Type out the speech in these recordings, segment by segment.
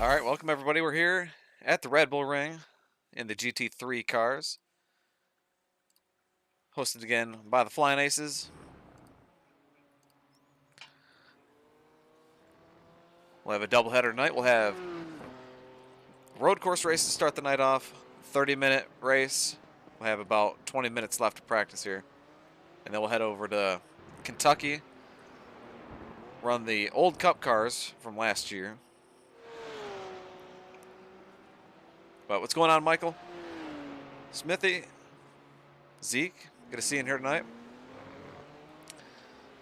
All right, welcome everybody. We're here at the Red Bull Ring in the GT3 cars, hosted again by the Flying Aces. We'll have a doubleheader tonight. We'll have road course race to start the night off, 30-minute race. We'll have about 20 minutes left to practice here, and then we'll head over to Kentucky, run the old Cup cars from last year. But what's going on, Michael? Smithy? Zeke? Good to see you in here tonight.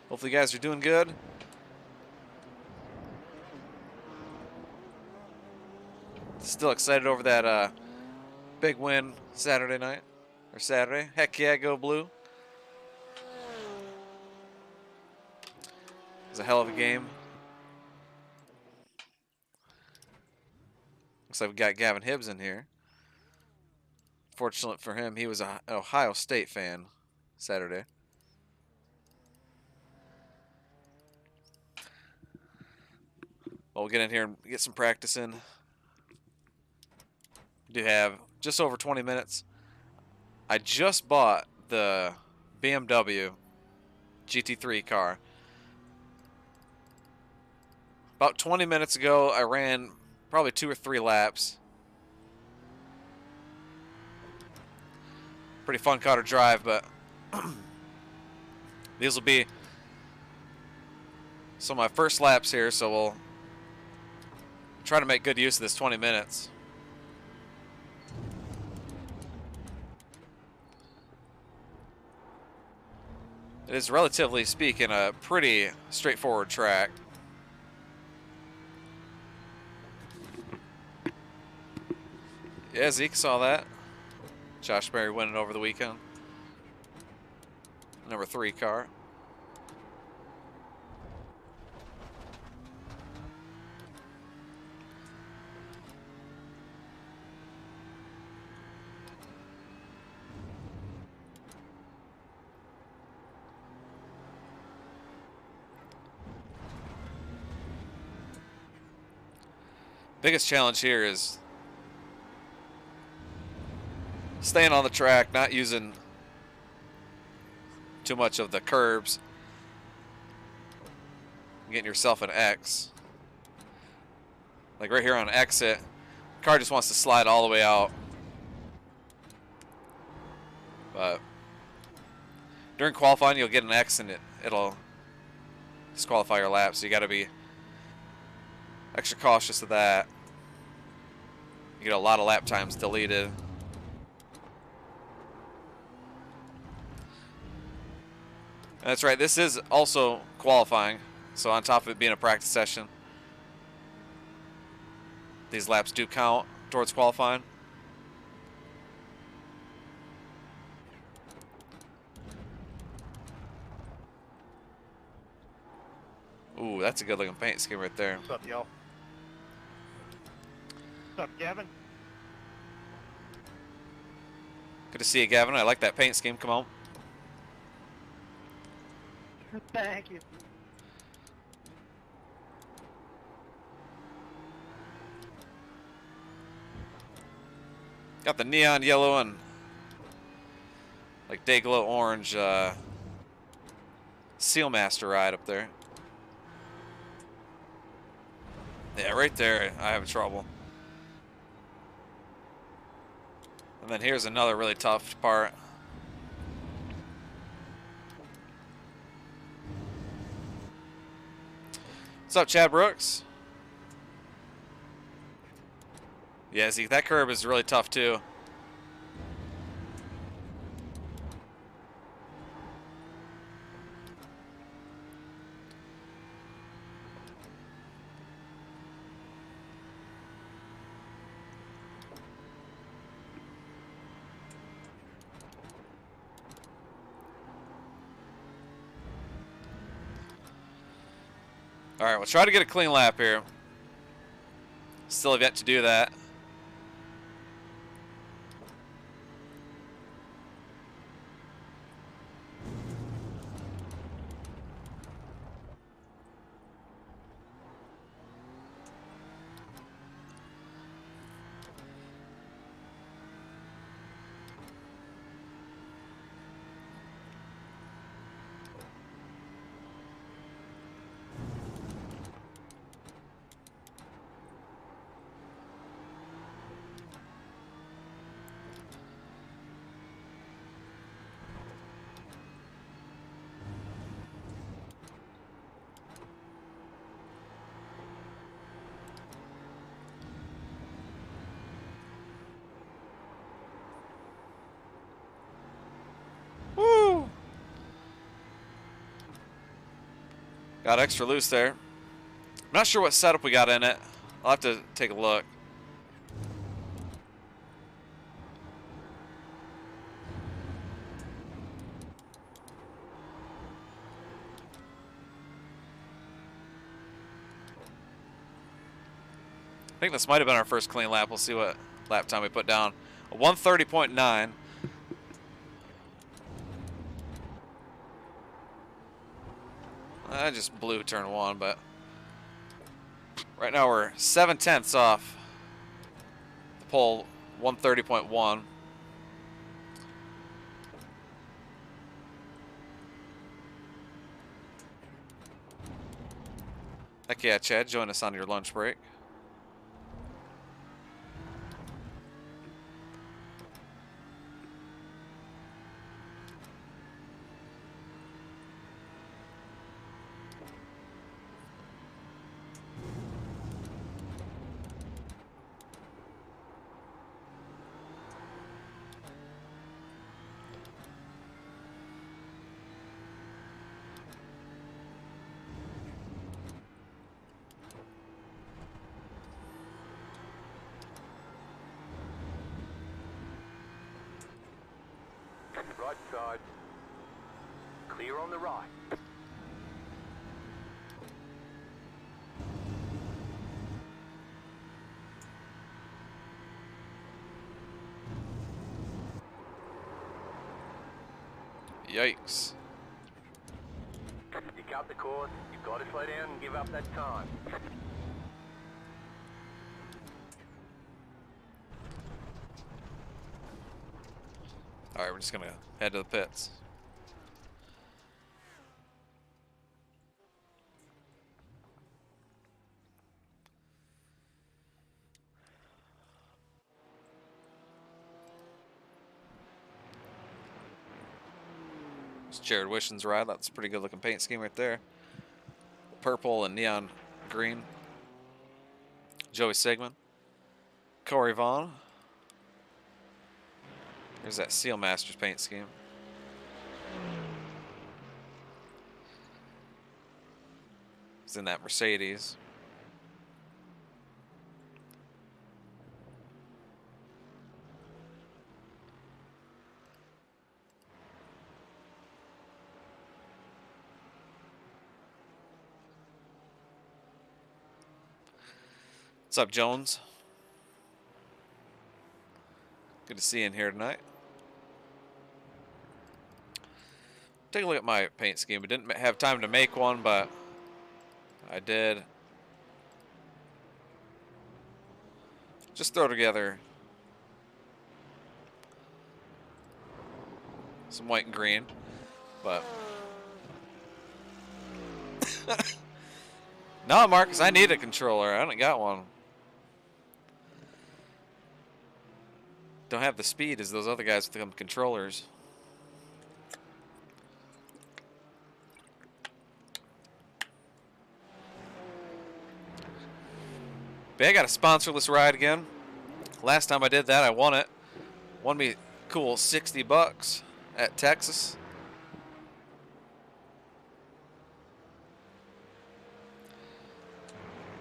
Hopefully you guys are doing good. Still excited over that big win Saturday night, or Saturday. Heck yeah, go blue. It was a hell of a game. Looks like we got Gavin Hibbs in here. Fortunate for him, he was an Ohio State fan Saturday. Well, we'll get in here and get some practice in. We do have just over 20 minutes. I just bought the BMW GT3 car. About 20 minutes ago, I ran probably 2 or 3 laps. Pretty fun car to drive, but these will be some of my first laps here, so we'll try to make good use of this 20 minutes. It is, relatively speaking, a pretty straightforward track. Yeah, Zeke saw that. Josh Berry winning over the weekend. Number 3 car. Biggest challenge here is staying on the track, not using too much of the curbs, getting yourself an X. Like right here on exit, the car just wants to slide all the way out. But during qualifying, you'll get an X and it'll disqualify your lap, so you got to be extra cautious of that. You get a lot of lap times deleted. That's right, this is also qualifying, so on top of it being a practice session, these laps do count towards qualifying. Ooh, that's a good looking paint scheme right there. What's up, y'all? What's up, Gavin? Good to see you, Gavin. I like that paint scheme. Come on. Thank you. Got the neon yellow and like Dayglow orange Sealmaster ride up there. Yeah, right there, I have trouble. And then here's another really tough part. What's up, Chad Brooks? Yeah, see, that curb is really tough too. All right, we'll try to get a clean lap here. Still have yet to do that. Got extra loose there. I'm not sure what setup we got in it. I'll have to take a look. I think this might have been our first clean lap. We'll see what lap time we put down. A 1:30.9. I just blew turn 1, but right now we're 7/10 off the pole, 1:30.1. Heck yeah, Chad, join us on your lunch break. Right side. Clear on the right. Yikes. You cut the course, you've got to slow down and give up that time. Alright, we're just gonna head to the pits. It's Jared Wishen's ride. That's a pretty good looking paint scheme right there. Purple and neon green. Joey Sigmund. Corey Vaughn. There's that Seal Masters paint scheme. He's in that Mercedes. What's up, Jones? Good to see you in here tonight. Take a look at my paint scheme. I didn't have time to make one, but I did. Just throw together some white and green, but no, Marcus, I need a controller. I haven't got one. Don't have the speed as those other guys with the controllers. But I got a sponsorless ride again. Last time I did that, I won it. Won me cool 60 bucks at Texas.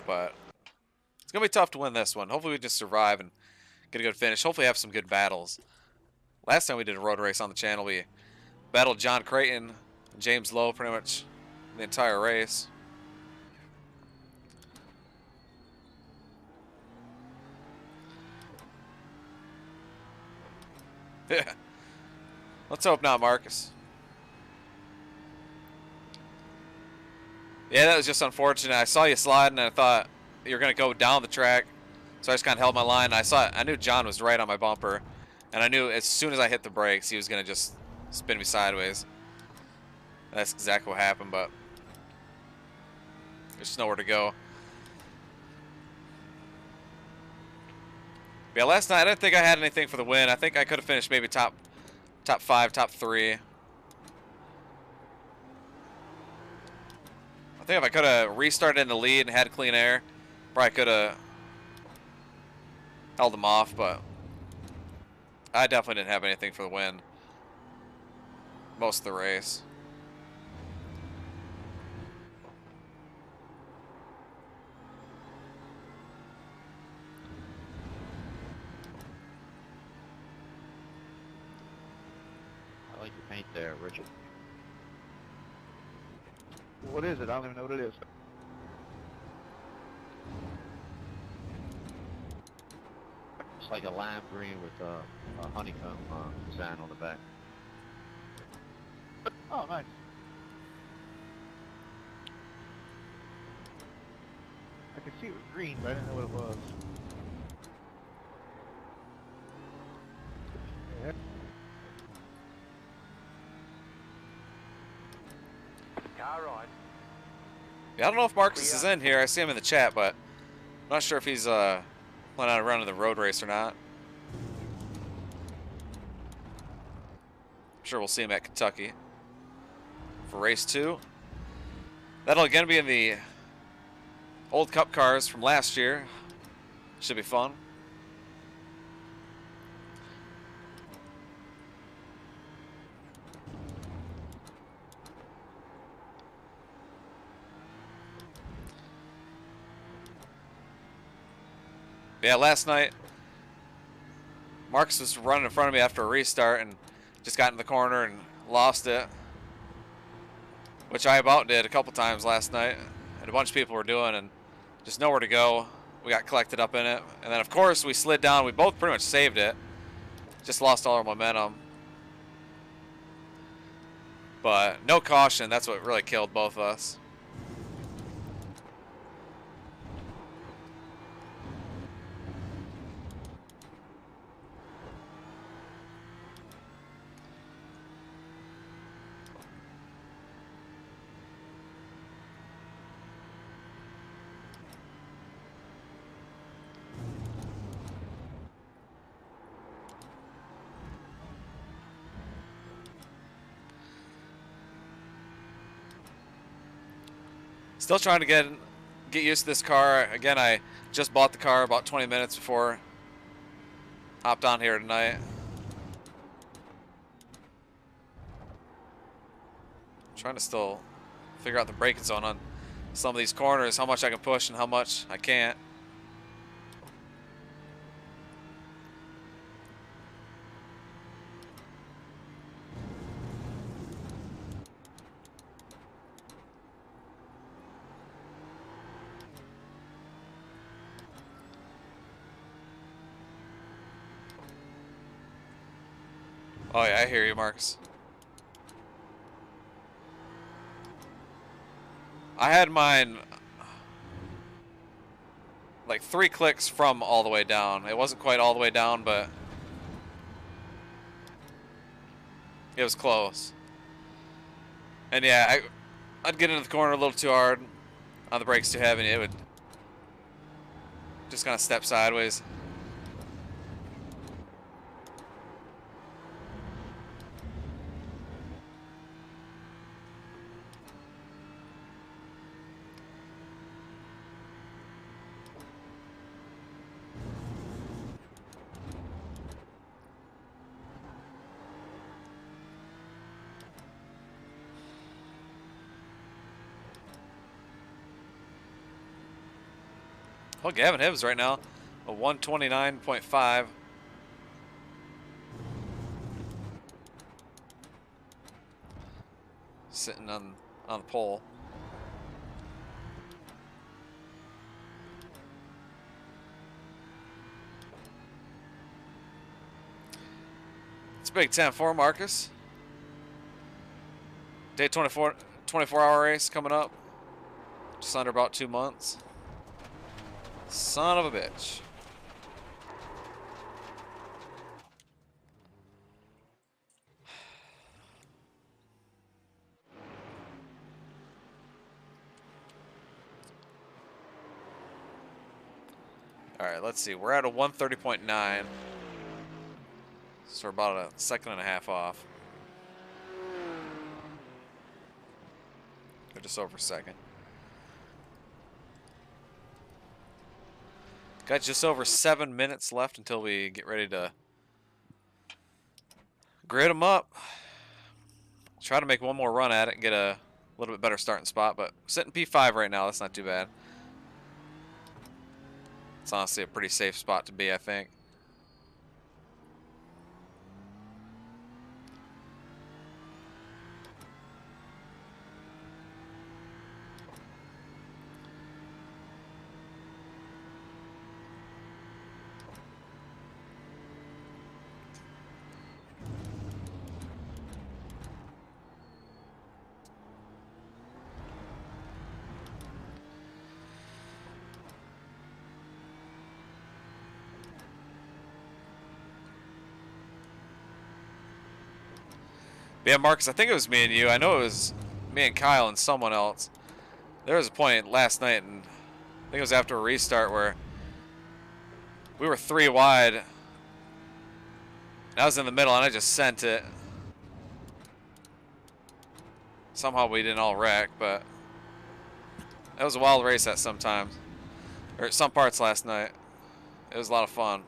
But it's going to be tough to win this one. Hopefully we just survive and get a good finish. Hopefully have some good battles. Last time we did a road race on the channel, we battled John Creighton and James Lowe pretty much the entire race. Yeah. Let's hope not, Marcus. Yeah, that was just unfortunate. I saw you sliding and I thought you were going to go down the track. So I just kind of held my line. I knew John was right on my bumper. And I knew as soon as I hit the brakes, he was going to just spin me sideways. That's exactly what happened, but there's just nowhere to go. Yeah, last night I didn't think I had anything for the win. I think I could have finished maybe top 5, top 3. I think if I could have restarted in the lead and had clean air, probably could have held them off, but I definitely didn't have anything for the win most of the race. ain't there, Richard. What is it? I don't even know what it is. It's like a lime green with a honeycomb design on the back. Oh, nice. I could see it was green, but I didn't know what it was. Yeah. Car right. Yeah, I don't know if Marcus is in here. I see him in the chat, but I'm not sure if he's planning on running the road race or not. I'm sure we'll see him at Kentucky for race 2. That'll again be in the old Cup cars from last year. Should be fun. Yeah, last night Marcus was running in front of me after a restart and just got in the corner and lost it, which I about did a couple times last night, and a bunch of people were doing, and just nowhere to go. We got collected up in it, and then of course we slid down. We both pretty much saved it, just lost all our momentum, but no caution. That's what really killed both of us. Still trying to get used to this car. Again, I just bought the car about 20 minutes before hopped on here tonight. Trying to still figure out the braking zone on some of these corners, how much I can push and how much I can't. Oh yeah, I hear you, Marcus. I had mine like 3 clicks from all the way down. It wasn't quite all the way down, but it was close. And yeah, I'd get into the corner a little too hard, on the brakes too heavy, and it would just kind of step sideways. Well, Gavin Hibbs right now, a 129.5. Sitting on the pole. It's Big 10 for Marcus. Day 24-hour race coming up. Just under about 2 months. Son of a bitch. All right, let's see. We're at a 130.9. So we're about a second and a half off. Or just over a second. Got just over 7 minutes left until we get ready to grid them up. Try to make one more run at it and get a little bit better starting spot, but sitting P5 right now, that's not too bad. It's honestly a pretty safe spot to be, I think. But yeah, Marcus, I think it was me and you. I know it was me and Kyle and someone else. There was a point last night, and I think it was after a restart where we were 3 wide. And I was in the middle, and I just sent it. Somehow we didn't all wreck, but it was a wild race at some times, or some parts last night. It was a lot of fun.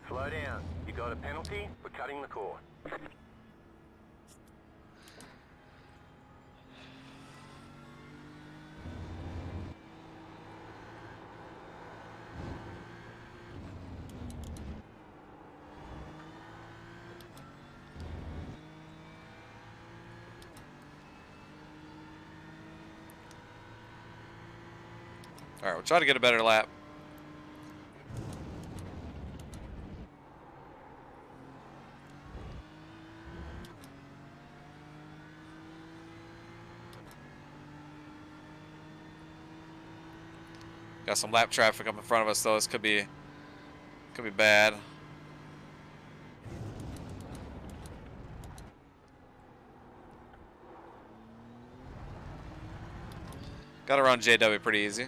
Slow down. You got a penalty for cutting the cord. All right, we'll try to get a better lap. Got some lap traffic up in front of us, though. This could be bad. Got to run JW pretty easy.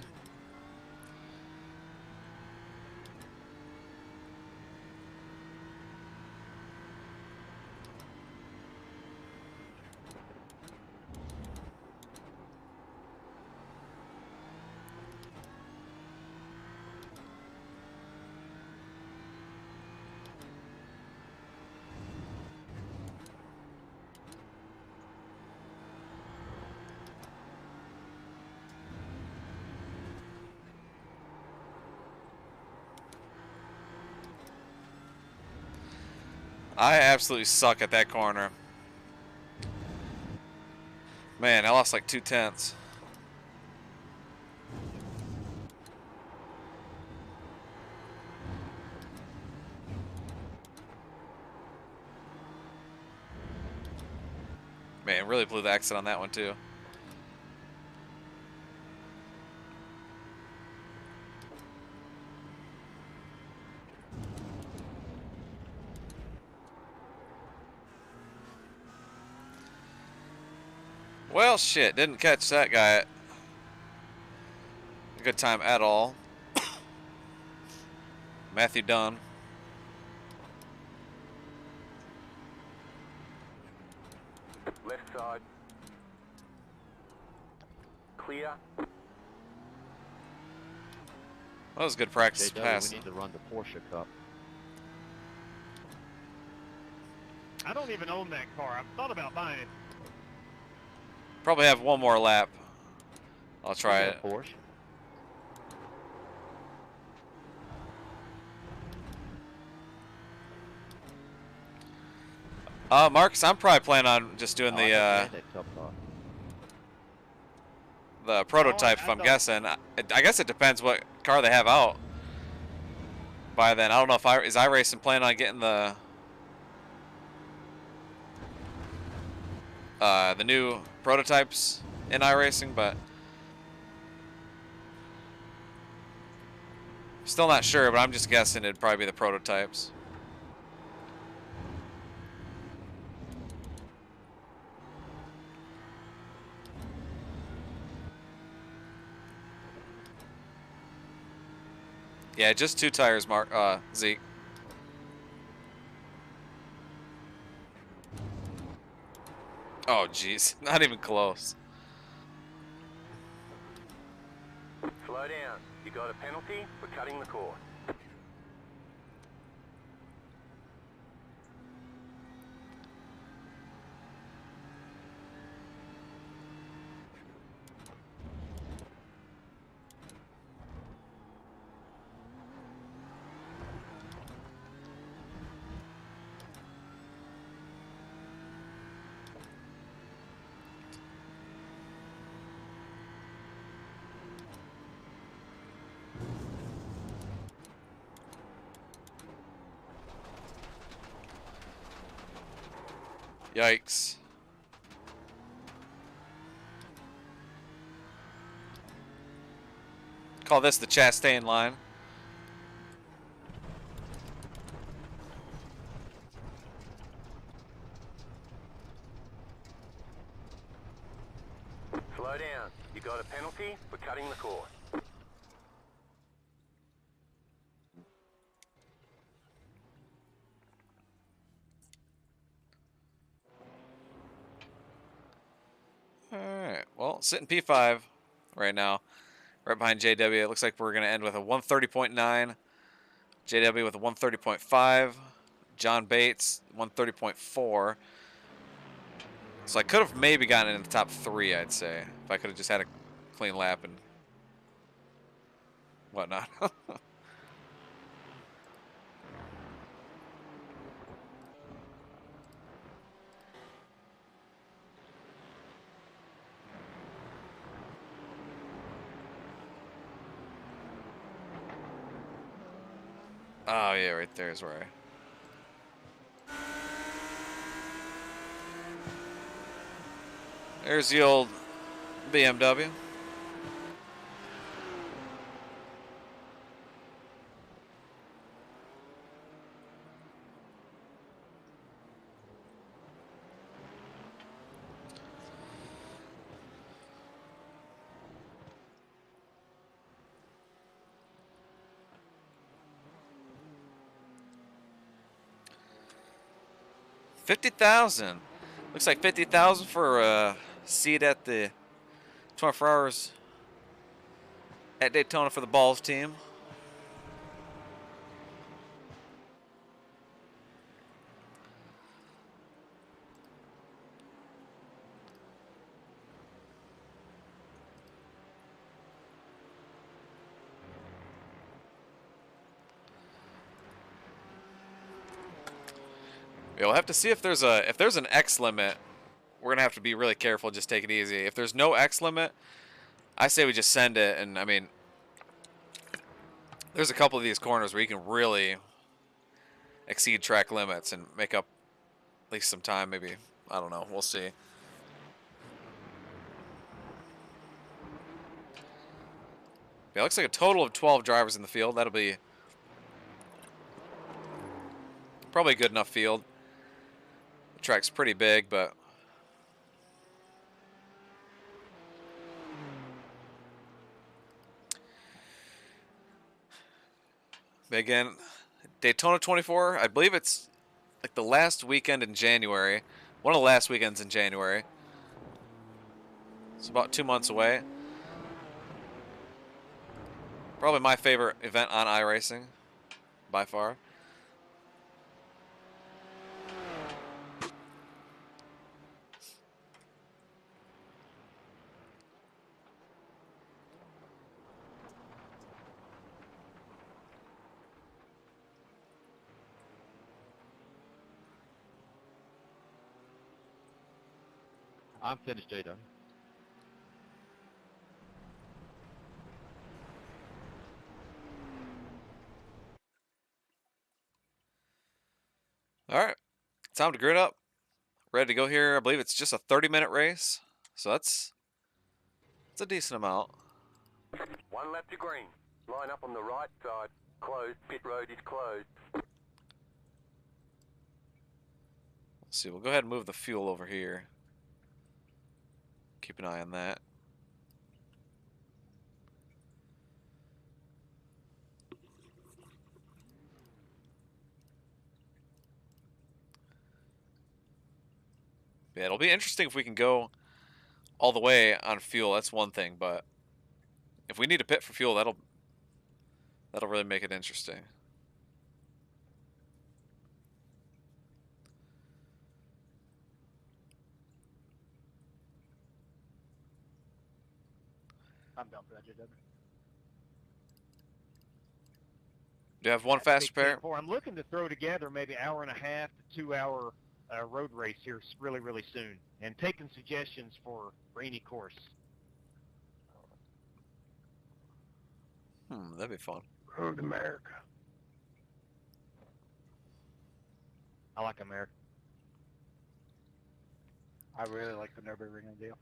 I absolutely suck at that corner. Man, I lost like 2/10. Man, really blew the exit on that one too. Well, shit, didn't catch that guy at a good time at all. Matthew Dunn. Left side. Clear. That was good practice JW, pass. we need to run the Porsche Cup. I don't even own that car. I've thought about buying it. Probably have one more lap. I'll try it. Porsche. Marcus, I'm probably planning on just doing I understand that Cup car. the prototype. If I'm guessing, I guess it depends what car they have out by then. I don't know if is iRacing planning on getting the new prototypes in iRacing, but still not sure. But I'm just guessing it'd probably be the prototypes. Yeah, just 2 tires, Mark. Zeke. Oh, jeez, not even close. Slow down. You got a penalty for cutting the cord. Yikes. Call this the Chastain line. Slow down. You got a penalty for cutting the course. Alright, well, sitting P5 right now, right behind JW. It looks like we're going to end with a 130.9, JW with a 130.5, John Bates 130.4. So I could have maybe gotten in the top 3, I'd say, if I could have just had a clean lap and whatnot. Oh, yeah, right there is where There's the old BMW. $50,000. Looks like $50,000 for a seat at the 24 Hours at Daytona for the Balls team. Yeah, we'll have to see if there's an X limit. We're gonna have to be really careful. Just take it easy. If there's no X limit, I say we just send it. And I mean, there's a couple of these corners where you can really exceed track limits and make up at least some time. Maybe, I don't know. We'll see. Yeah, it looks like a total of 12 drivers in the field. That'll be probably a good enough field. The track's pretty big, but again, Daytona 24, I believe it's like the last weekend in January. One of the last weekends in January. It's about 2 months away. Probably my favorite event on iRacing, by far. I'm finished, JW. All right, time to grid up. Ready to go here. I believe it's just a 30-minute race, so that's a decent amount. One lap to green. Line up on the right side. Closed. Pit road is closed. Let's see. We'll go ahead and move the fuel over here. Keep an eye on that. Yeah, it'll be interesting if we can go all the way on fuel. That's one thing, but if we need to pit for fuel, that'll really make it interesting. I'm down for that, JW. Do you have one fast repair? I'm looking to throw together maybe hour and a half to 2 hour road race here really, really soon, and taking suggestions for any course. That'd be fun. Road America. I like America. I really like the Nürburgring deal.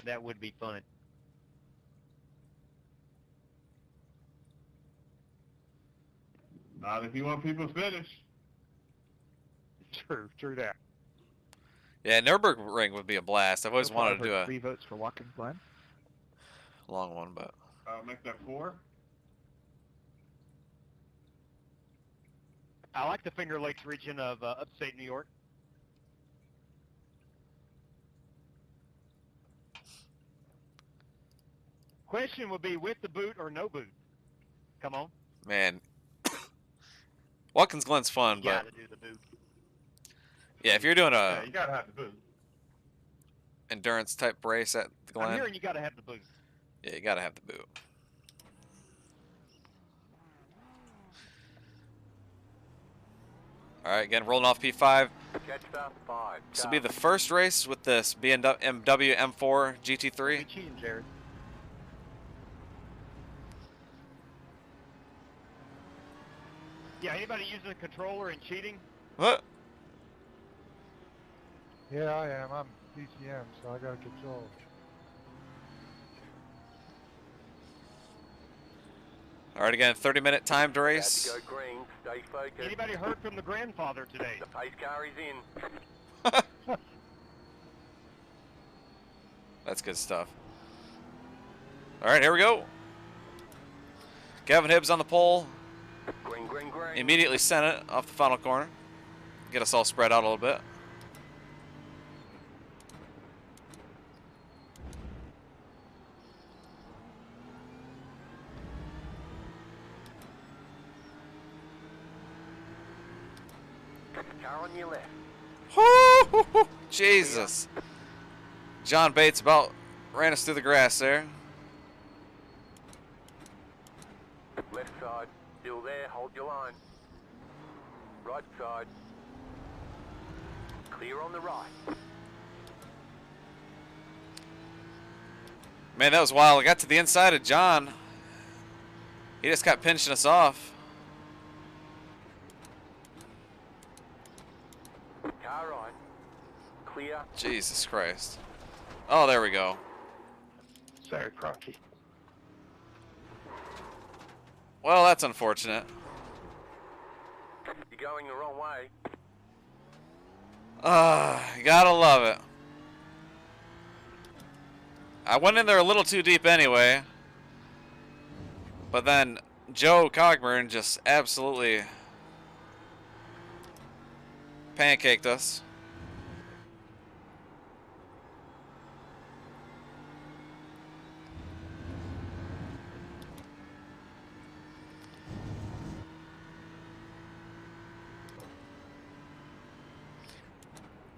That would be fun. Not if you want people to finish. True that. Yeah, Nürburgring would be a blast. I've always So far, wanted I've to do heard a 3 votes for Watkins Glen. long one, but Make that 4. I like the Finger Lakes region of upstate New York. Question would be with the boot or no boot. Come on. man, Watkins Glen's fun, You but gotta do the boot. yeah, if you're doing a Yeah, you gotta have the boot. endurance type race at the I'm Glen, hearing you gotta have the boot. yeah, you gotta have the boot. All right, again, rolling off P5. Jetstar 5. This will be the first race with this BMW M4 Be GT3. cheating, Jared. Yeah, anybody using a controller and cheating? What? Yeah, I am. I'm DCM, so I got control. All right, again, 30-minute timed About race. to go green. Stay focused. Anybody heard from the grandfather today? The pace car is in. That's good stuff. All right, here we go. Gavin Hibbs on the pole. Green, green, green. Immediately sent it off the final corner. Get us all spread out a little bit. Car on your left. Jesus. John Bates about ran us through the grass there. Left side. Still there. Hold your line. Right side. Clear on the right. Man, that was wild. I got to the inside of John. He just kept pinching us off. Car right. Clear. Jesus Christ. Oh, there we go. Sorry, Crocky. Well, that's unfortunate. You're going the wrong way. You gotta love it. I went in there a little too deep anyway. But then Joe Cogburn just absolutely pancaked us.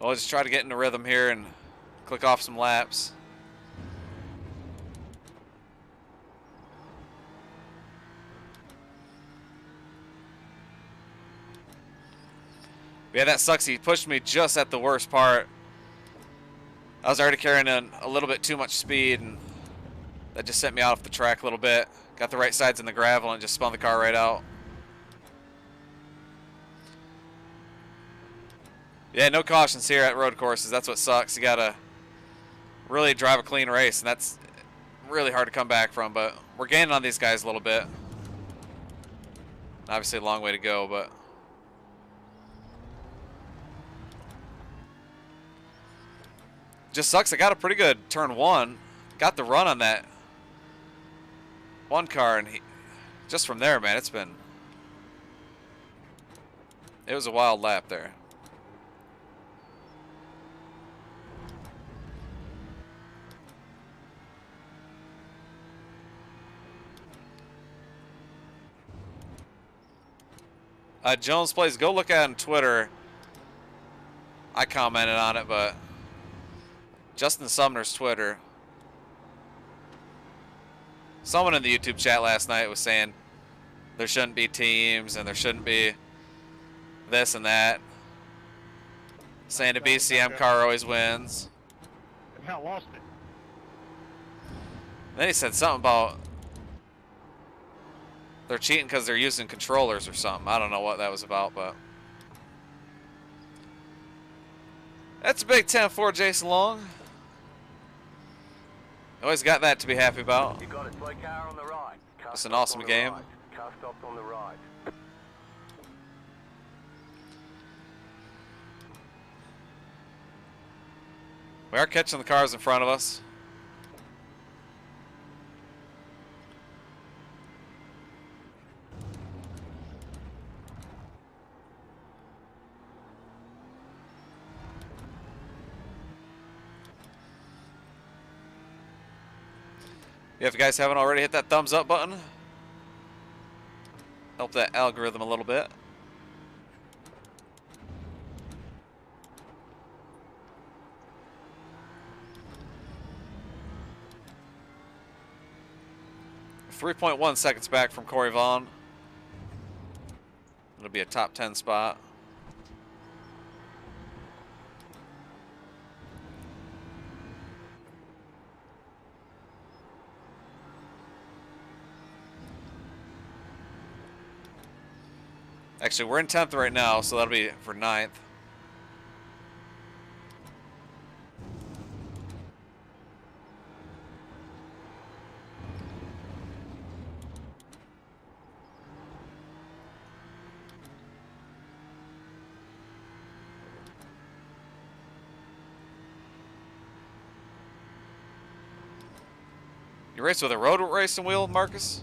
I'll just try to get into rhythm here and click off some laps. Yeah, that sucks. He pushed me just at the worst part. I was already carrying a little bit too much speed, and that just sent me off the track a little bit. Got the right sides in the gravel and just spun the car right out. Yeah, no cautions here at road courses. That's what sucks. You gotta really drive a clean race, and that's really hard to come back from. But we're gaining on these guys a little bit. Obviously, a long way to go, but just sucks. I got a pretty good turn one. Got the run on that one car, and just from there, man, it was a wild lap there. Jones Plays, go look at it on Twitter. I commented on it, but Justin Sumner's Twitter. Someone in the YouTube chat last night was saying there shouldn't be teams and there shouldn't be this and that. Saying the BCM car always wins. And how lost it? Then he said something about they're cheating because they're using controllers or something. I don't know what that was about, but that's a big 10-4, Jason Long. Always got that to be happy about. You got it. Slow car on the right. Car It's an stopped awesome on the game. right. Car stopped on the right. We are catching the cars in front of us. Yeah, if you guys haven't already, hit that thumbs up button. Help that algorithm a little bit. .1 seconds back from Corey Vaughn. It'll be a top 10 spot. Actually, we're in 10th right now, so that'll be for 9th. You race with a road racing wheel, Marcus?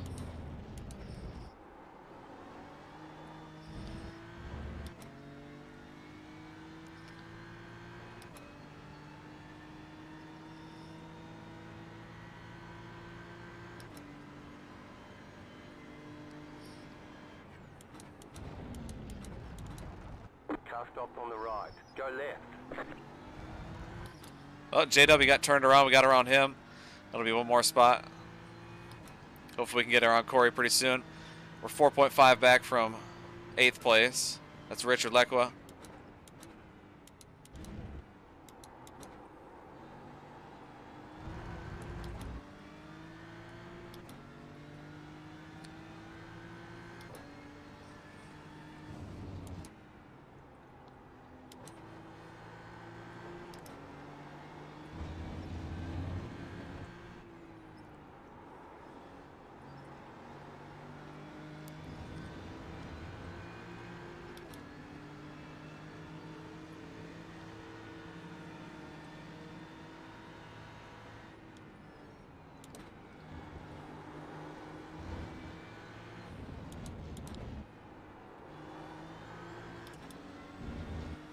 Car stopped on the right. Go left. Oh, JW got turned around. We got around him. That'll be one more spot. Hopefully we can get around Corey pretty soon. We're 4.5 back from 8th place. That's Richard Lekwa.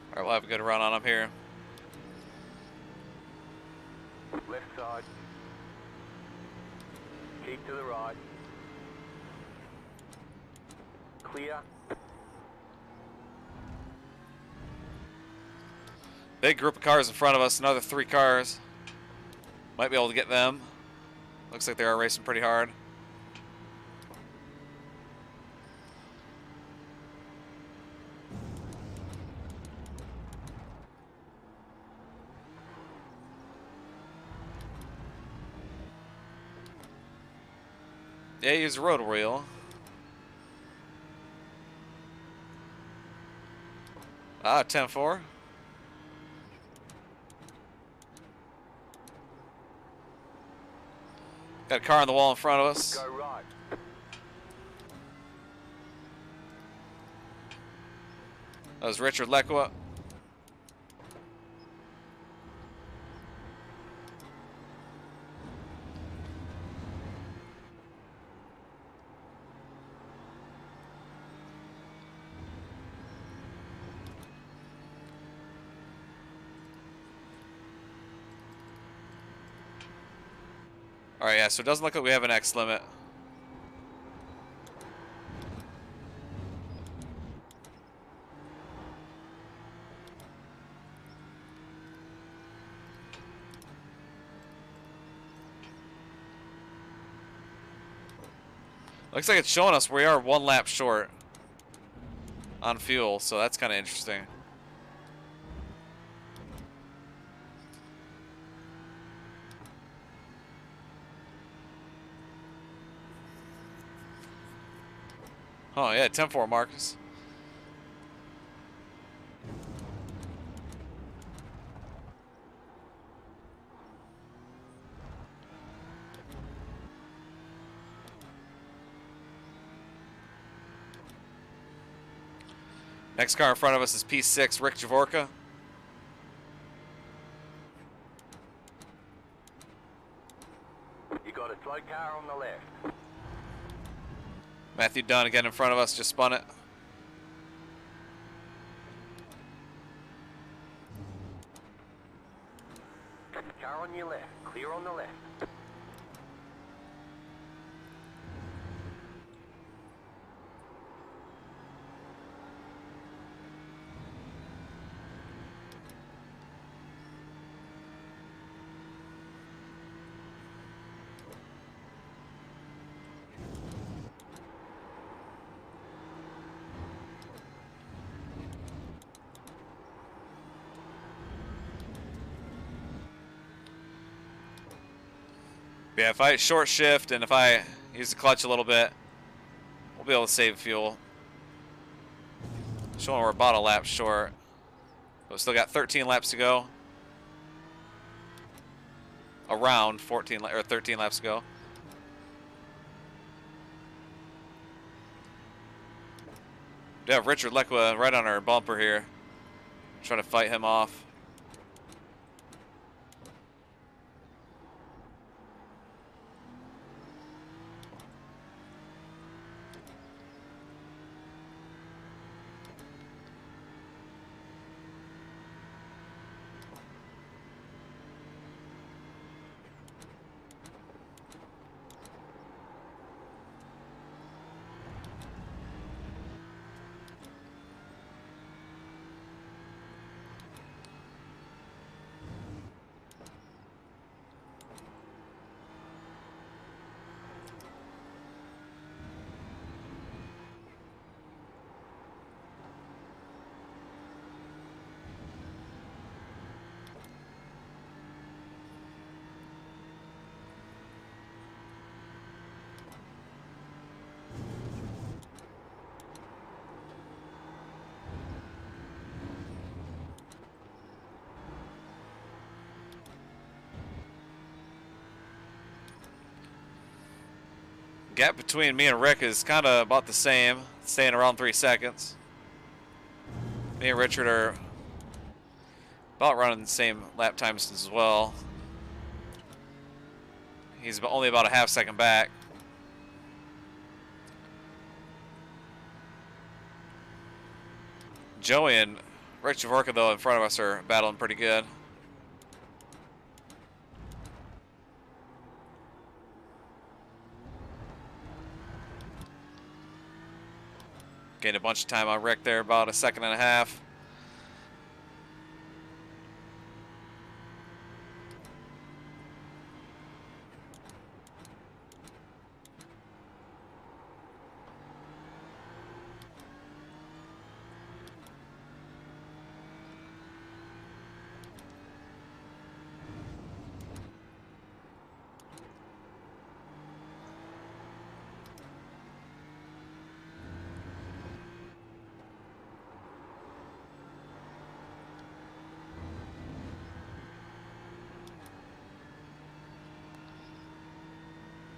All right, we'll have a good run on him here. Left side. Keep to the right. Clear. Big group of cars in front of us. Another 3 cars. Might be able to get them. Looks like they are racing pretty hard. Yeah, use a road wheel. Ah, 10-4. Got a car on the wall in front of us. Go right. That was Richard Lekwa. All right, yeah, so it doesn't look like we have an X limit. Looks like it's showing us we are 1 lap short on fuel, so that's kind of interesting. Oh yeah, 10-4, Marcus. Next car in front of us is P6, Rick Javorka. got a slow car on the left. Matthew Dunn again in front of us, just spun it. Car on your left. Clear on the left. Yeah, if I short shift and if I use the clutch a little bit, we'll be able to save fuel. Showing we're about a lap short. But we still got 13 laps to go. Around 14 or 13 laps to go. We have Richard Lekwa right on our bumper here. Trying to fight him off. Gap between me and Rick is kind of about the same, staying around 3 seconds. Me and Richard are about running the same lap times as well. He's only about a half second back. Joey and Rick Javorka, though, in front of us are battling pretty good. Gained a bunch of time on Rick there, about a second and a half.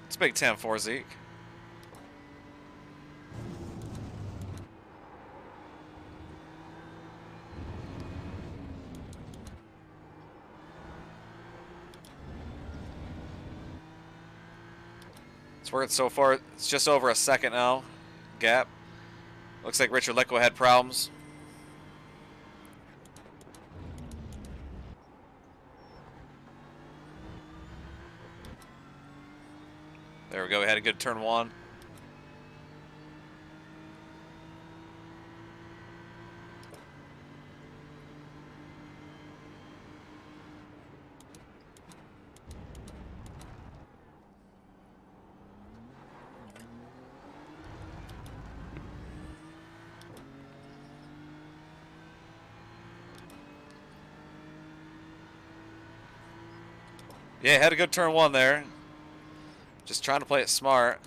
It's Big 10-4, Zeke. It's working so far. It's just over a second now. Gap. Looks like Richard Lecko had problems. There we go. We had a good turn one. Yeah, had a good turn one there. Just trying to play it smart.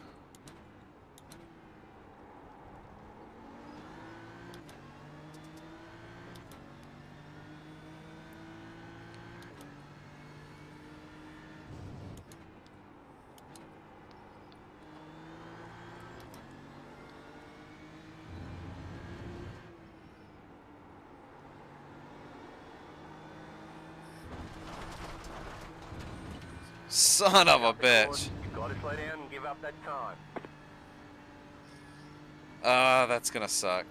Son of a bitch. slow down and give up that time. That's gonna suck.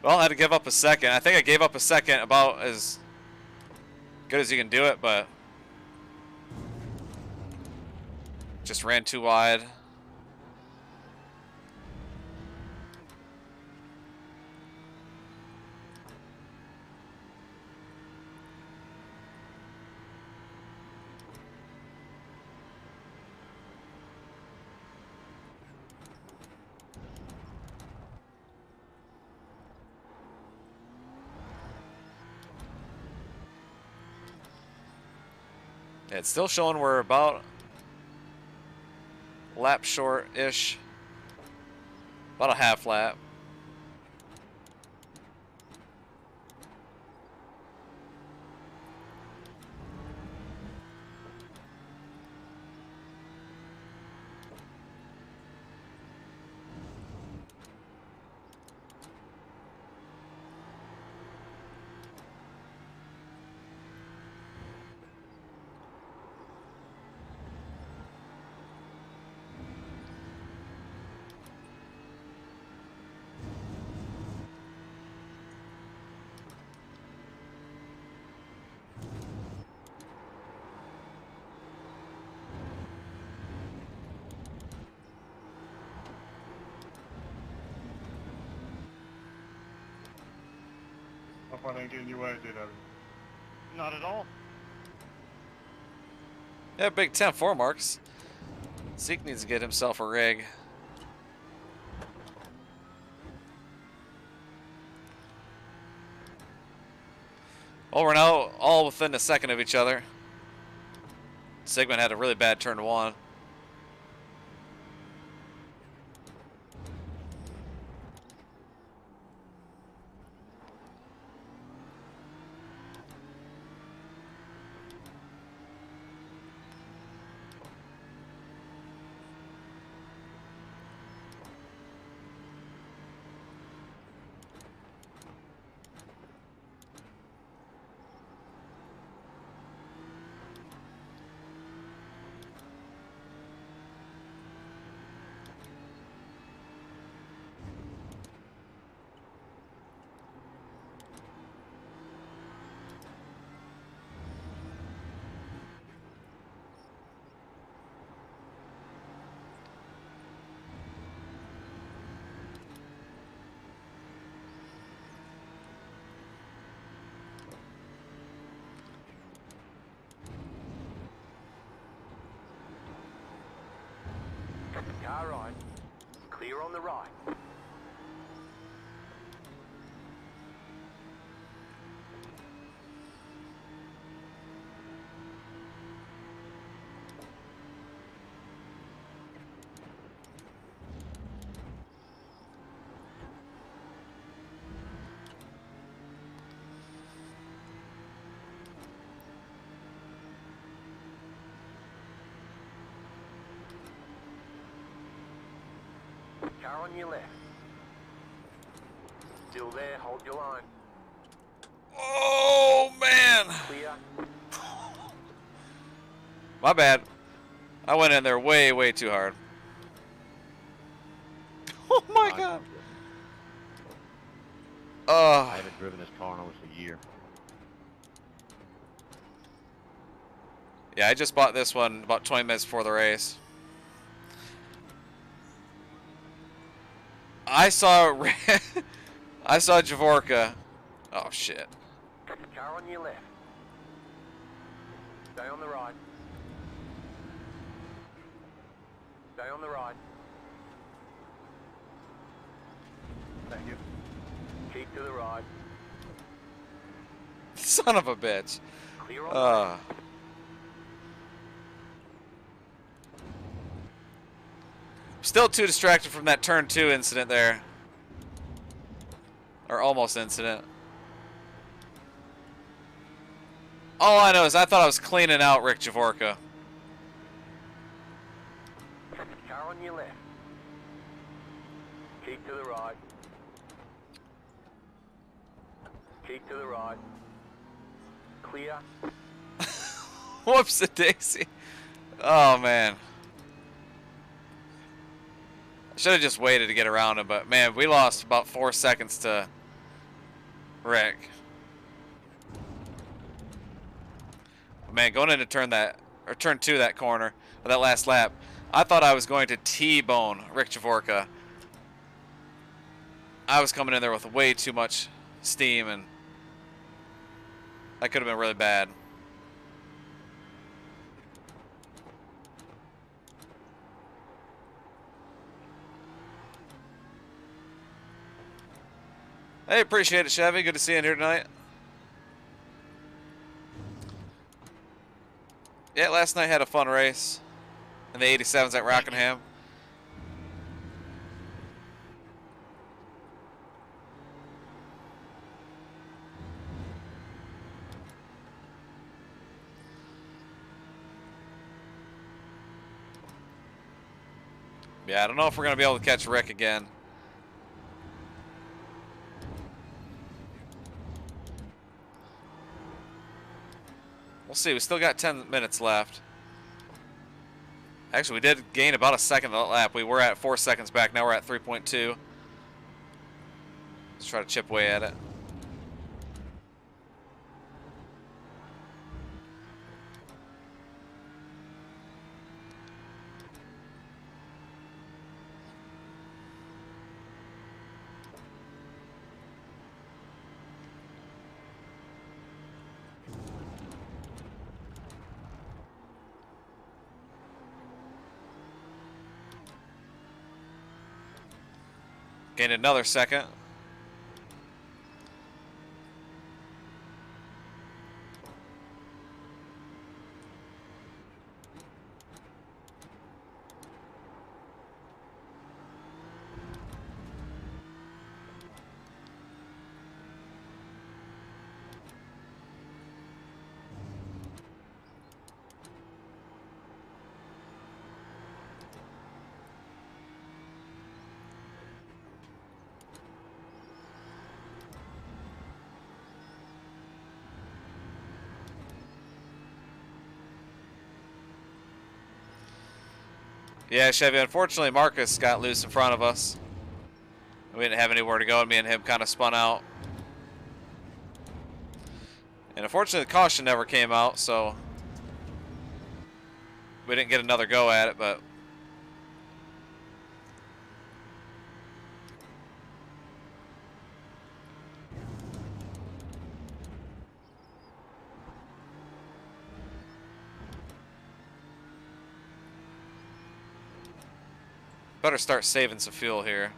Well, I had to give up a second. I think I gave up a second about as good as you can do it, but just ran too wide. It's still showing we're about lap short-ish. About a half lap. Hope I didn't get in your way, did I? Not at all. Yeah, big 10-4 marks. Zeke needs to get himself a rig. Well, we're now all within a second of each other. Sigmund had a really bad turn one. Car right. Clear on the right. Car on your left. Still there, hold your line. Oh, man. Clear. My bad. I went in there way, way too hard. Oh, my God. I Oh. haven't driven this car in almost a year. Yeah, I just bought this one about 20 minutes before the race. I saw I saw Javorka. Oh shit. Car on your left. Stay on the right. Stay on the right. Thank you. Keep to the right. Son of a bitch. Clear on the left. Still too distracted from that turn 2 incident there. Or almost incident. All I know is I thought I was cleaning out Rick Javorka. Car on your left. Keep to the right. Keep to the right. Clear. Whoops, a daisy. Oh man. I should have just waited to get around him, but man, we lost about 4 seconds to Rick. Man, going into turn 2 that corner, or that last lap, I thought I was going to T-bone Rick Javorka. I was coming in there with way too much steam, and that could have been really bad. Hey, appreciate it, Chevy. Good to see you in here tonight. Yeah, last night had a fun race in the 87s at Rockingham. Yeah, I don't know if we're going to be able to catch Rick again. We'll see. We still got 10 minutes left. Actually, we did gain about a second a lap. We were at 4 seconds back. Now we're at 3.2. Let's try to chip away at it. Gained another second. Yeah, Chevy, unfortunately Marcus got loose in front of us. We didn't have anywhere to go, and me and him kind of spun out. And unfortunately the caution never came out, so we didn't get another go at it, but better start saving some fuel here.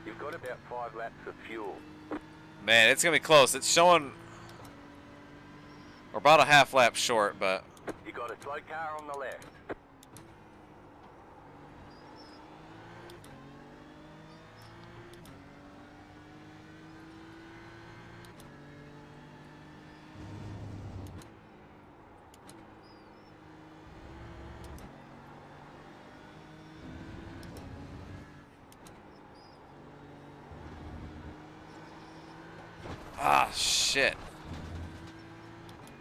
You've got about 5 laps of fuel. Man, it's gonna be close. It's showing we're about a half lap short, but You got a slow car on the left. ah, shit.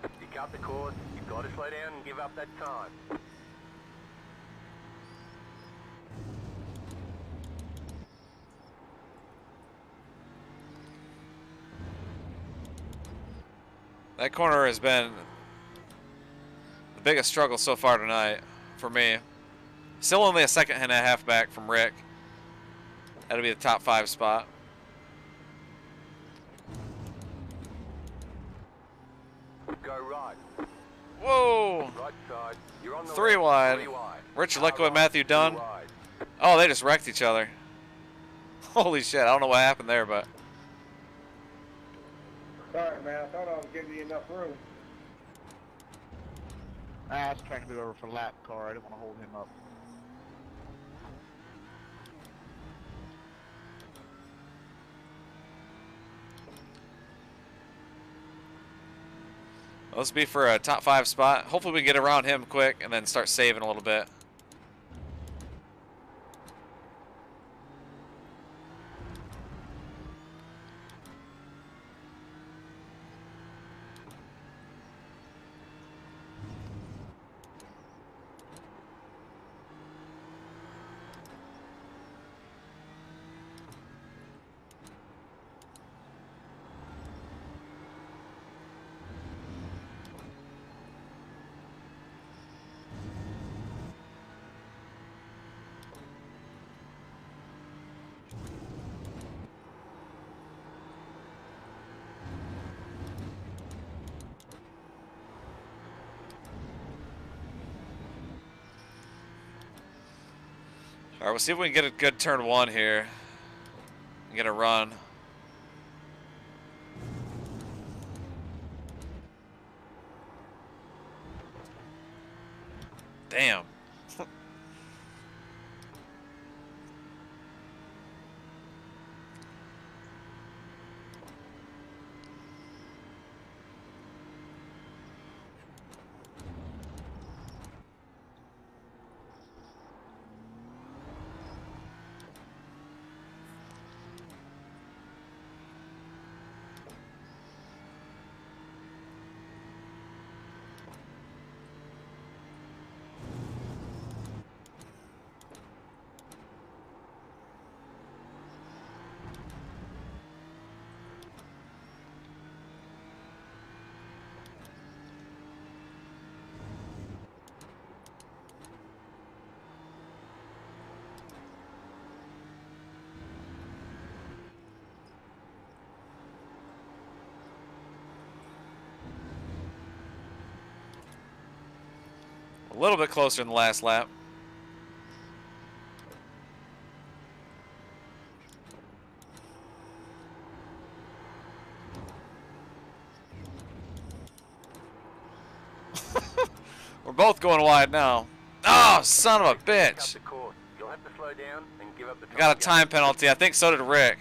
You cut the course, you've got to slow down and give up that time. That corner has been the biggest struggle so far tonight for me. Still only a second and a half back from Rick. That'll be the top 5 spot. Go right. Whoa! Right side. You're on the 3 left. wide. 3 wide. Richard, Car look what right, Matthew 2 done. wide. Oh, they just wrecked each other. Holy shit, I don't know what happened there, but Sorry, man. I thought I was giving you enough room. I was trying to move over for lap car. I didn't want to hold him up. Let's be for a top 5 spot. Hopefully we can get around him quick and then start saving a little bit. All right, we'll see if we can get a good turn 1 here. Get a run. Damn. A little bit closer in the last lap. We're both going wide now. Oh, son of a bitch. You'll have to slow down and give up the I got a time penalty. I think so did Rick.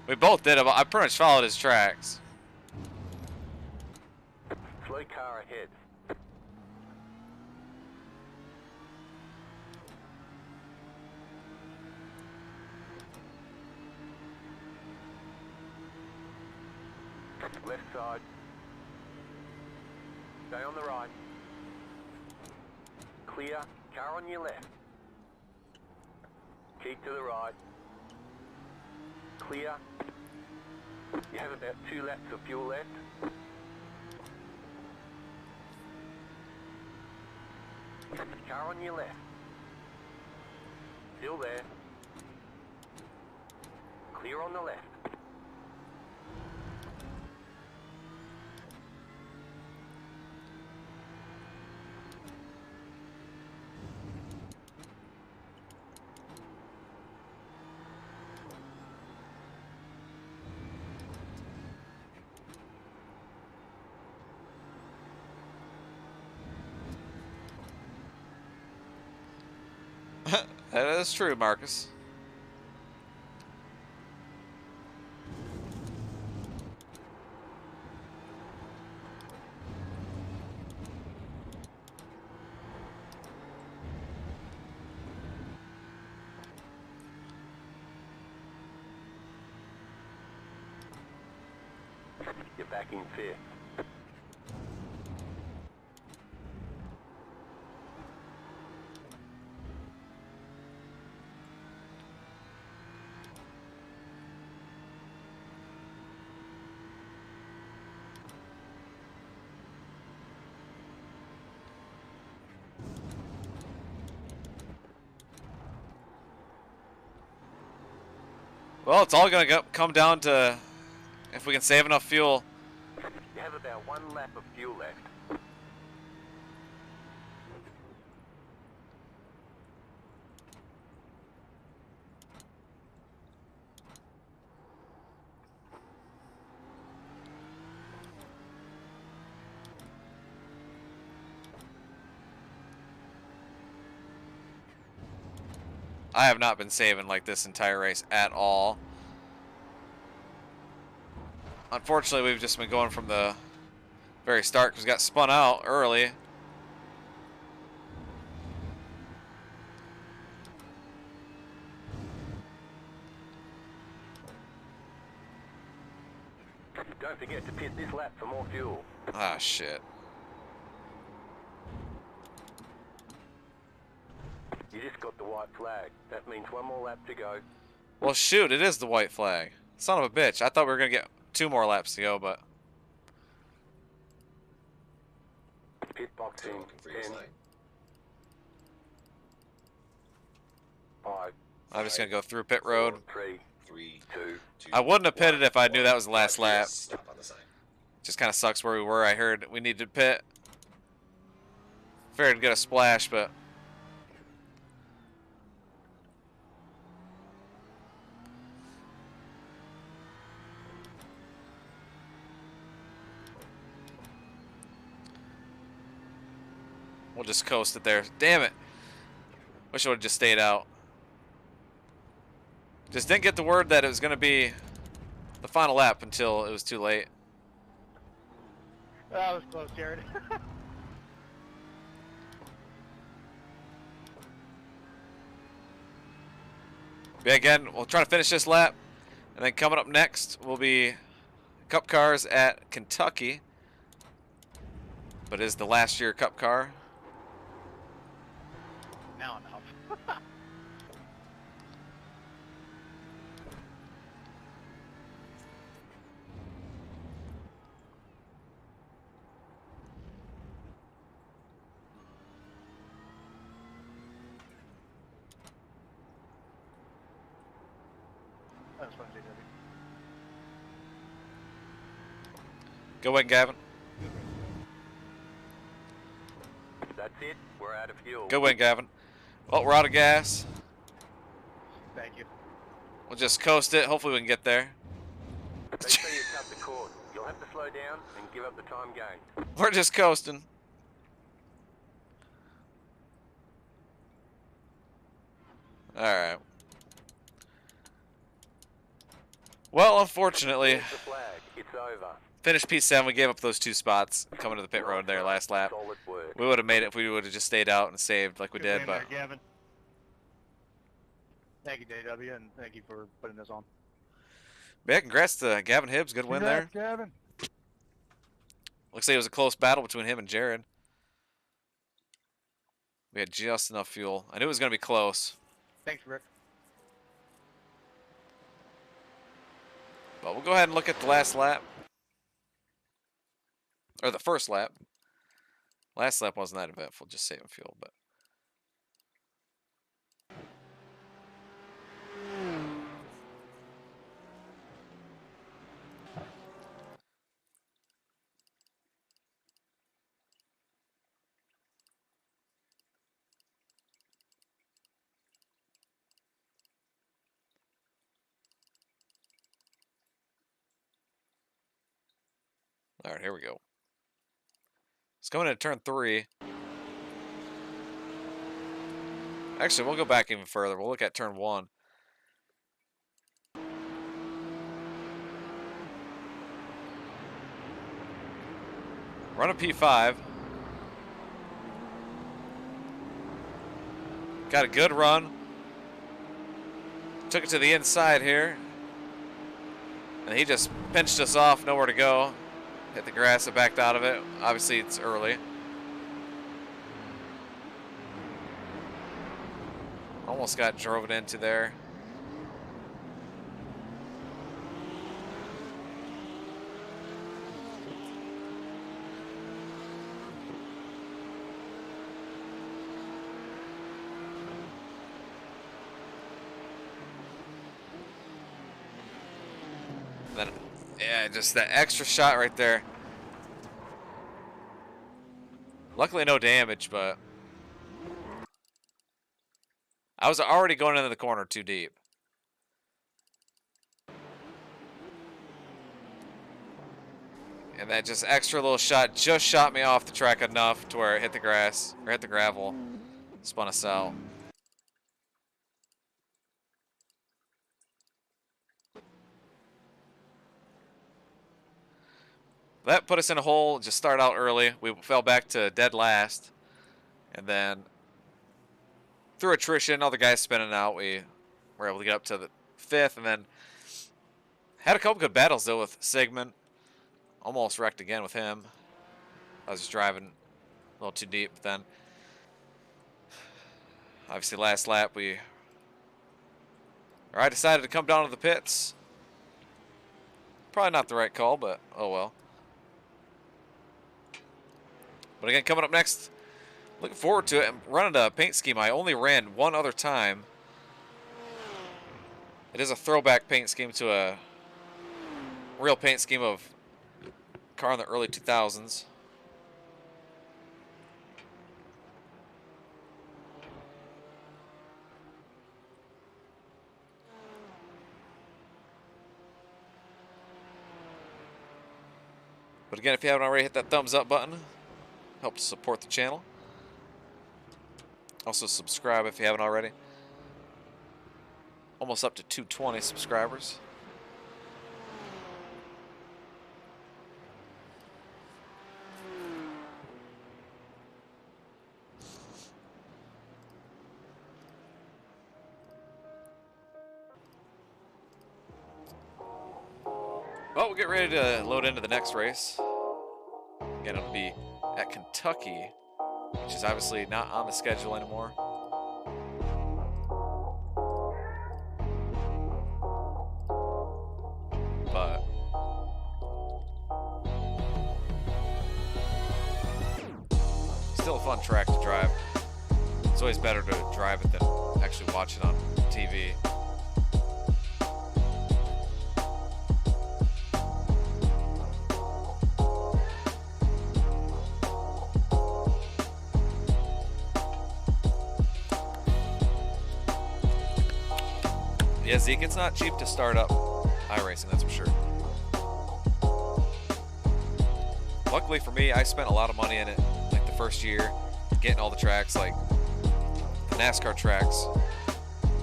We both did. I pretty much followed his tracks. Slow car ahead. Left side. Stay on the right. Clear. Car on your left. Keep to the right. Clear. You have about 2 laps of fuel left. Car on your left. Still there. Clear on the left. That is true, Marcus. You're back in fifth. Well, it's all going to come down to if we can save enough fuel. You have about 1 lap of fuel left. I have not been saving like this entire race at all. Unfortunately, we've just been going from the very start because got spun out early. Don't forget to pit this lap for more fuel. Ah, shit. You just got the white flag. That means one more lap to go. Well, shoot, it is the white flag. Son of a bitch. I thought we were going to get 2 more laps to go, but... Pit box in. Looking for your 10, flag. 5, I'm just going to go through pit road. 3, 3, 2. 2. I wouldn't have pitted if I knew that was the last 5 gears, lap. Stop on the sign. Just kind of sucks where we were. I heard we needed to pit. Figured to get a splash, but... We'll just coast it there. Damn it. Wish I would have just stayed out. Just didn't get the word that it was going to be the final lap until it was too late. That was close, Jared. But again, we'll try to finish this lap. And then coming up next will be Cup cars at Kentucky. But it is the last year Cup car. Now enough. That's fun, JW. Go ahead, Gavin. That's it. We're out of fuel. Go ahead, Gavin. Well, we're out of gas. Thank you. We'll just coast it. Hopefully we can get there. Make sure you cut the cord. You'll have to slow down and give up the time gained. We're just coasting. Alright. Well, unfortunately, Here's the flag. It's over. finished P7. We gave up those 2 spots coming to the pit road there last lap. Solid work. We would have made it if we would have just stayed out and saved like we Good did, win but there, Gavin. Thank you, JW, and thank you for putting this on. yeah, congrats to Gavin Hibbs. Good win there. Congrats, Gavin. Looks like it was a close battle between him and Jared. We had just enough fuel. I knew it was going to be close, Thanks, Rick. but we'll go ahead and look at the last lap. Or the first lap. Last lap wasn't that eventful, just saving fuel, but... All right, here we go. It's going into turn 3. Actually, we'll go back even further. We'll look at turn 1. Run a P5. Got a good run. Took it to the inside here. And he just pinched us off, nowhere to go. Hit the grass and backed out of it. Obviously, it's early. Almost got drove it into there. Then, yeah, just that extra shot right there. Luckily, no damage, but I was already going into the corner too deep. And that just extra little shot just shot me off the track enough to where it hit the grass, or hit the gravel, spun us out. That put us in a hole. Just start out early. We fell back to dead last. And then through attrition, all the guys spinning out, we were able to get up to the 5th. And then had a couple good battles, though, with Sigmund. Almost wrecked again with him. I was just driving a little too deep. But then, obviously, last lap, I decided to come down to the pits. Probably not the right call, but oh well. But again, coming up next, looking forward to it. I'm running a paint scheme I only ran one other time. It is a throwback paint scheme to a real paint scheme of a car in the early 2000s. But again, if you haven't already, hit that thumbs up button. Helps support the channel. Also subscribe if you haven't already. Almost up to 220 subscribers. Well, we'll get ready to load into the next race. Again, it'll be at Kentucky, which is obviously not on the schedule anymore. But still a fun track to drive. It's always better to drive it than actually watch it on TV. Yeah, Zeke, it's not cheap to start up iRacing, that's for sure. Luckily for me, I spent a lot of money in it, like the first year, getting all the tracks, like the NASCAR tracks.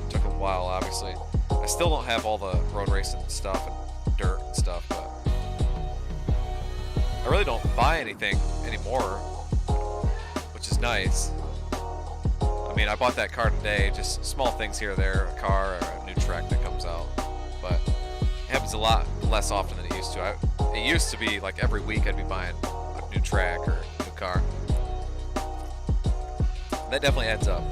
Took a while, obviously. I still don't have all the road racing stuff and dirt and stuff, but I really don't buy anything anymore, which is nice. I mean, I bought that car today, just small things here or there, a car or a new track that comes out, but it happens a lot less often than it used to. It used to be like every week I'd be buying a new track or a new car. And that definitely adds up.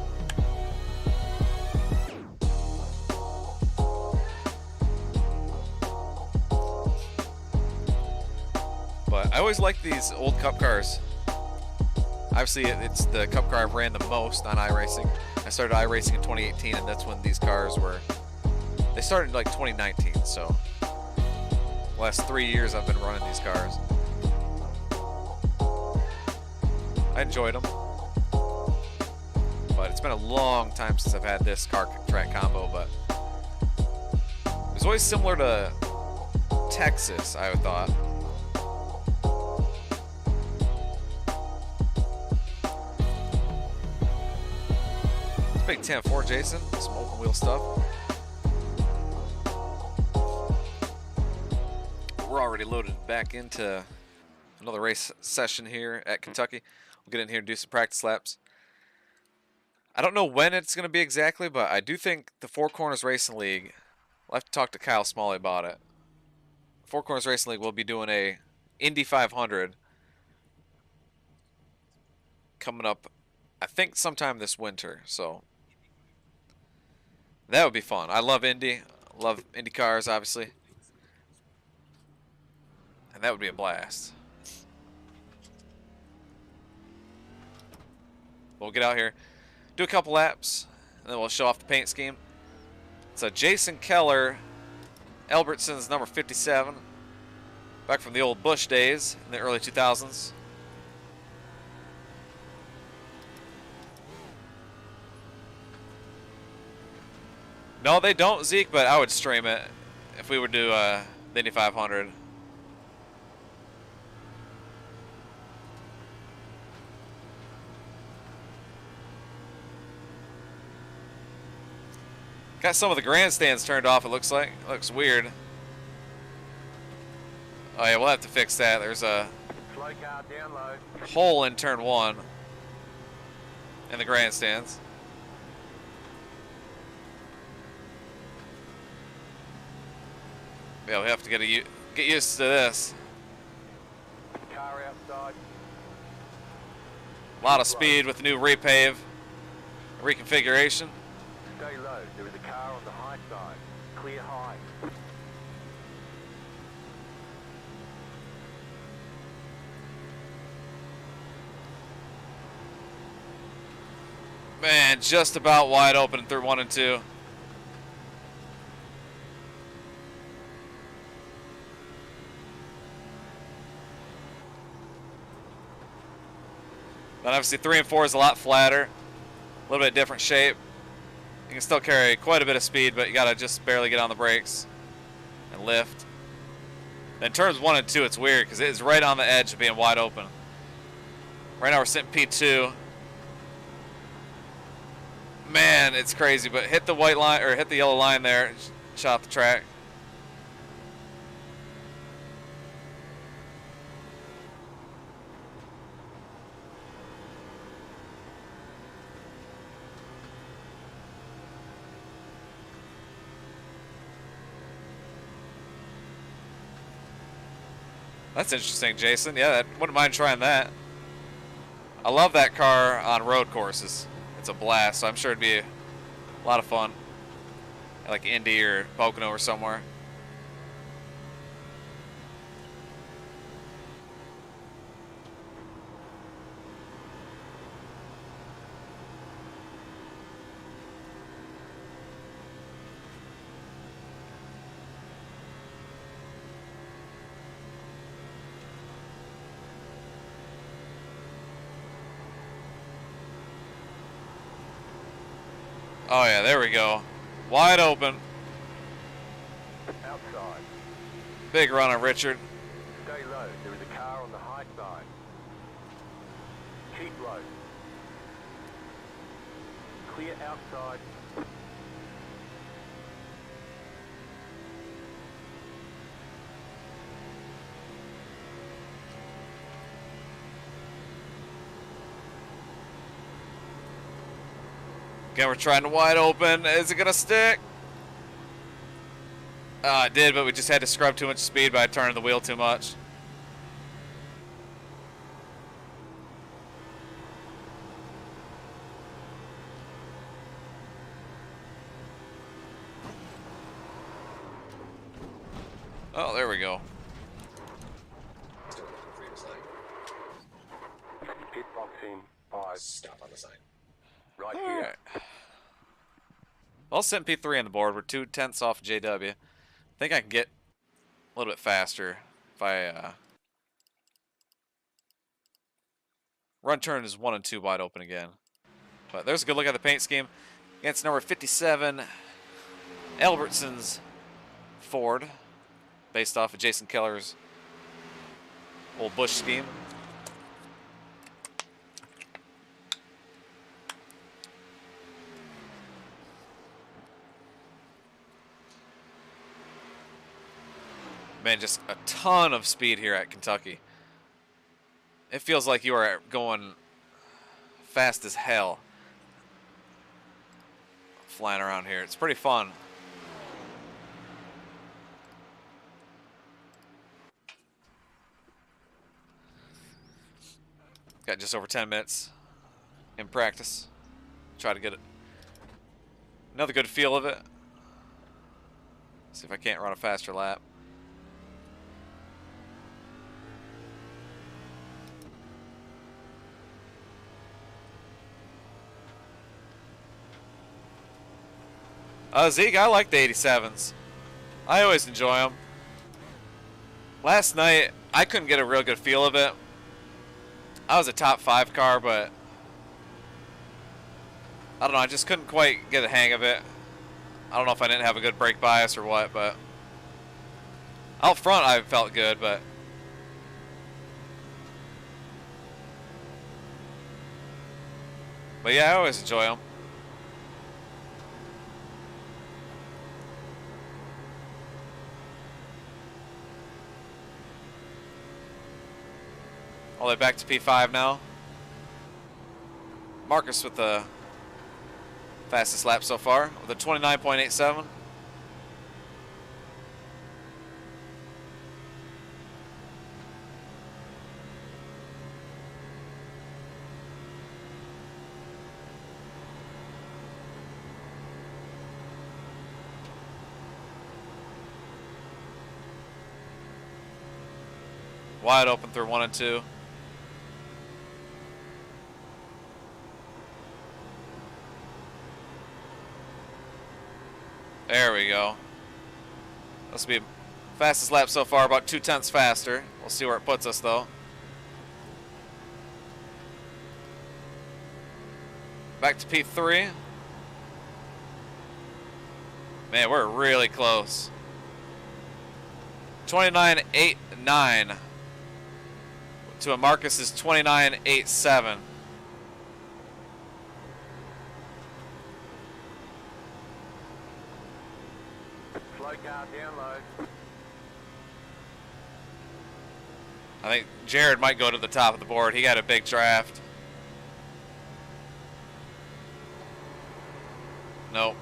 But I always like these old Cup cars. Obviously, it's the Cup car I've ran the most on iRacing. I started iRacing in 2018, and that's when these cars were... They started in like 2019, so... The last 3 years I've been running these cars. I enjoyed them. But it's been a long time since I've had this car track combo, but... It was always similar to Texas, I thought. Big 10-4, Jason. Some open wheel stuff. We're already loaded back into another race session here at Kentucky. We'll get in here and do some practice laps. I don't know when it's going to be exactly, but I do think the Four Corners Racing League, I'll have to talk to Kyle Smalley about it. Four Corners Racing League will be doing a Indy 500 coming up, I think, sometime this winter, so... That would be fun. I love Indy. Love Indy cars, obviously. And that would be a blast. We'll get out here, do a couple laps, and then we'll show off the paint scheme. It's a Jason Keller, Albertson's number 57. Back from the old Bush days in the early 2000s. No, they don't, Zeke, but I would stream it if we would do the Indy 500. Got some of the grandstands turned off, it looks like. It looks weird. Oh yeah, we'll have to fix that. There's a Slow car down low. hole in turn 1 in the grandstands. Yeah, we have to get used to this. Car outside. A lot of speed with the new repave reconfiguration. Stay low. There is a car on the high side. Clear high. Man, just about wide open through 1 and 2. Then obviously 3 and 4 is a lot flatter, a little bit different shape. You can still carry quite a bit of speed, but you gotta just barely get on the brakes and lift. Then turns 1 and 2, it's weird because it is right on the edge of being wide open. Right now we're sitting P2. Man, it's crazy, but hit the white line or hit the yellow line there, shot the track. That's interesting, Jason. Yeah, I wouldn't mind trying that. I love that car on road courses. It's a blast, so I'm sure it'd be a lot of fun. Like Indy or Pocono or somewhere. Oh yeah, there we go. Wide open. Outside. Big run on Richard. Stay low. There is a car on the high side. Keep low. Clear outside. Again, we're trying to wide open. Is it gonna stick? It did, but we just had to scrub too much speed by turning the wheel too much. Oh, there we go. Pit box in 5. Stop on the sign. Right All here. right. Well, sent P3 on the board. We're 2/10 off JW. I think I can get a little bit faster if I run turn is 1 and 2 wide open again. But there's a good look at the paint scheme against number 57, Albertson's Ford, based off of Jason Keller's old Bush scheme. Man, just a ton of speed here at Kentucky. It feels like you are going fast as hell flying around here. It's pretty fun. Got just over 10 minutes in practice. Try to get another good feel of it. See if I can't run a faster lap. Zeke, I like the 87s. I always enjoy them. Last night, I couldn't get a real good feel of it. I was a top 5 car, but I don't know, I just couldn't quite get a hang of it. I don't know if I didn't have a good brake bias or what, but out front I felt good, but yeah, I always enjoy them. All the way back to P5 now. Marcus with the fastest lap so far with a 29.87. Wide open through 1 and 2. There we go. This will be fastest lap so far, about 0.2 faster. We'll see where it puts us though. Back to P3. Man, we're really close. 29.89 to a Marcus's 29.87. Slow car down low. I think Jared might go to the top of the board. He got a big draft. Nope.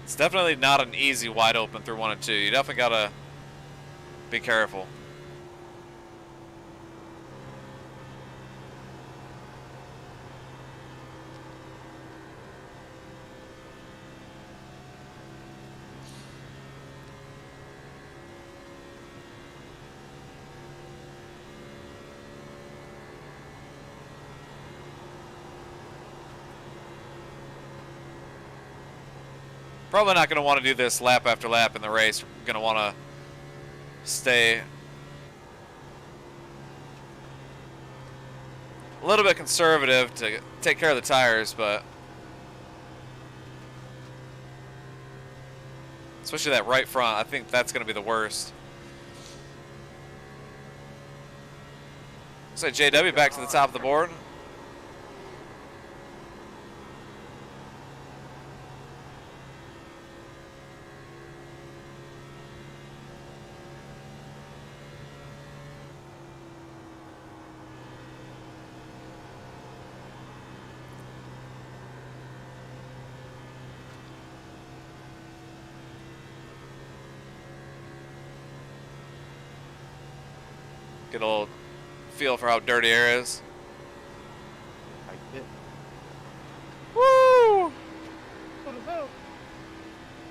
It's definitely not an easy wide open through 1 and 2. You definitely gotta be careful. Probably not going to want to do this lap after lap in the race. We're going to want to stay a little bit conservative to take care of the tires, but especially that right front, I think that's going to be the worst. So JW back to the top of the board. Get a little feel for how dirty air is. Woo!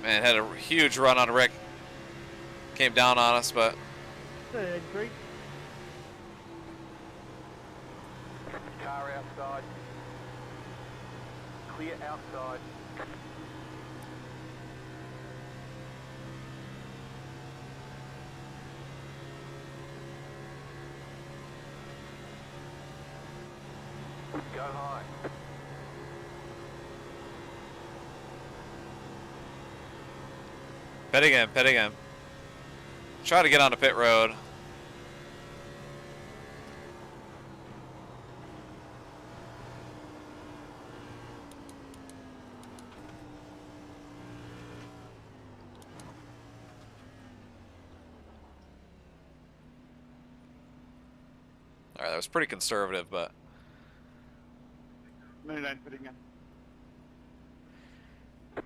Man, had a huge run on Rick. Came down on us, but Car outside. Clear outside. Go high. pit again, pit again. Try to get onto pit road. All right, that was pretty conservative, but 99 putting in.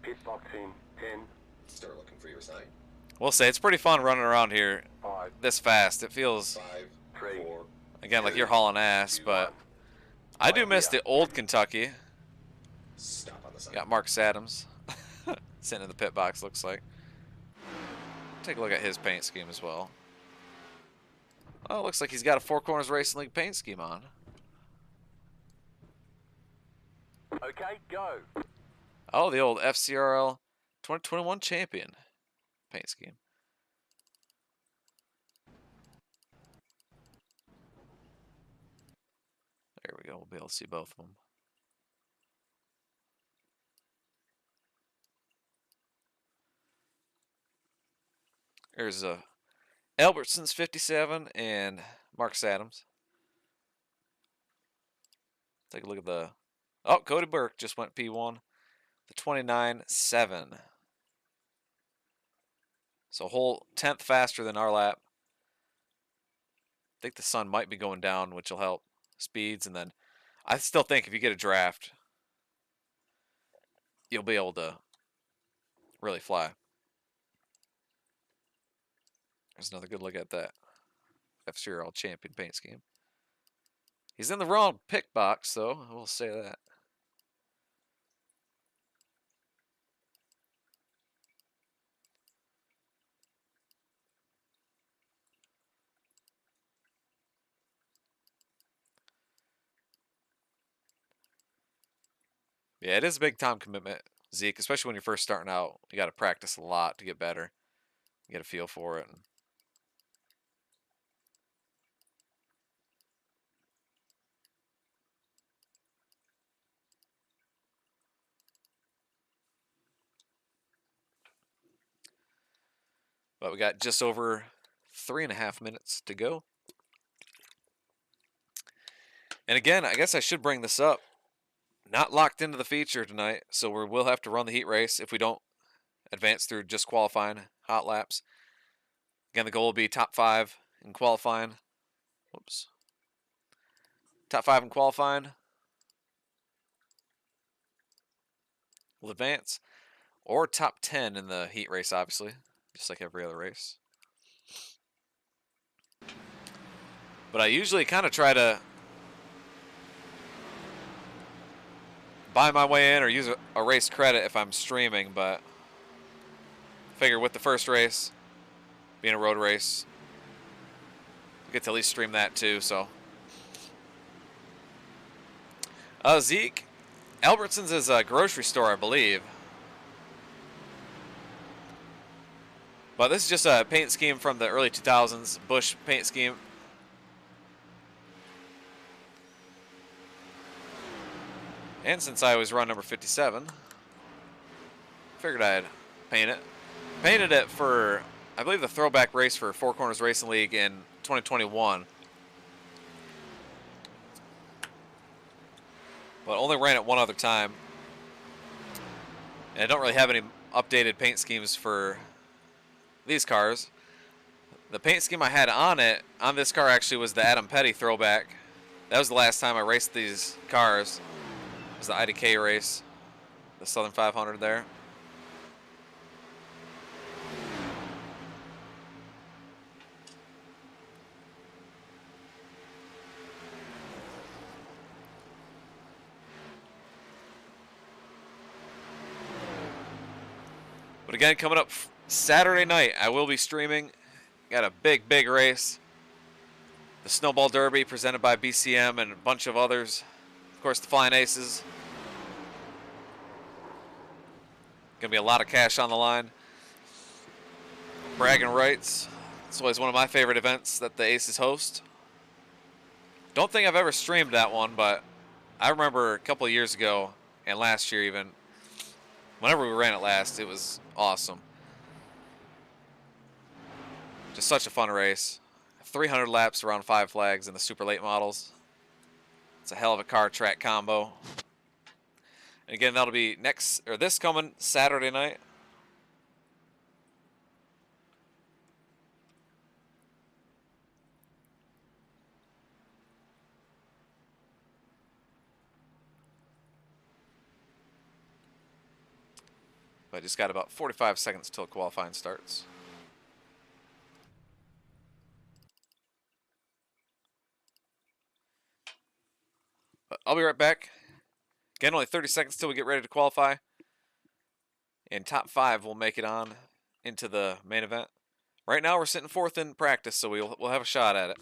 Pit box in 10. Start looking for your sign. we'll say it's pretty fun running around here 5, this fast. It feels, 5, 3. 4. again, like you're hauling ass, but I do miss the old Kentucky. Stop on the sign. Got Marcus Adams sitting in the pit box, looks like. Take a look at his paint scheme as well. Oh, looks like he's got a Four Corners Racing League paint scheme on. Okay, go. Oh, the old FCRL 2021 champion paint scheme. we'll be able to see both of them. There's Albertson's 57 and Marcus Adams. Take a look at the... Oh, Cody Burke just went P1. The 29.7. So a whole 10th faster than our lap. I think the sun might be going down, which will help speeds. And then I still think if you get a draft, you'll be able to really fly. There's another good look at that F-Zero All Champion paint scheme. He's in the wrong pick box, though. I will say that. Yeah, it is a big time commitment, Zeke, especially when you're first starting out. You got to practice a lot to get better. You get a feel for it. But we got just over 3.5 minutes to go. And again, I guess I should bring this up. Not locked into the feature tonight, so we will have to run the heat race if we don't advance through just qualifying hot laps. Again, the goal will be top 5 in qualifying. Whoops. Top 5 in qualifying. We'll advance. Or top 10 in the heat race, obviously. Just like every other race. But I usually kind of try to buy my way in or use a race credit if I'm streaming, but I figure with the first race being a road race, I get to at least stream that too, so. Zeke, Albertsons is a grocery store, I believe. But this is just a paint scheme from the early 2000s, Bush paint scheme. And since I always run number 57, figured I'd paint it. Painted it for, I believe, the throwback race for Four Corners Racing League in 2021. But only ran it one other time. And I don't really have any updated paint schemes for these cars. The paint scheme I had on it, on this car actually, was the Adam Petty throwback. That was the last time I raced these cars. It was the IDK race, the Southern 500 there. But again, coming up Saturday night, I will be streaming. Got a big, big race. The Snowball Derby presented by BCM and a bunch of others. Of course, the Flying Aces. Gonna be a lot of cash on the line. Bragging rights. It's always one of my favorite events that the Aces host. Don't think I've ever streamed that one, but I remember a couple of years ago, and last year even, whenever we ran it last, it was awesome. Just such a fun race. 300 laps around 5 flags in the super late models. It's a hell of a car track combo. And again, that'll be this coming Saturday night. But just got about 45 seconds till qualifying starts. But I'll be right back. Again, only 30 seconds till we get ready to qualify. And top 5 will make it on into the main event. Right now we're sitting 4th in practice, so we'll have a shot at it.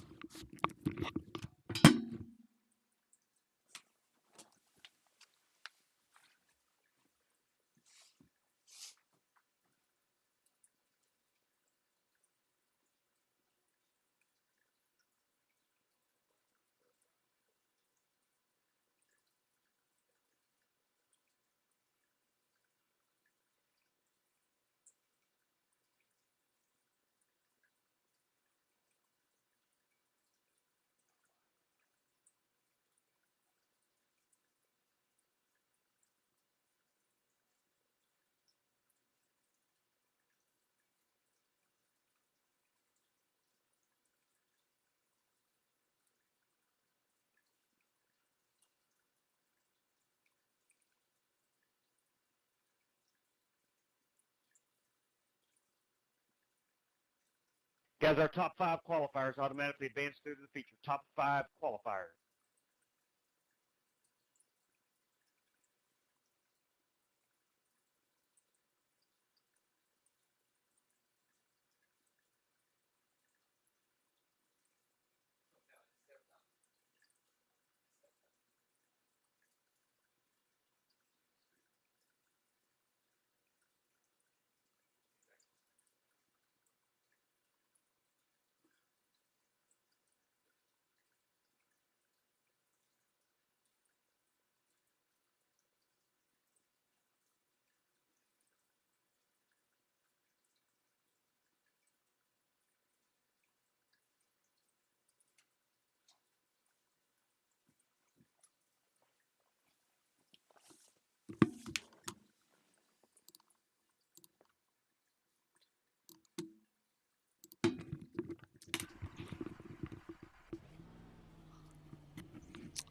Guys, our top 5 qualifiers automatically advance through to the feature. Top 5 qualifiers.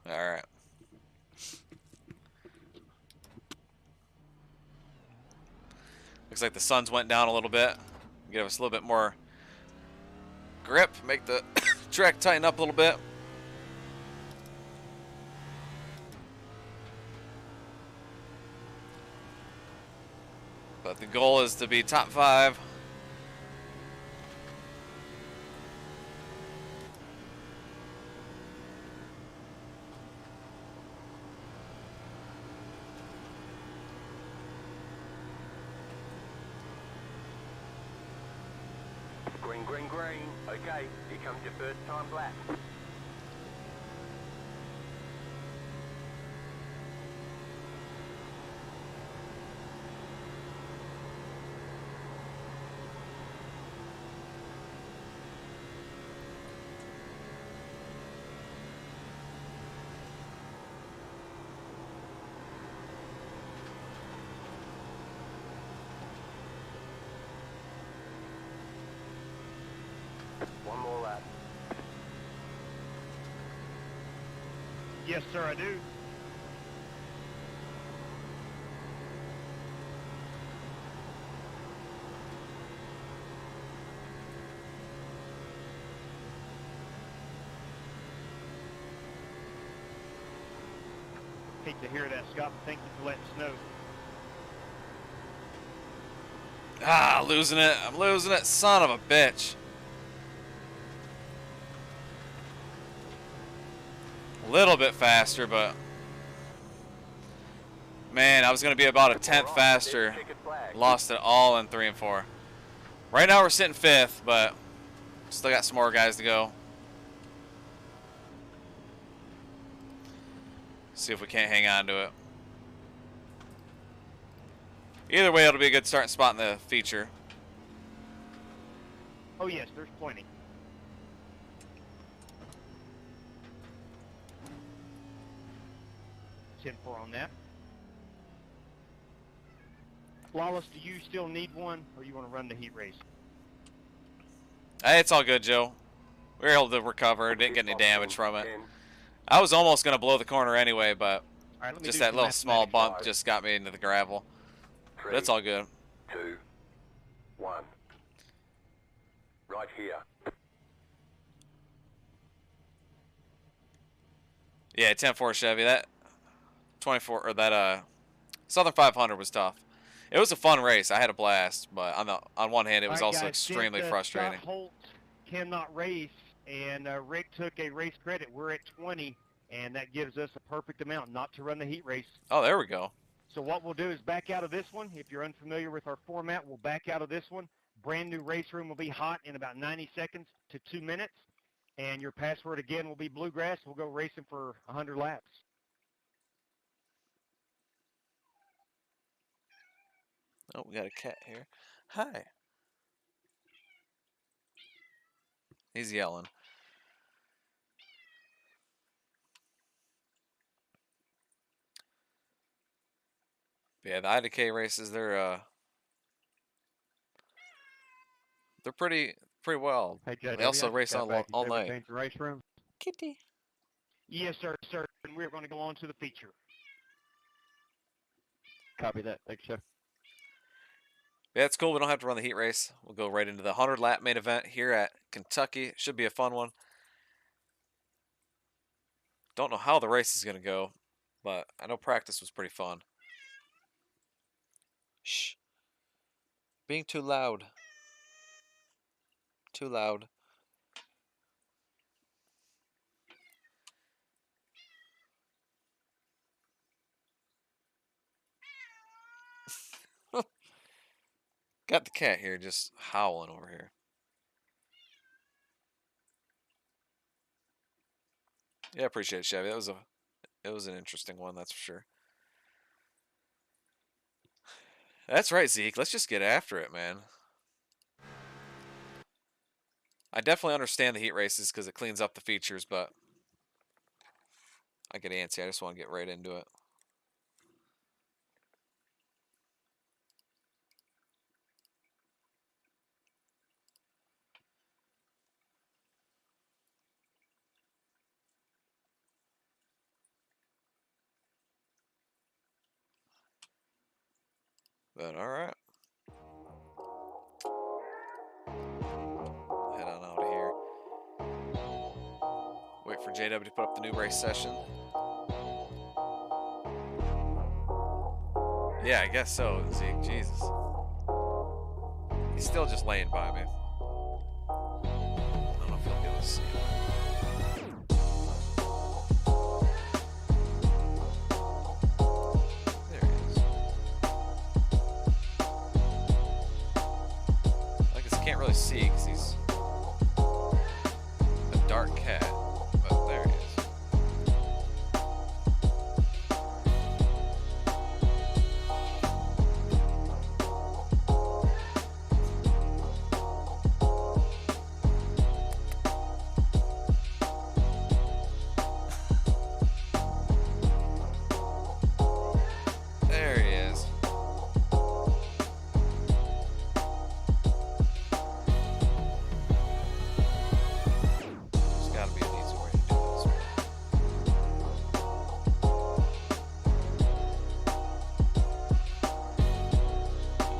All right. Looks like the suns went down a little bit. Give us a little bit more grip. Make the track tighten up a little bit. But the goal is to be top 5. Green, green, green. Okay, here comes your first time lap. One more lap. Yes, sir, I do. Hate to hear that, Scott, but thank you for letting us know. Ah, losing it. I'm losing it. Son of a bitch. A little bit faster, but man, I was going to be about a 10th faster. Lost it all in 3 and 4. Right now we're sitting 5th, but still got some more guys to go. See if we can't hang on to it. Either way, it'll be a good starting spot in the feature. Oh, yes, there's plenty. 10-4 on that. Flawless, do you still need one, or you want to run the heat race? Hey, it's all good, Joe. We were able to recover. Didn't get any damage from it. I was almost going to blow the corner anyway, but All right, let me just do that some little small mathematics. bump just got me into the gravel. But it's all good. 2, 1. Right here. Yeah, 10-4 Chevy. That 24 or that Southern 500 was tough. It was a fun race. I had a blast, but on one hand, it was All right, also guys, extremely since, frustrating. Scott Holt cannot race, and Rick took a race credit. We're at 20, and that gives us a perfect amount not to run the heat race. Oh, there we go. So what we'll do is back out of this one. If you're unfamiliar with our format, we'll back out of this one. Brand new race room will be hot in about 90 seconds to 2 minutes. And your password again will be Bluegrass. We'll go racing for 100 laps. Oh, we got a cat here. Hi. He's yelling. But yeah, the IDK races, they're pretty well. Hey, JW, They also I just race got back. You all said we night. changed the race room? Kitty. Yes, sir, sir. And we're going to go on to the feature. Copy that. Thanks, sir. Yeah, it's cool. We don't have to run the heat race. We'll go right into the 100-lap main event here at Kentucky. Should be a fun one. Don't know how the race is going to go, but I know practice was pretty fun. Shh. Being too loud. Too loud. Got the cat here just howling over here. Yeah, appreciate it, Chevy. It was an interesting one, that's for sure. That's right, Zeke. Let's just get after it, man. I definitely understand the heat races because it cleans up the features, but I get antsy. I just want to get right into it. But all right. Head on out of here. Wait for JW to put up the new race session. Yeah, I guess so, Zeke. Jesus. He's still just laying by me. I don't know if you'll be able to see him. There he is. I guess I can't really see because he's a dark cat, but there he is. There he is. There's gotta be an easy way to do this.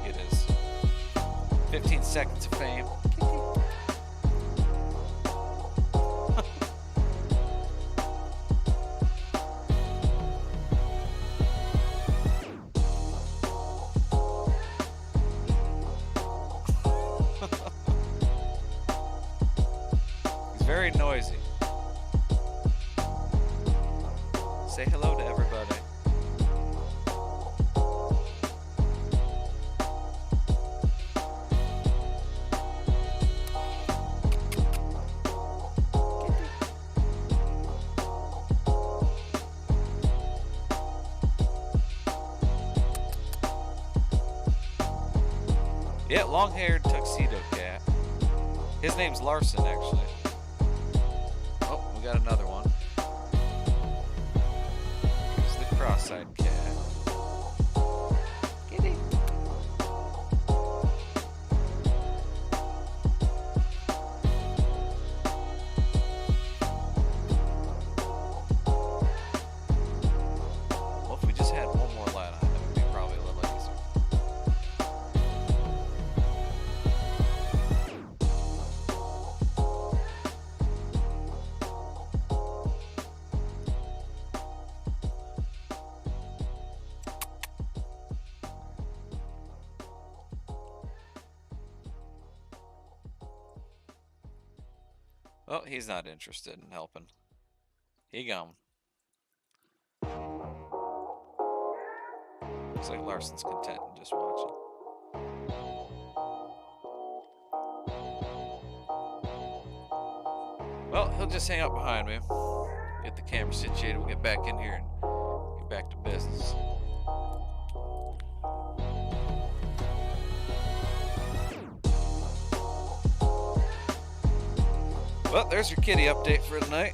Get his 15 seconds of fame. He's very noisy. Say hello to everybody. Yeah, long-haired tuxedo cat. His name's Larson, actually. Oh, we got another one. Here's the cross-eyed cat. Kitty. Well, if we just had one more light on, that would be probably a little easier. Oh, he's not interested in helping. He gone. Looks like Larson's content in just watching. Well, he'll just hang out behind me. Get the camera situated. We'll get back in here and get back to business. Well, there's your kitty update for tonight.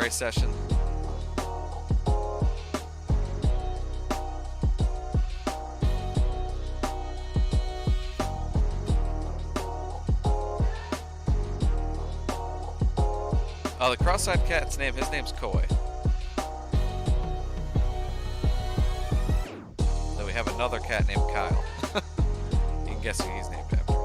race session. Oh, the cross-eyed cat's name, his name's Koi. Then we have another cat named Kyle. You can guess who he's named after.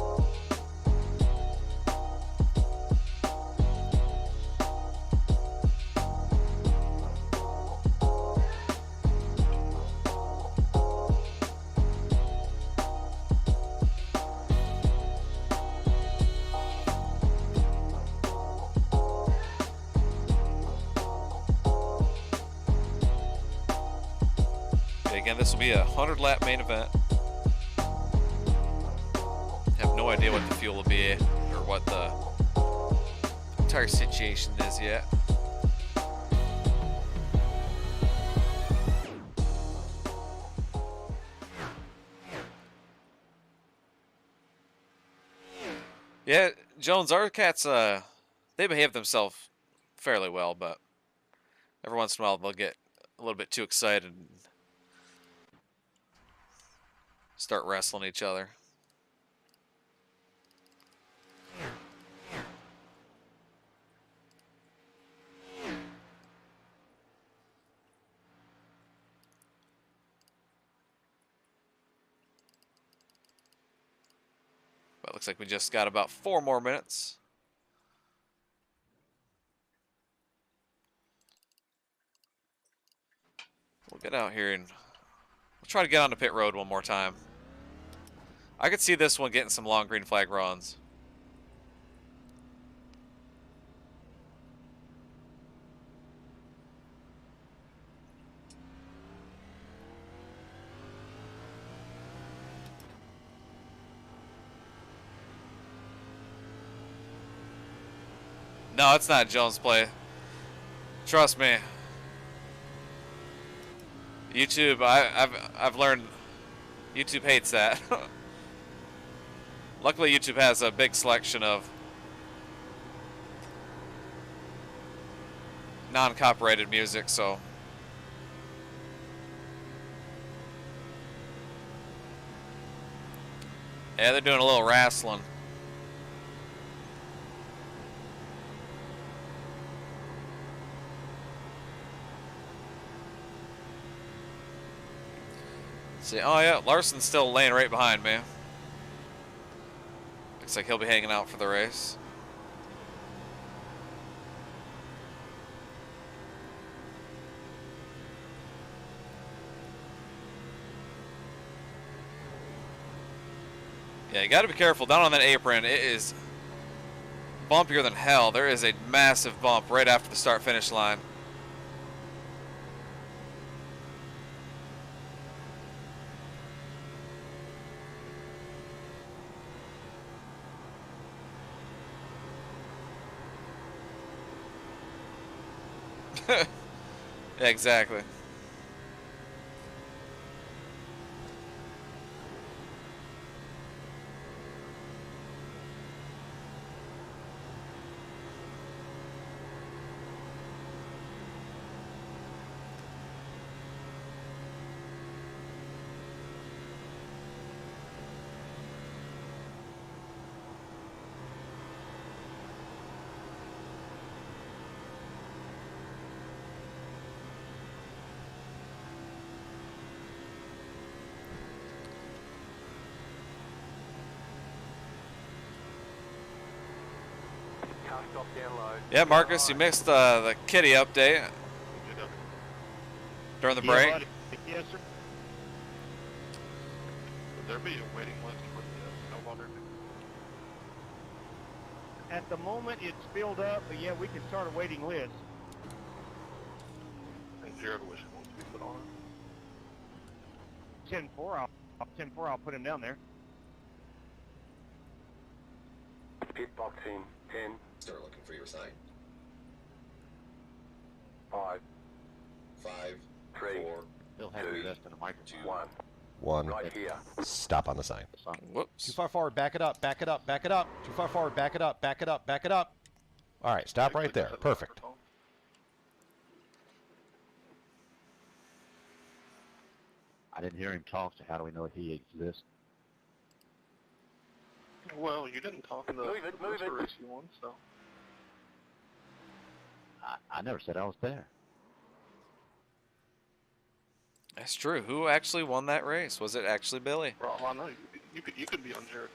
Again, this will be a 100-lap main event. Have no idea what the fuel will be or what the entire situation is yet. Yeah, Jones, our cats, they behave themselves fairly well, but every once in a while they'll get a little bit too excited and start wrestling each other. But it looks like we just got about 4 more minutes. We'll get out here and we'll try to get on the pit road one more time. I could see this one getting some long green flag runs. No, it's not Jones' play. Trust me. YouTube, I've learned YouTube hates that. Luckily, YouTube has a big selection of non-copyrighted music, so yeah, they're doing a little wrestling. See, oh yeah, Larson's still laying right behind me. Looks like he'll be hanging out for the race. Yeah, you gotta be careful down on that apron. It is bumpier than hell. There is a massive bump right after the start-finish line. Yeah, exactly. Stop down low. Yeah, Marcus, you missed the kitty update during the break. buddy. Yes, sir. Would there be a waiting list for the no longer? At the moment, it's filled up, but yeah, we can start a waiting list. And Jared wish wants to be put on. 10-4, I'll put him down there. Pit box in 10, Start looking for your sign. 5, 5, 3, 4, He'll have to invest in a microphone. 1. One. Right here. Stop on the sign. Sign. Whoops. Too far forward, back it up, back it up, back it up. Too far forward, back it up, back it up, back it up. All right, stop right there. Perfect. I didn't hear him talk, so how do we know he exists? Well, you didn't talk in the Move it, move first it. race you won, so. I never said I was there. That's true. Who actually won that race? Was it actually Billy? For all I know, you could be on Jericho.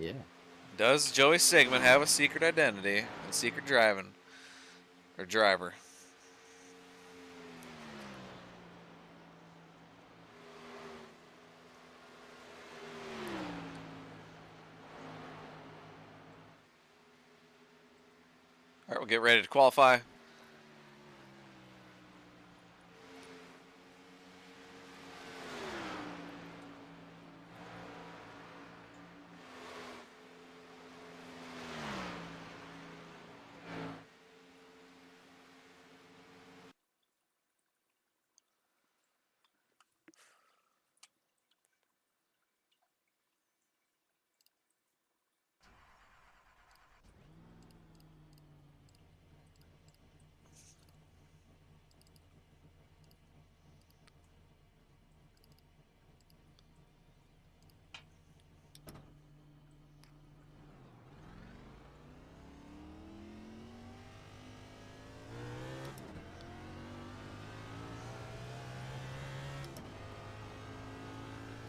Yeah. Does Joey Sigmund have a secret identity and secret driving or driver? All right, we'll get ready to qualify.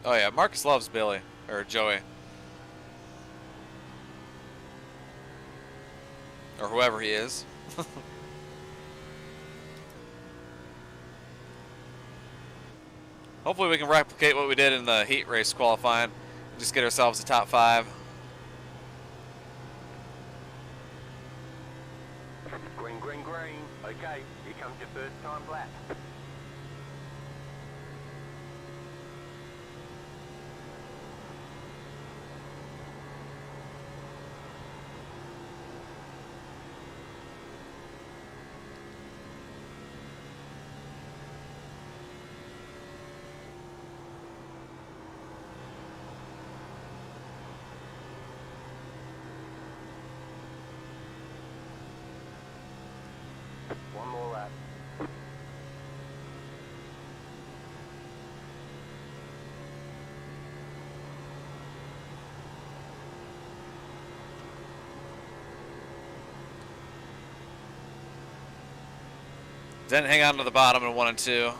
Oh yeah, Marcus loves Billy or Joey or whoever he is. Hopefully we can replicate what we did in the heat race qualifying. Just get ourselves a top 5. Green, green, green. Okay, here comes your first time lap. One more lap. Then hang on to the bottom in 1 and 2.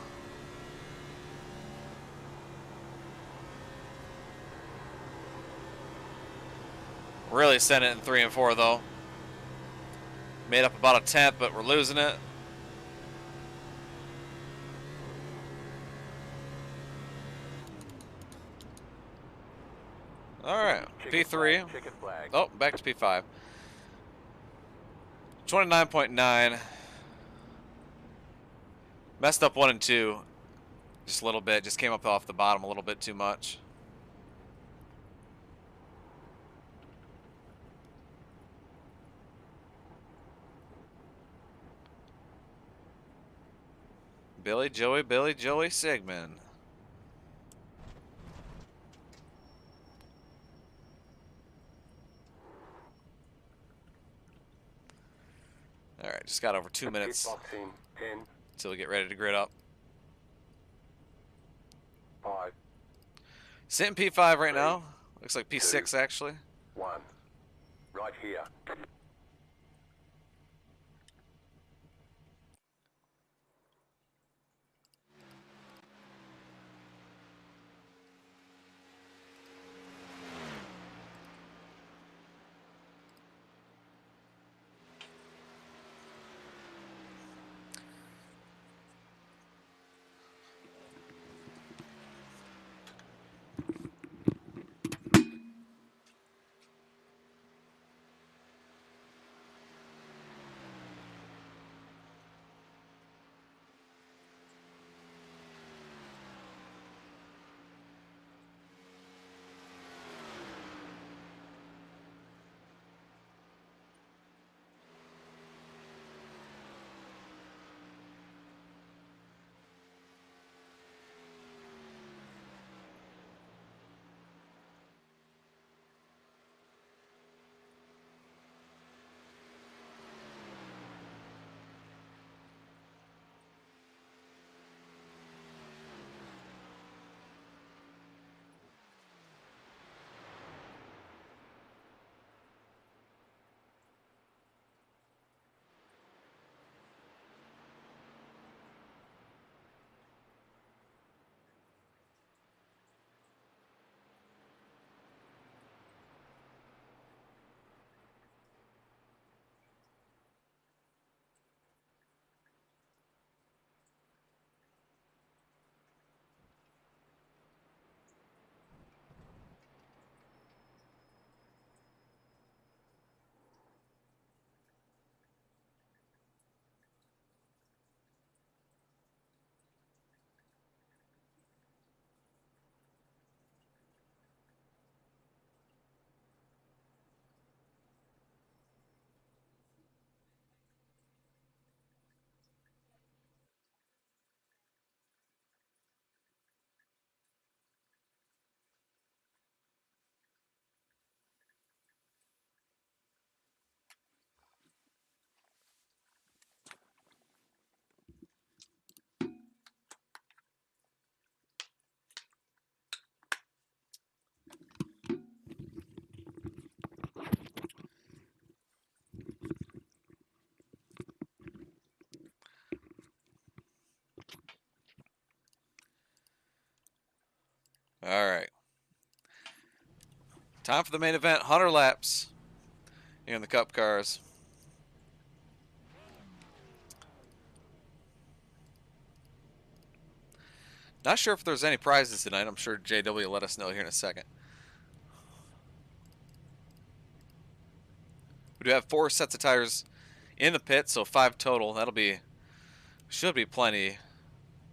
Really sent it in 3 and 4 though. Made up about a 10th, but we're losing it. All right, P3. Checkered flag. Oh, back to P5. 29.9. Messed up 1 and 2 just a little bit. Just came up off the bottom a little bit too much. Billy Joey Sigmund. All right, just got over 2 minutes Pit box in 10, until we get ready to grid up. 5, Sitting P5 right now. Looks like P6 actually. 1. Right here. Time for the main event, 100 laps here in the Cup cars. Not sure if there's any prizes tonight. I'm sure JW will let us know here in a second. We do have 4 sets of tires in the pit, so 5 total. Should be plenty,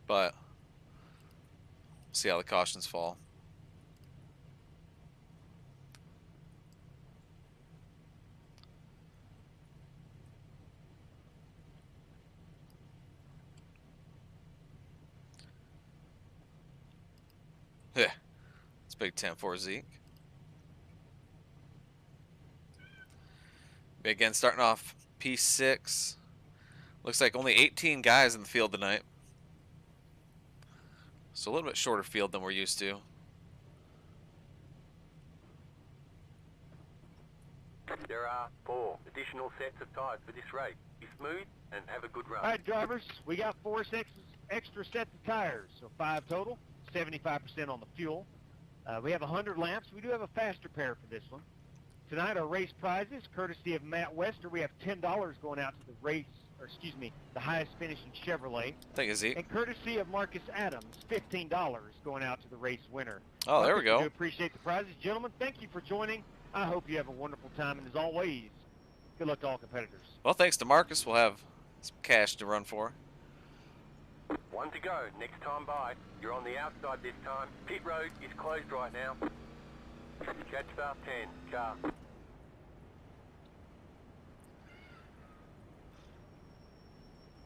but we'll see how the cautions fall. Yeah, it's Big 10-4 Zeke. Again, starting off P6. Looks like only 18 guys in the field tonight. So a little bit shorter field than we're used to. There are 4 additional sets of tyres for this race. Be smooth and have a good run. All right, drivers, we got 4 extra sets of tires, so 5 total, 75% on the fuel. We have 100 laps. We do have a faster pair for this one. Tonight, our race prizes, courtesy of Matt Wester, we have $10 going out to the the highest finishing Chevrolet. Thank you, Zeke. And courtesy of Marcus Adams, $15 going out to the race winner. Oh, there we go. We do appreciate the prizes. Gentlemen, thank you for joining. I hope you have a wonderful time, and as always, good luck to all competitors. Well, thanks to Marcus, we'll have some cash to run for. 1 to go. Next time by. You're on the outside this time. Pit road is closed right now. Catch start 10. Car.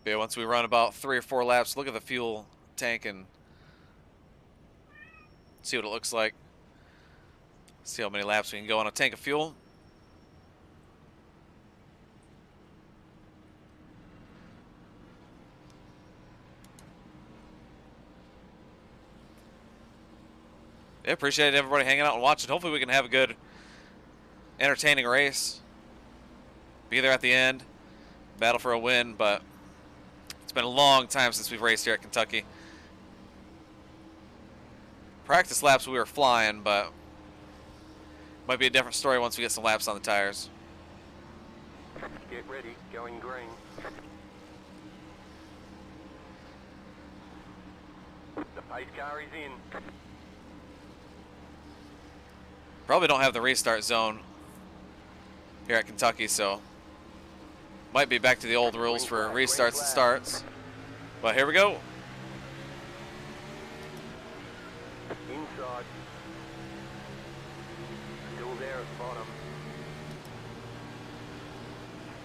Yeah, once we run about 3 or 4 laps, look at the fuel tank and see what it looks like. See how many laps we can go on a tank of fuel. Yeah, appreciate everybody hanging out and watching. Hopefully we can have a good, entertaining race. Be there at the end. Battle for a win, but it's been a long time since we've raced here at Kentucky. Practice laps we were flying, but might be a different story once we get some laps on the tires. Get ready. Going green. The pace car is in. Probably don't have the restart zone here at Kentucky, so might be back to the old rules for restarts and starts. But here we go. Inside. Still there at the bottom.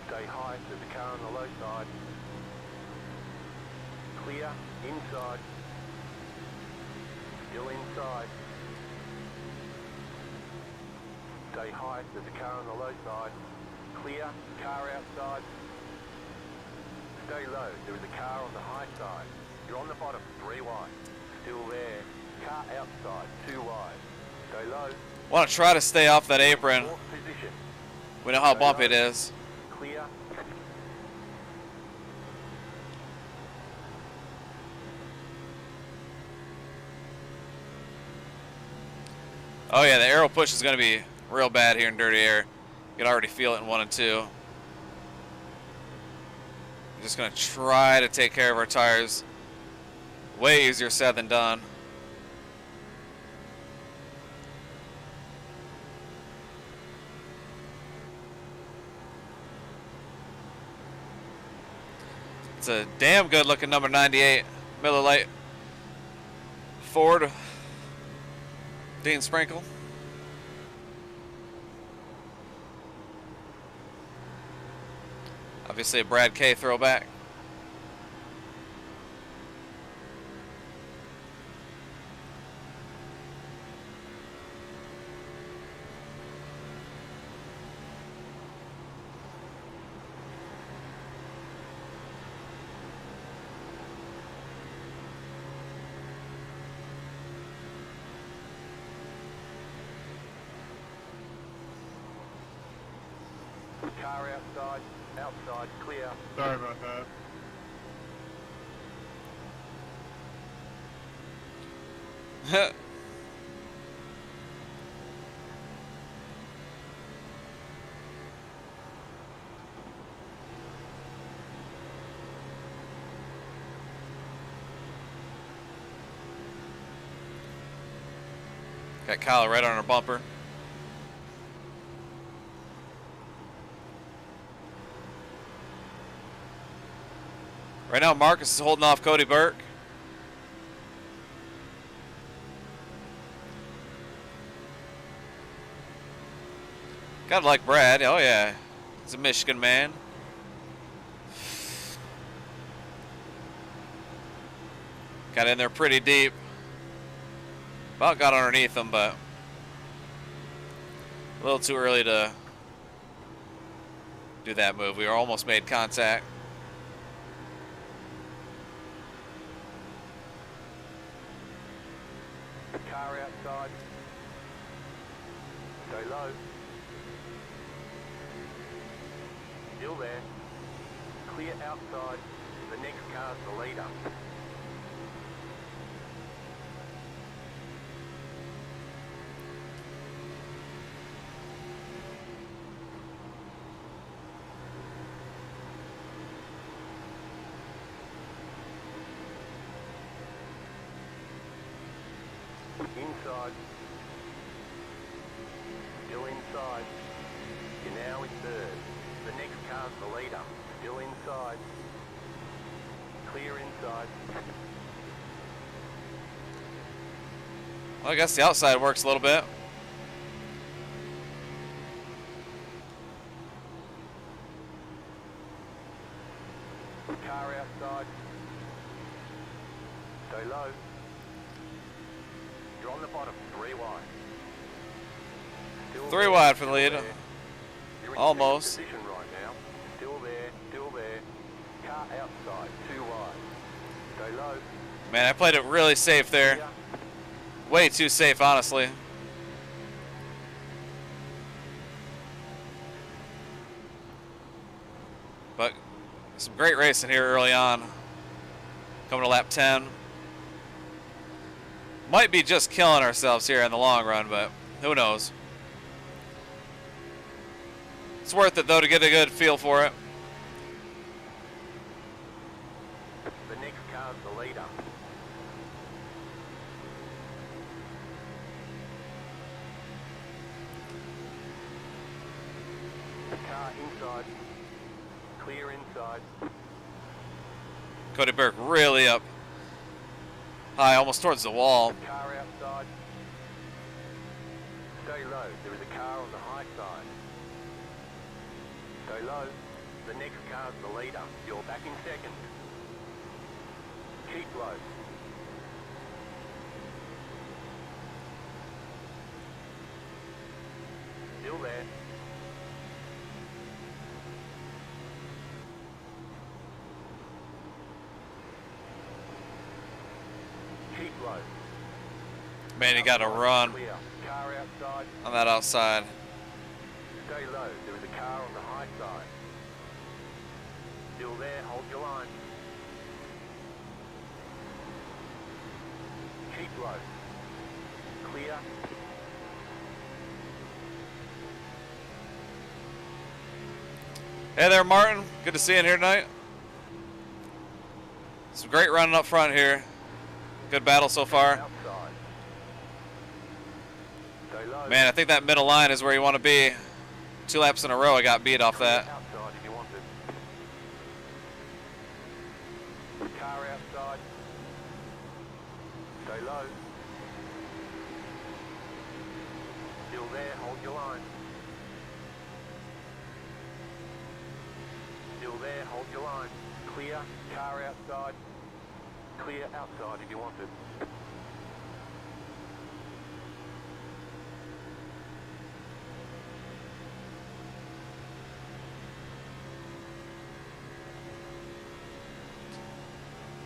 Stay high, there's a car on the low side. Clear, inside. Still inside. Stay high, there's a car on the low side. Clear, car outside. Stay low, there is a car on the high side. You're on the bottom, 3 wide. Still there. Car outside, 2 wide. Stay low. Want to try to stay off that apron. 4th position. We know how bumpy it is. Clear. Oh yeah, the aero push is going to be real bad here in dirty air. You can already feel it in 1 and 2. I'm just going to try to take care of our tires. Way easier said than done. It's a damn good looking number 98 Miller Lite Ford Dean Sprinkle. Obviously a Brad K throwback. Car outside, outside, clear. Sorry about that. Got Kyle right on our bumper. Right now, Marcus is holding off Cody Burke. Gotta like Brad. Oh, yeah. He's a Michigan man. Got in there pretty deep. About got underneath him, but a little too early to do that move. We almost made contact. Car outside. Stay low. Still there. Clear outside. The next car's the leader. Inside. Still inside. You're now in third. The next car's the leader. Still inside. Clear inside. Well, I guess the outside works a little bit. Car outside. Stay low. You're on the bottom, 3 wide. Still 3 there, wide for the still lead. there. You're in Almost. second position right now. Still there, still there. Car outside, 2 wide. Stay low. Man, I played it really safe there. Clear. Way too safe, honestly. But some great racing here early on. Coming to lap 10. Might be just killing ourselves here in the long run, but who knows. It's worth it, though, to get a good feel for it. The next car's the leader. Car inside. Clear inside. Cody Burke really up high, almost towards the wall. Car outside. Stay low. There is a car on the high side. Stay low. The next car's the leader. You're back in second. Keep low. Still there. Keep low. Man, he got a run Clear. Car outside. on that outside. Stay low. There is a car on the high side. Still there. Hold your line. Keep low. Clear. Hey there, Martin. Good to see you in here tonight. Some great running up front here. Good battle so far. Outside. Stay low. Man, I think that middle line is where you want to be. 2 laps in a row, I got beat off that. Outside if you want it. Car outside. Stay low. Still there, hold your line. Still there, hold your line. Clear, car outside. Clear outside if you want it.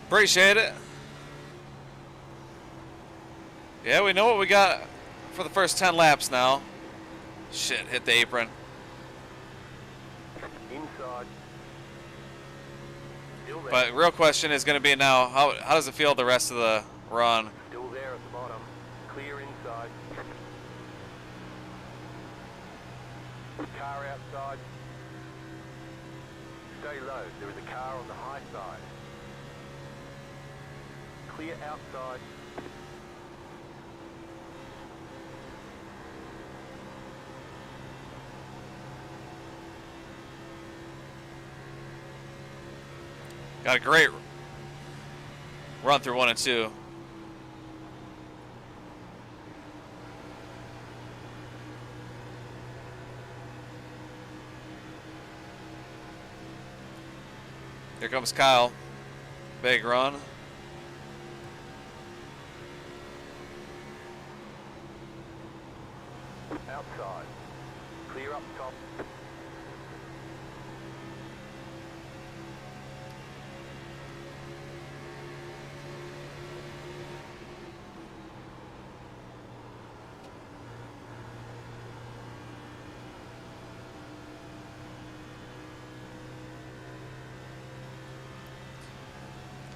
Appreciate it. Yeah, we know what we got for the first 10 laps now. Shit, hit the apron. Inside. Still there. But real question is going to be now, how does it feel the rest of the run? Still there at the bottom. Clear inside. Car outside. Stay low. There is a car on the high side. Clear outside. Got a great run through 1 and 2. Here comes Kyle. Big run. Outside. Clear up top.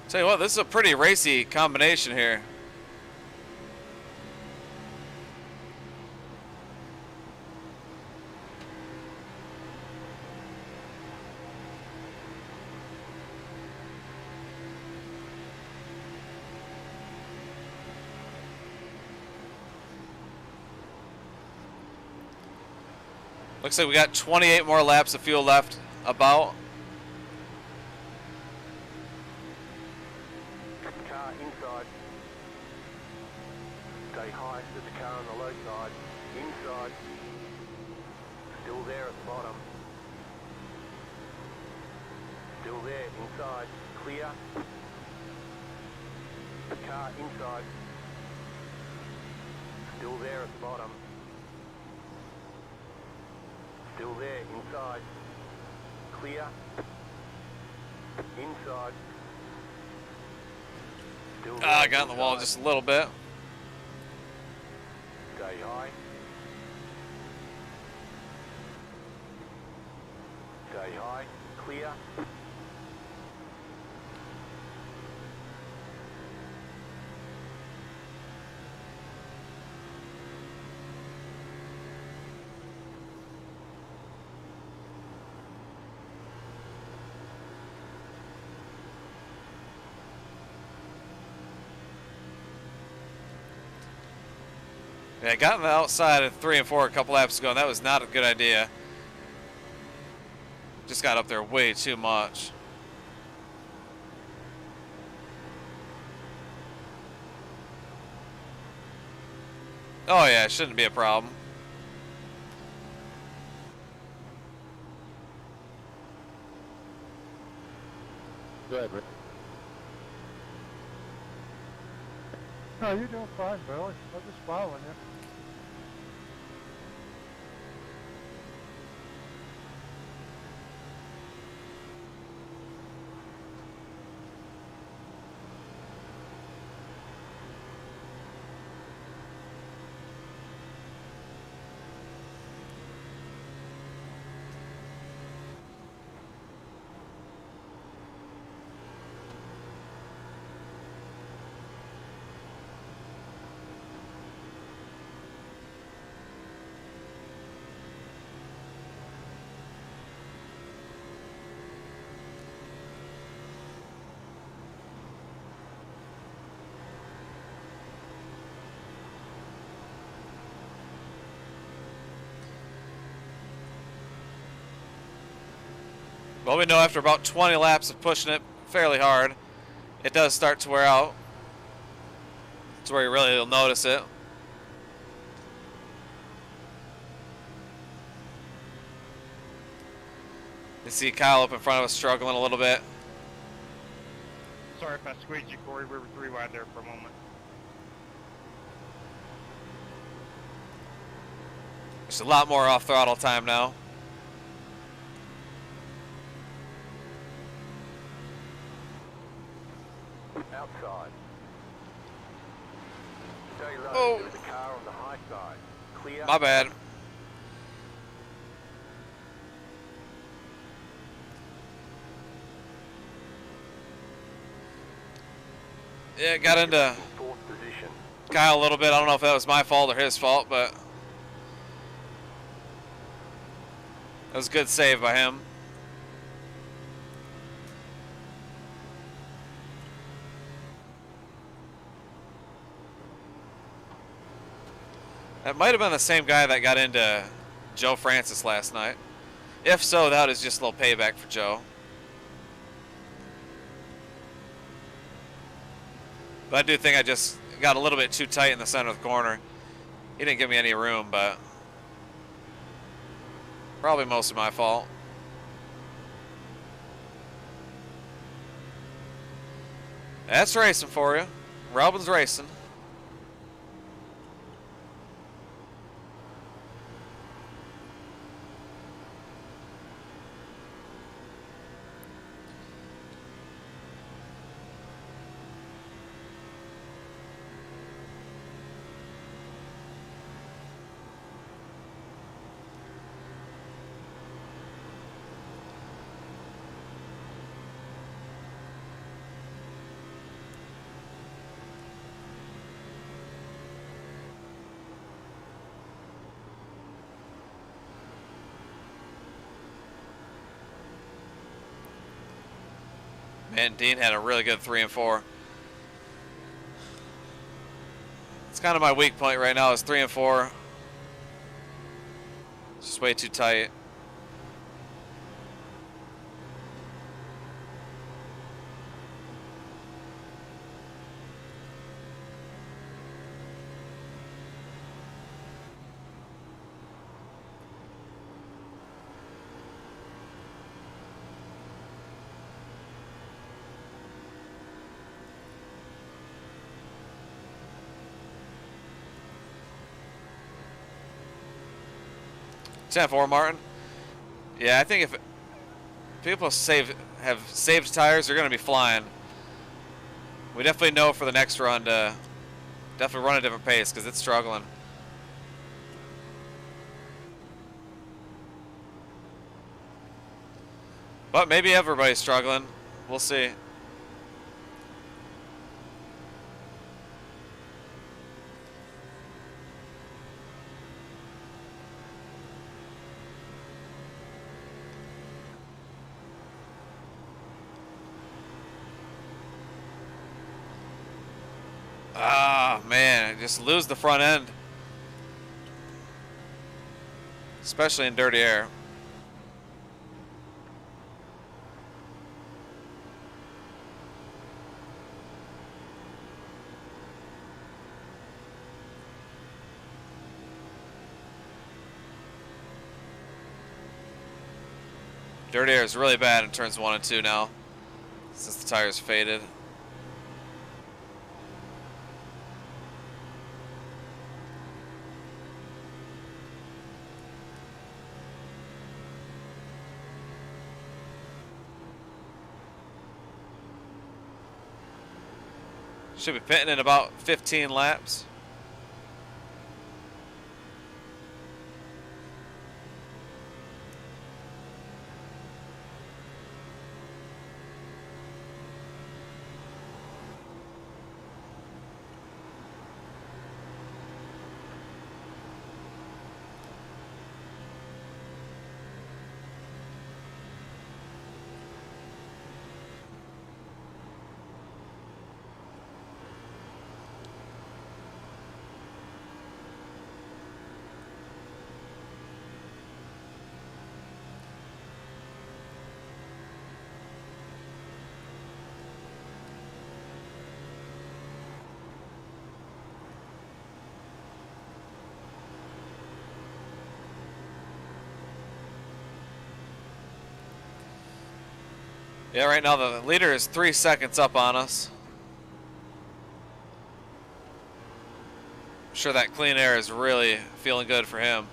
Tell you what, this is a pretty racy combination here. Looks like we got 28 more laps of fuel left, about. Car inside. Stay high, there's a car on the low side. Inside. Still there at the bottom. Still there, inside. Clear. Car inside. Still there at the bottom. Still there, inside. Clear. Inside. Still there, I got in the wall inside. just a little bit. Stay high. Stay high. Clear. Yeah, I got on the outside of 3 and 4 a couple laps ago, and that was not a good idea. Just got up there way too much. Oh yeah, it shouldn't be a problem. Go ahead, Rick. No, you're doing fine, Billy. I'm just following you. Well, we know after about 20 laps of pushing it fairly hard, it does start to wear out. That's where you really will notice it. You see Kyle up in front of us struggling a little bit. Sorry if I squeezed you, Corey. We were 3 wide there for a moment. There's a lot more off throttle time now. Outside. Stay low. Oh. There's a car on the high side. Clear. My bad. Yeah, got into Fourth position. Kyle a little bit. I don't know if that was my fault or his fault, but that was a good save by him. That might have been the same guy that got into Joe Francis last night. If so, that is just a little payback for Joe. But I do think I just got a little bit too tight in the center of the corner. He didn't give me any room, but probably most of my fault. That's racing for you. Robin's racing. Man, Dean had a really good 3 and 4. It's kind of my weak point right now is 3 and 4. It's just way too tight. Ten four, Martin. Yeah, I think if people have saved tires, they're going to be flying. We definitely know for the next run to definitely run a different pace because it's struggling. But maybe everybody's struggling. We'll see. Ah, man, just lose the front end. Especially in dirty air. Dirty air is really bad in turns 1 and 2 now, since the tires faded. Should be pitting in about 15 laps. Yeah, right now the leader is 3 seconds up on us. I'm sure that clean air is really feeling good for him.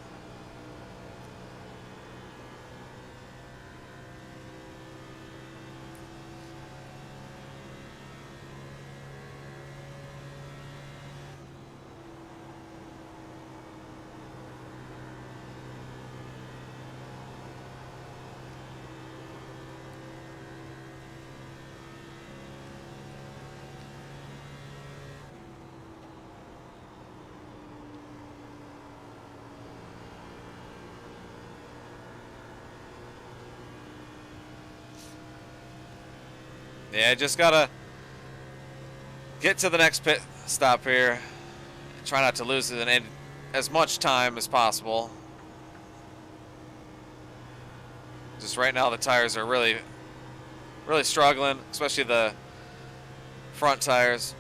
Yeah, just gotta get to the next pit stop here. Try not to lose it in as much time as possible. Just right now the tires are really struggling, especially the front tires.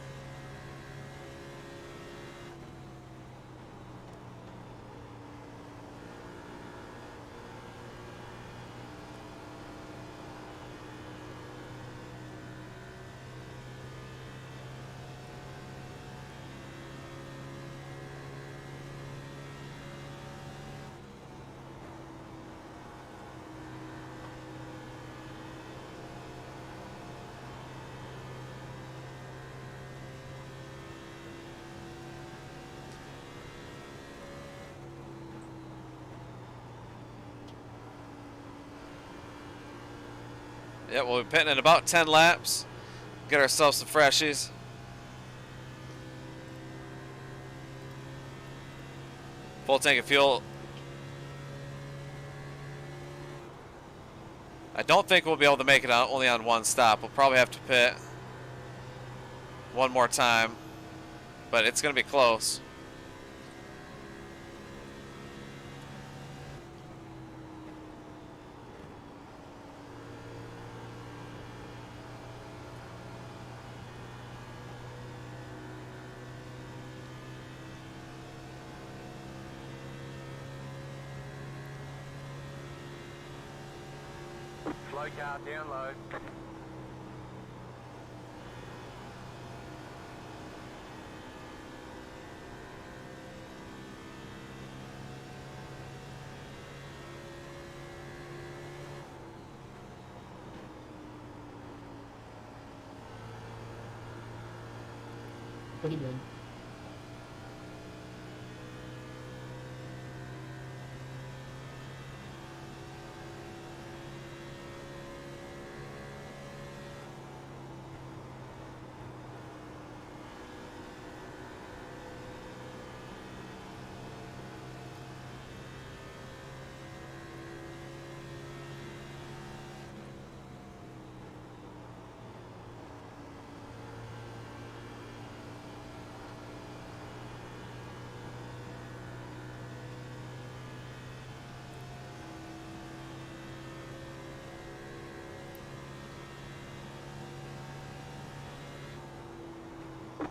Yeah, we'll be pitting in about 10 laps. Get ourselves some freshies. Full tank of fuel. I don't think we'll be able to make it only on one stop. We'll probably have to pit one more time, but it's going to be close. Slow car, down low. Pretty good.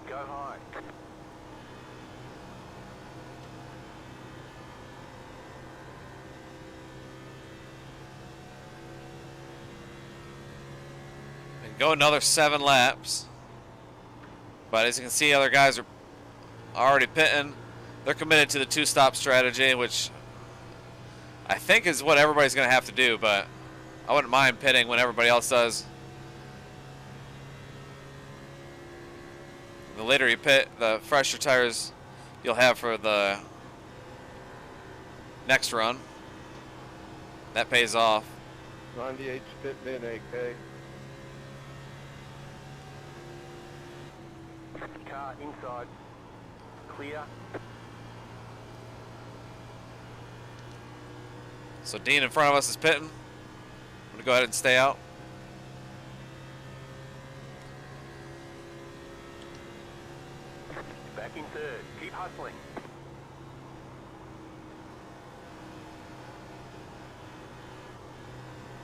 Go high. And go another 7 laps. But as you can see, other guys are already pitting. They're committed to the 2-stop strategy, which I think is what everybody's going to have to do, but I wouldn't mind pitting when everybody else does. The later you pit, the fresher tires you'll have for the next run. That pays off. 98 spitting in AK. Car inside. Clear. So Dean in front of us is pitting. I'm gonna go ahead and stay out. Back in third. Keep hustling.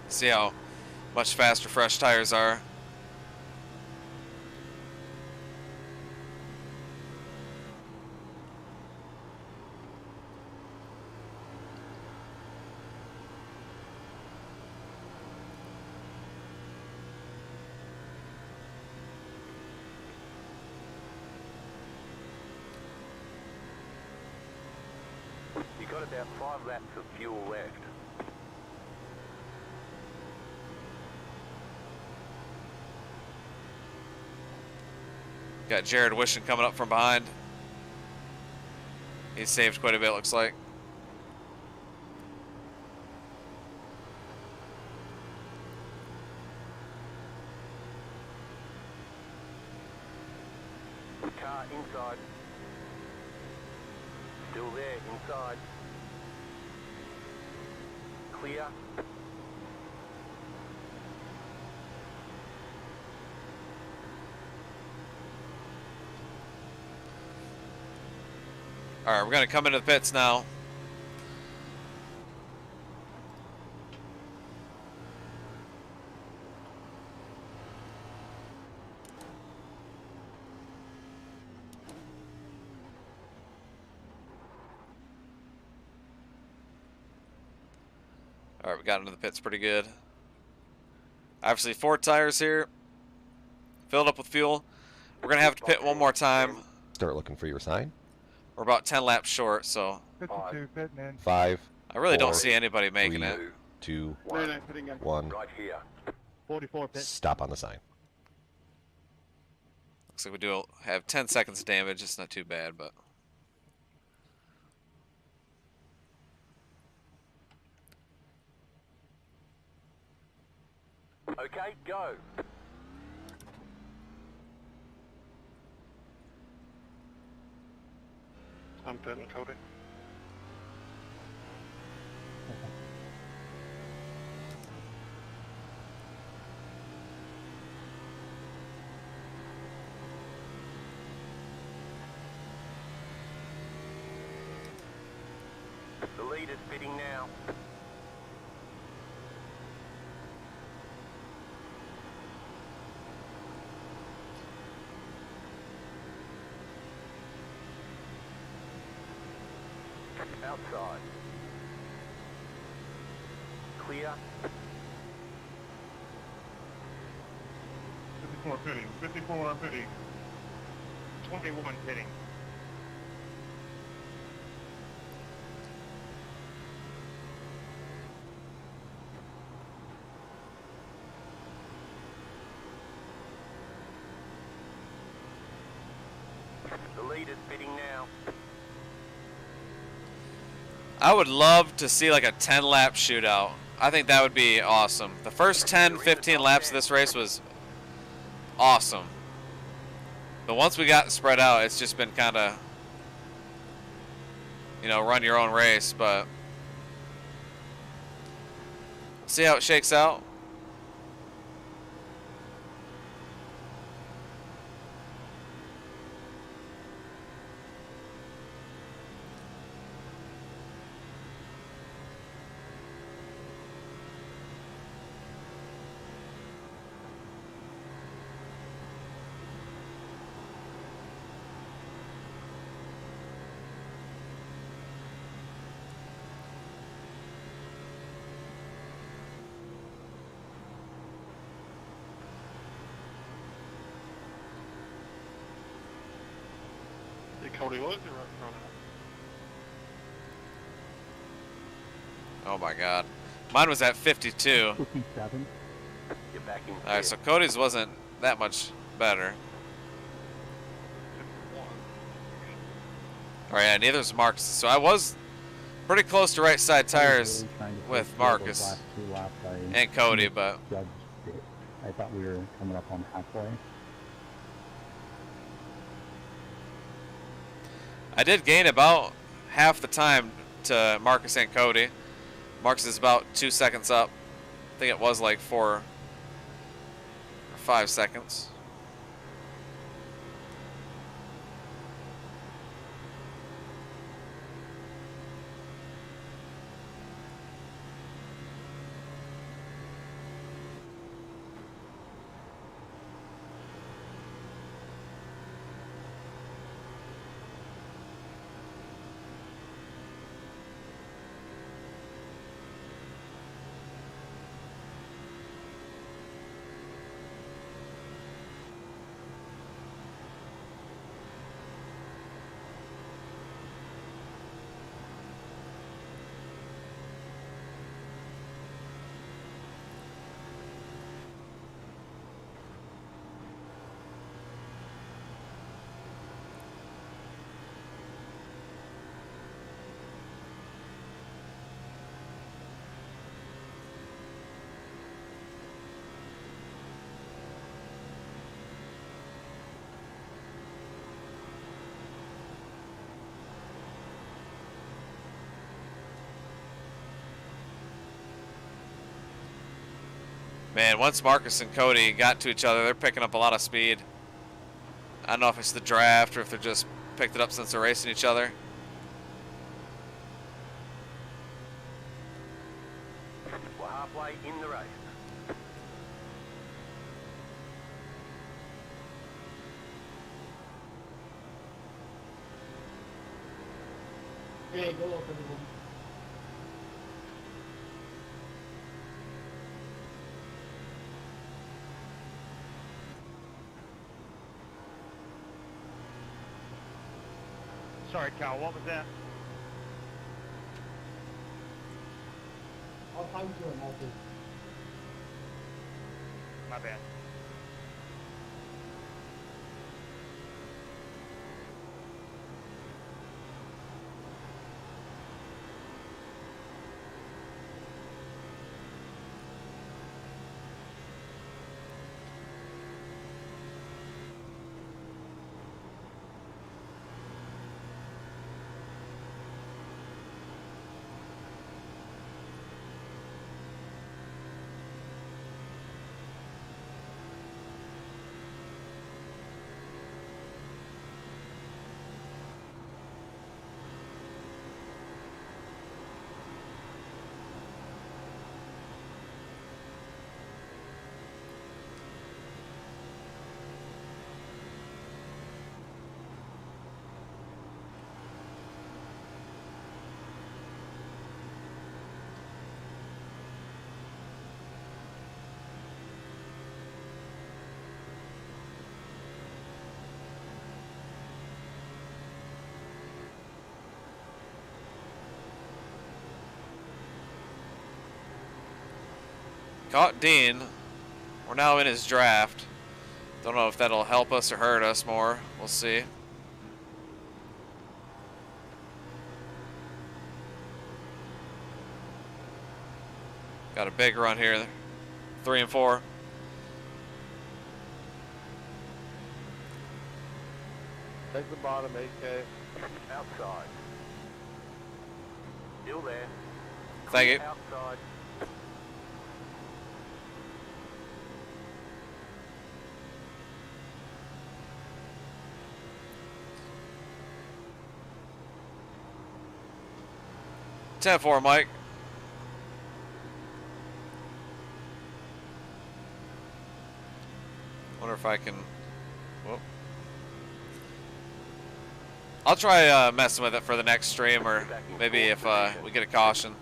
See how much faster fresh tires are. You got about 5 laps of fuel left. Got Jared Wishing coming up from behind. He saved quite a bit, looks like. Car inside. Still there, inside. Clear. All right, we're gonna come into the pits now. All right, we got into the pits pretty good. Obviously 4 tires here, filled up with fuel. We're gonna have to pit one more time. Start looking for your sign. We're about 10 laps short, so 52 pitting in. 5, I really don't 4, see anybody making 3, it. 2, Nine putting in. 1. Right here. 44 pit. Stop on the sign. Looks like we do have 10 seconds of damage. It's not too bad, but Okay, I'm pitting Cody. The lead is pitting now. Outside. Clear. 54 pitting. 54 pitting. 21 pitting. The lead is pitting now. I would love to see like a 10-lap shootout. I think that would be awesome. The first 10, 15 laps of this race was awesome. But once we got spread out, it's just been kind of, you know, run your own race. But see how it shakes out. Hey, Cody, what is your run? Oh my God. Mine was at 52. 57. You're back in. All right, so Cody's wasn't that much better. 51. All right, yeah, neither's Marcus. So I was pretty close to right side tires with Marcus and Cody, but Judged it. I thought we were coming up on halfway. I did gain about half the time to Marcus and Cody. Marcus is about 2 seconds up. I think it was like 4 or 5 seconds. Man, once Marcus and Cody got to each other, they're picking up a lot of speed. I don't know if it's the draft or if they're just picked it up since they're racing each other. We're halfway in the race. Hey, go up everyone. Sorry, Kyle, what was that? I'll find you an altar. My bad. Caught Dean. We're now in his draft. Don't know if that'll help us or hurt us more. We'll see. Got a big run here. 3 and 4. Take the bottom, 8K. Outside. Still there. Thank you. Outside. Ten four, Mike. Wonder if I can. Whoop. I'll try messing with it for the next stream, or maybe if we get a caution.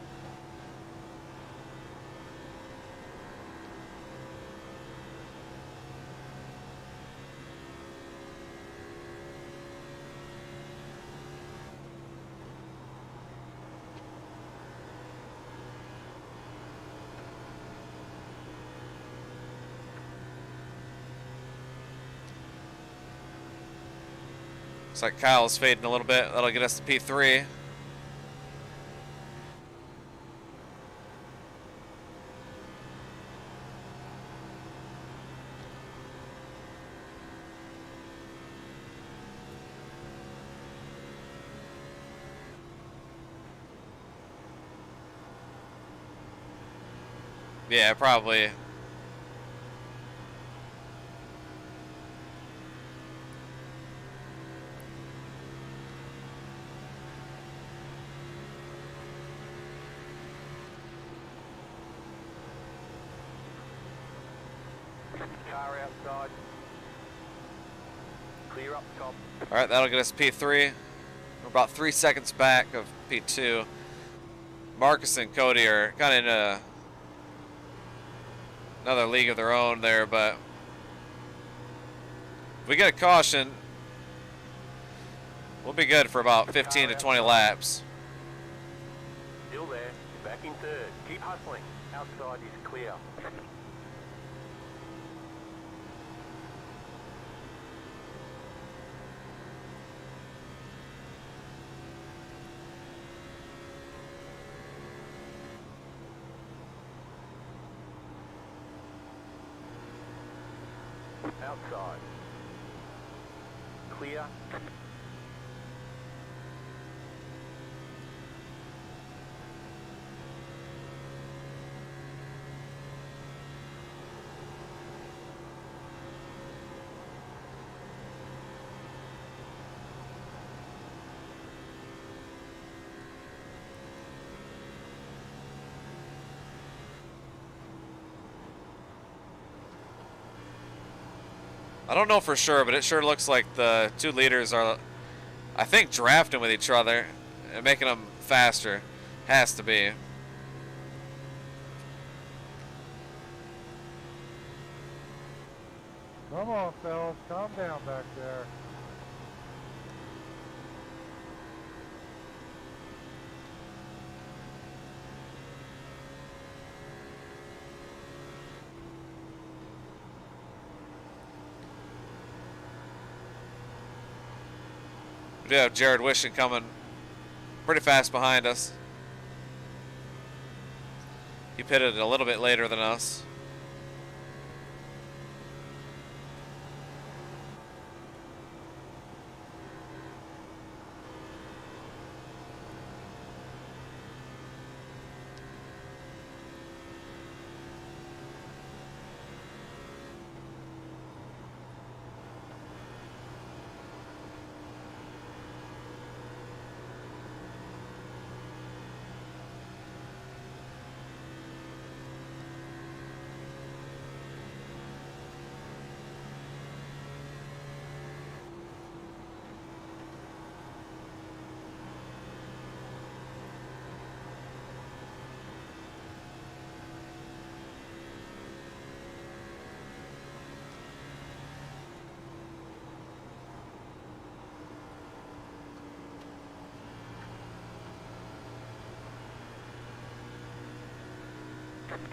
Looks like Kyle's fading a little bit. That'll get us to P3. Yeah, probably. Car outside. Clear up top. All right, that'll get us P3. We're about 3 seconds back of P2. Marcus and Cody are kind of in another league of their own there, but if we get a caution, we'll be good for about 15 to 20 laps. Still there. Back in third. Keep hustling. Outside is clear. Outside. Clear. I don't know for sure, but it sure looks like the two leaders are, I think, drafting with each other and making them faster. Has to be. Come on, fellas, calm down back there. We do have Jared Wishing coming pretty fast behind us. He pitted a little bit later than us.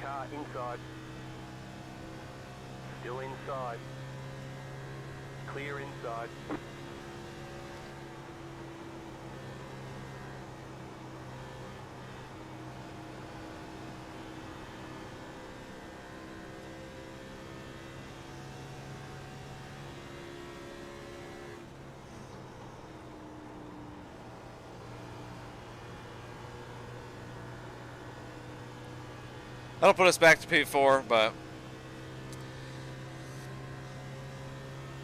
Car inside. Still inside. Clear inside. That'll put us back to P4, but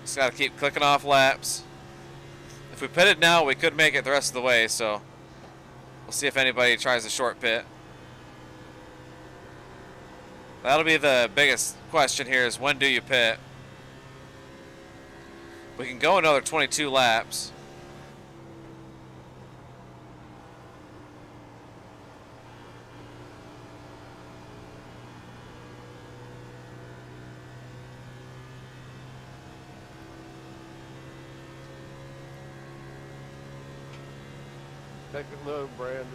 just gotta keep clicking off laps. If we pitted now, we could make it the rest of the way, so we'll see if anybody tries a short pit. That'll be the biggest question here is when do you pit? We can go another 22 laps. Take it low, Brandon.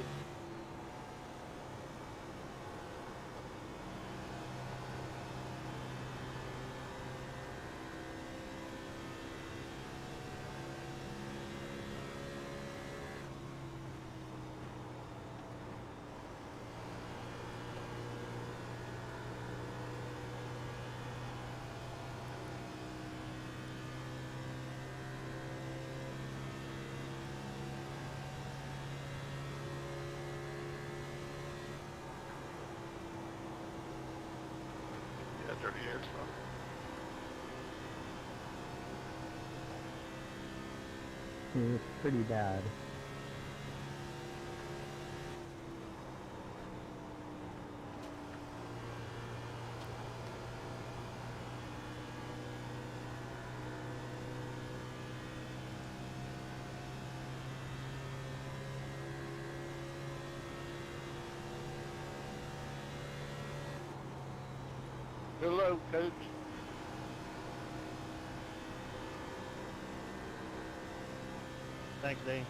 Yeah, dirty air stuff. It's pretty bad. Hello, coach. Thanks, Dane.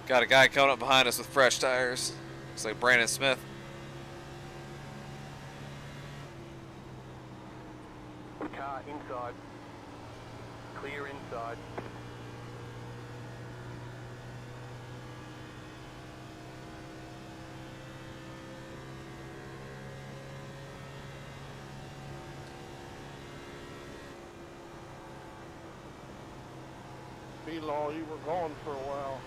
Got a guy coming up behind us with fresh tires. Looks like Brandon Smith. Car inside. Clear inside. B-Law, you were gone for a while.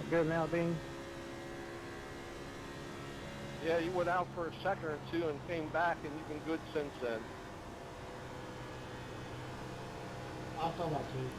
Good now, Dean? Yeah, you went out for a second or two and came back, and you've been good since then. I'll tell that to you.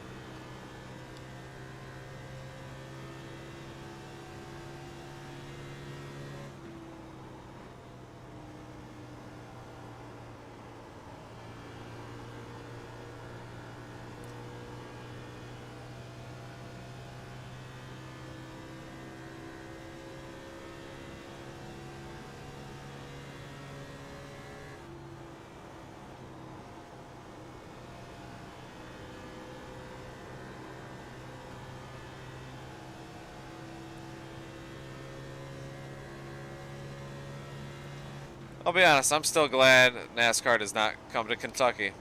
I'll be honest, I'm still glad NASCAR does not come to Kentucky.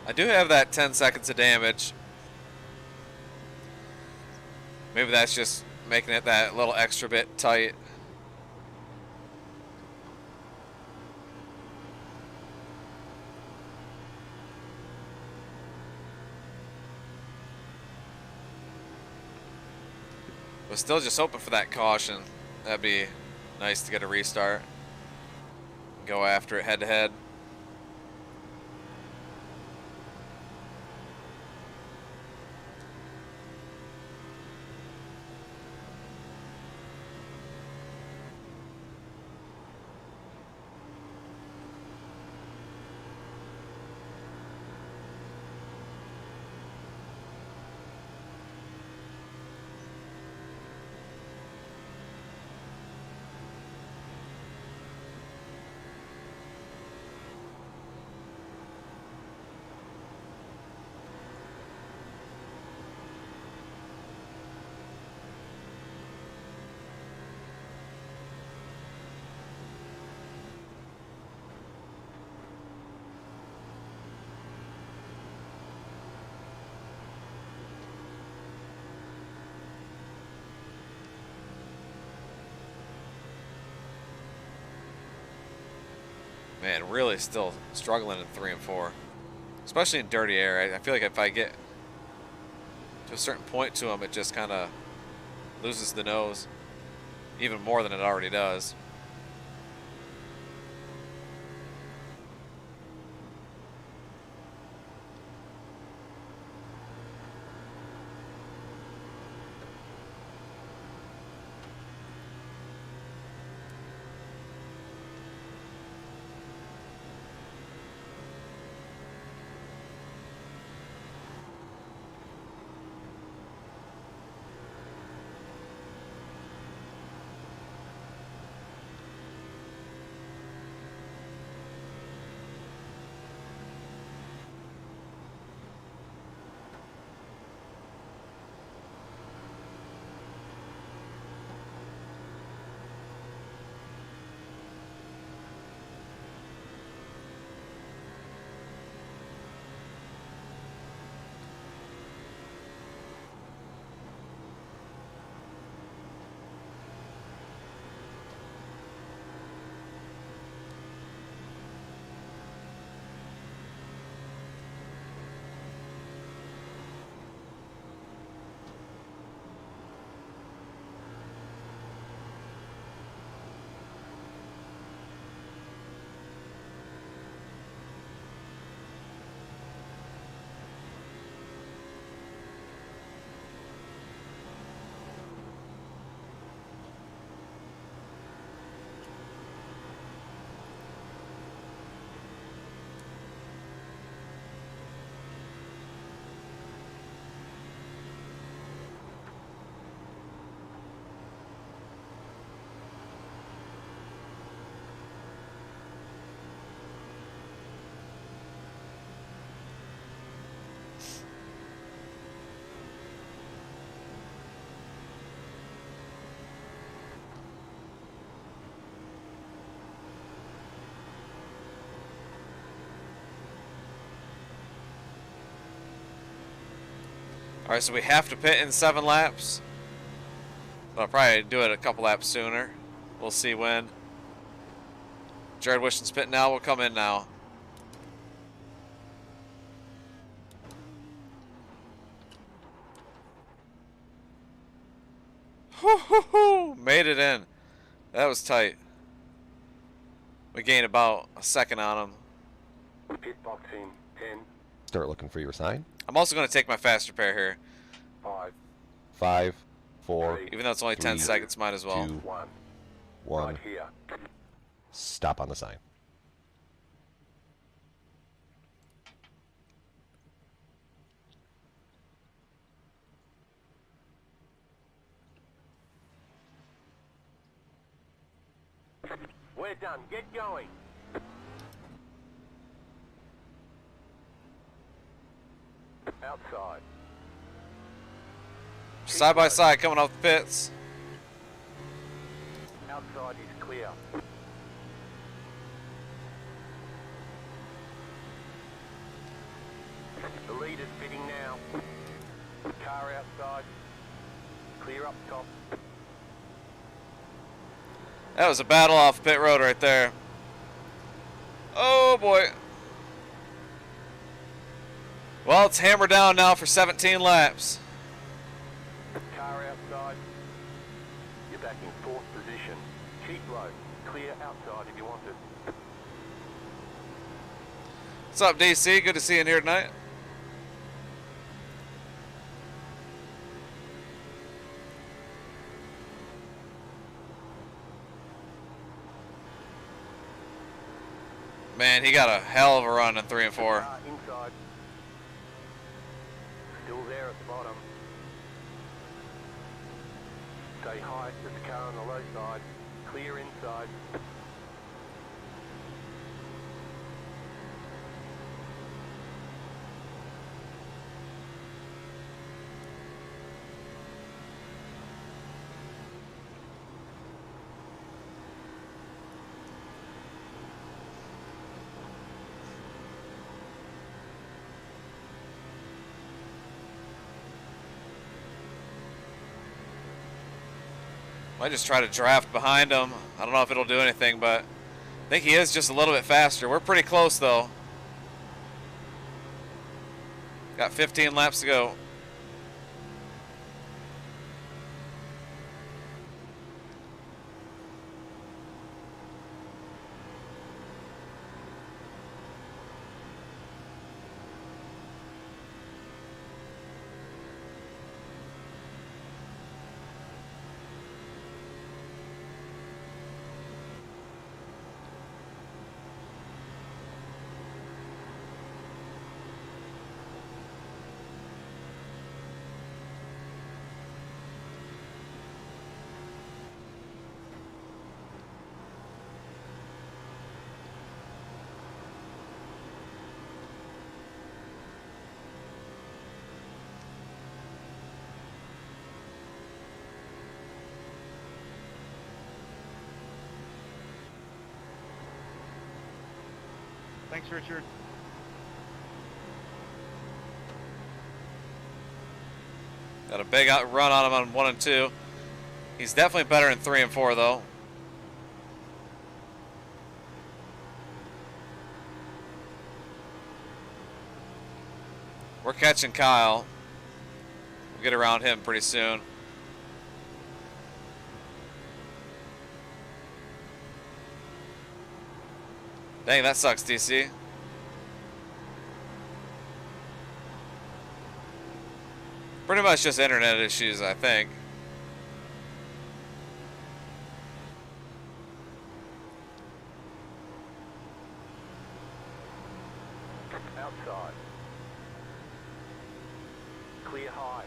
I do have that 10 seconds of damage. Maybe that's just making it that little extra bit tight. But still just hoping for that caution. That'd be nice to get a restart. Go after it head to head. Man, really still struggling in 3 and 4. Especially in dirty air. I feel like if I get to a certain point to them, it just kind of loses the nose. Even more than it already does. Alright, so we have to pit in 7 laps. But I'll probably do it a couple laps sooner. We'll see when. Jared Wiston's pitting now. We'll come in now. Woo-hoo-hoo! Made it in. That was tight. We gained about a second on him. Pit box in 10. Start looking for your sign. I'm also going to take my fast repair here. 5. 5, 4, Even though it's only 10 3, seconds, might as well. 2, 1. 1. Right here. Stop on the sign. We're done. Get going. Outside. Side by side coming off the pits. Outside is clear. Clear up top. That was a battle off pit road right there. Oh boy. Well, it's hammered down now for 17 laps. Car outside. You're back in fourth position. Keep low. Clear outside if you want it. What's up, DC? Good to see you in here tonight. Man, he got a hell of a run in 3 and 4. Inside. Still there at the bottom. Stay high. There's a car on the low side. Clear inside. Might just try to draft behind him. I don't know if it'll do anything, but I think he is just a little bit faster. We're pretty close, though. Got 15 laps to go. Thanks, Richard. Got a big run on him on 1 and 2. He's definitely better in 3 and 4, though. We're catching Kyle. We'll get around him pretty soon. Dang, that sucks, DC. Pretty much just internet issues, I think. Outside. Clear high.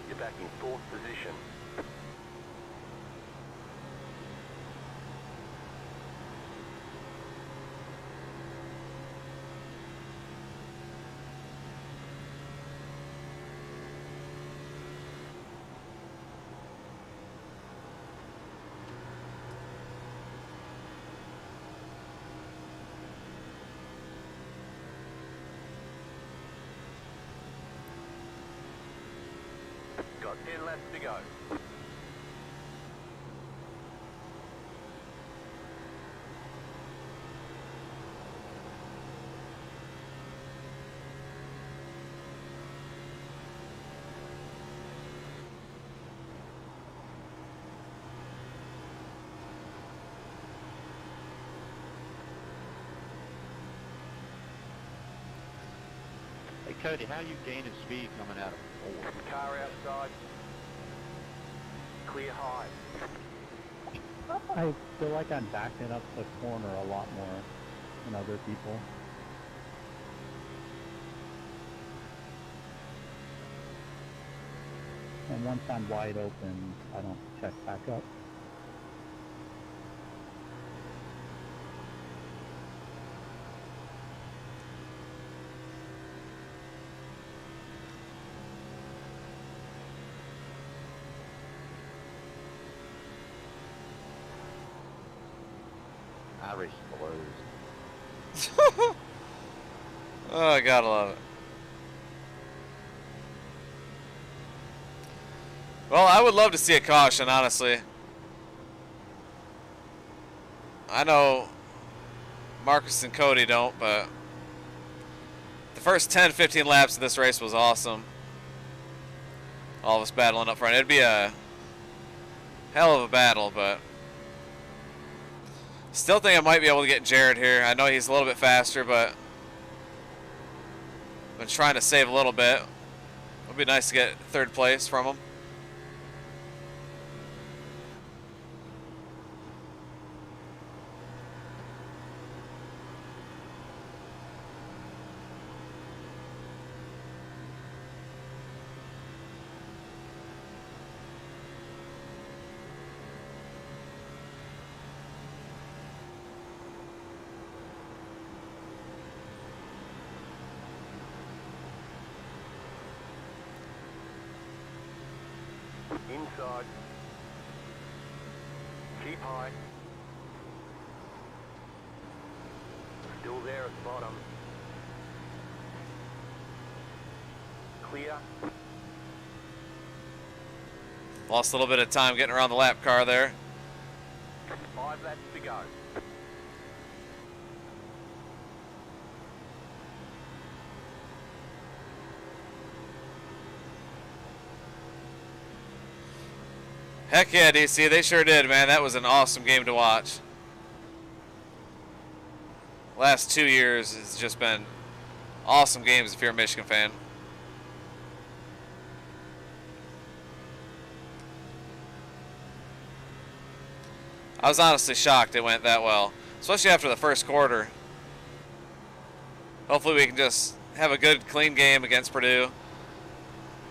You're back in fourth position. Got 10 laps to go. Hey, Cody, how you gaining speed coming out of fourth? Car outside. Clear high. I feel like I'm backing up the corner a lot more than other people. And once I'm wide open, I don't check back up. iRacing blows. Oh, I gotta love it. Well, I would love to see a caution, honestly. I know Marcus and Cody don't, but the first 10, 15 laps of this race was awesome. All of us battling up front. It'd be a hell of a battle, but still think I might be able to get Jared here. I know he's a little bit faster, but been trying to save a little bit. It'd be nice to get third place from him. Inside. Keep high. Still there at the bottom. Clear. Lost a little bit of time getting around the lap car there. 5 laps to go. Heck yeah, DC, they sure did, man. That was an awesome game to watch. Last 2 years has just been awesome games if you're a Michigan fan. I was honestly shocked it went that well, especially after the first quarter. Hopefully we can just have a good, clean game against Purdue.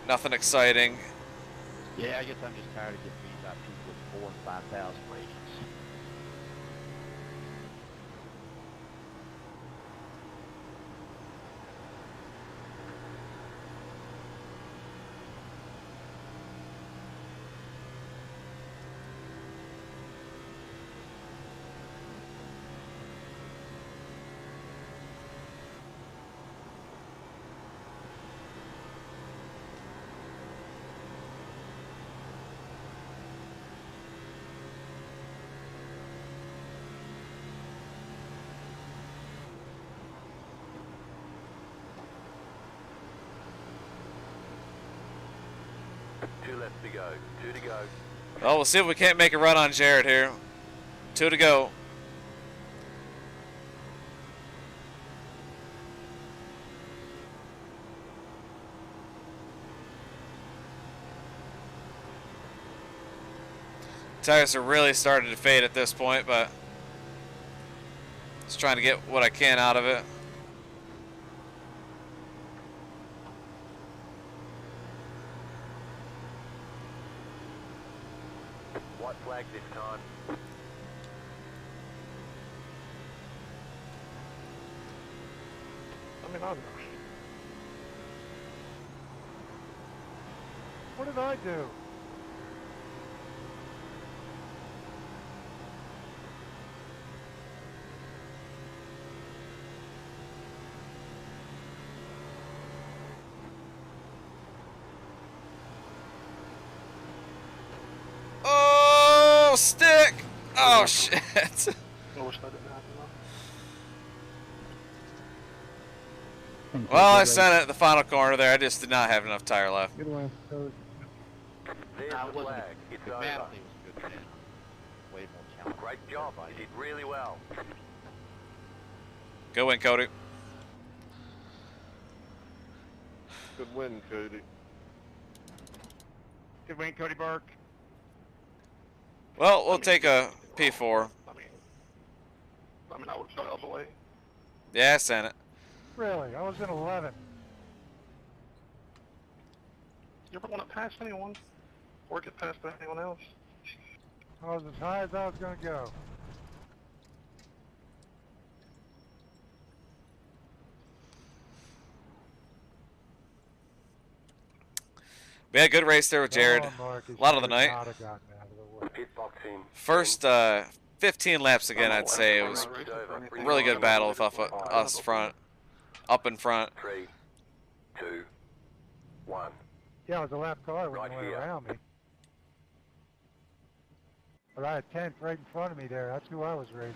Nothing exciting. Yeah, I guess I'm just tired of getting beat by people with 4,000 and 5,000 ratings. Two left to go. 2 to go. Well, we'll see if we can't make a run on Jared here. 2 to go. Tires are really starting to fade at this point, but just trying to get what I can out of it. White flag this time. I mean, I'm... What did I do? Oh, stick! Oh, shit. I wish that didn't happen, though. Well, I sent it at the final corner there. I just did not have enough tire left. Good one, Coach. There's the flag. It's over. Matley was a good man. Way more talented. Great job. You did really well. Go win, Cody. Good win, Cody. Good win, Cody Burke. Well, we'll take a P4. I mean, I would have all the way. Yeah, I sent it. Really? I was in 11. You ever want to pass anyone? Or get past anyone else? I was as high as I was going to go. We had a good race there with Jared. Oh, Marcus, A lot of the you night. should not have gotten out of the way. Pit box in. First 15 laps again, I'd say it was a really good battle with us front. up in front. 3, 2, 1. Yeah, it was a lap car when Right he went here. around me. But I had 10th right in front of me there. That's who I was racing.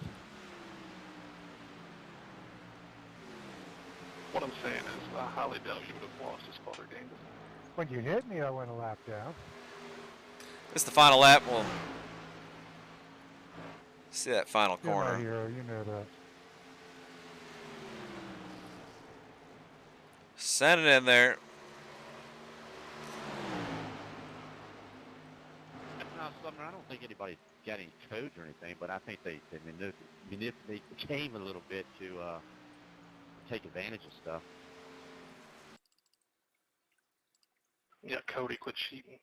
What I'm saying is, I highly doubt you would have lost this car game. When you hit me, I went a lap down. This is the final lap. We'll see that final You're my corner. hero, you know that. Send it in there. Now, Sumner, I don't think anybody got any codes or anything, but I think they manipulate the game a little bit to take advantage of stuff. Yeah, Cody, quit cheating.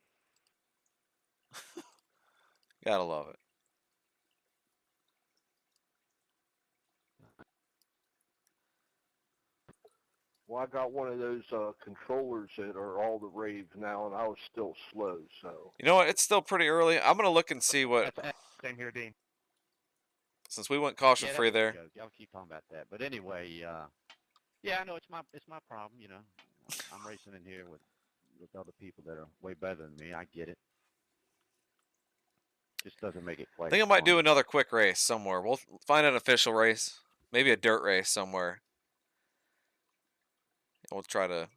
Gotta love it. Well, I got one of those controllers that are all the raves now, and I was still slow, so. You know what? It's still pretty early. I'm gonna look and see what. Same here, Dean. Since we went caution Yeah, free that was a there. joke. Y'all keep talking about that. But anyway, yeah, I know it's my problem. You know, I'm racing in here with other people that are way better than me. I get it. Just doesn't make it quite. I think I might do another quick race somewhere. We'll find an official race, maybe a dirt race somewhere. We'll try to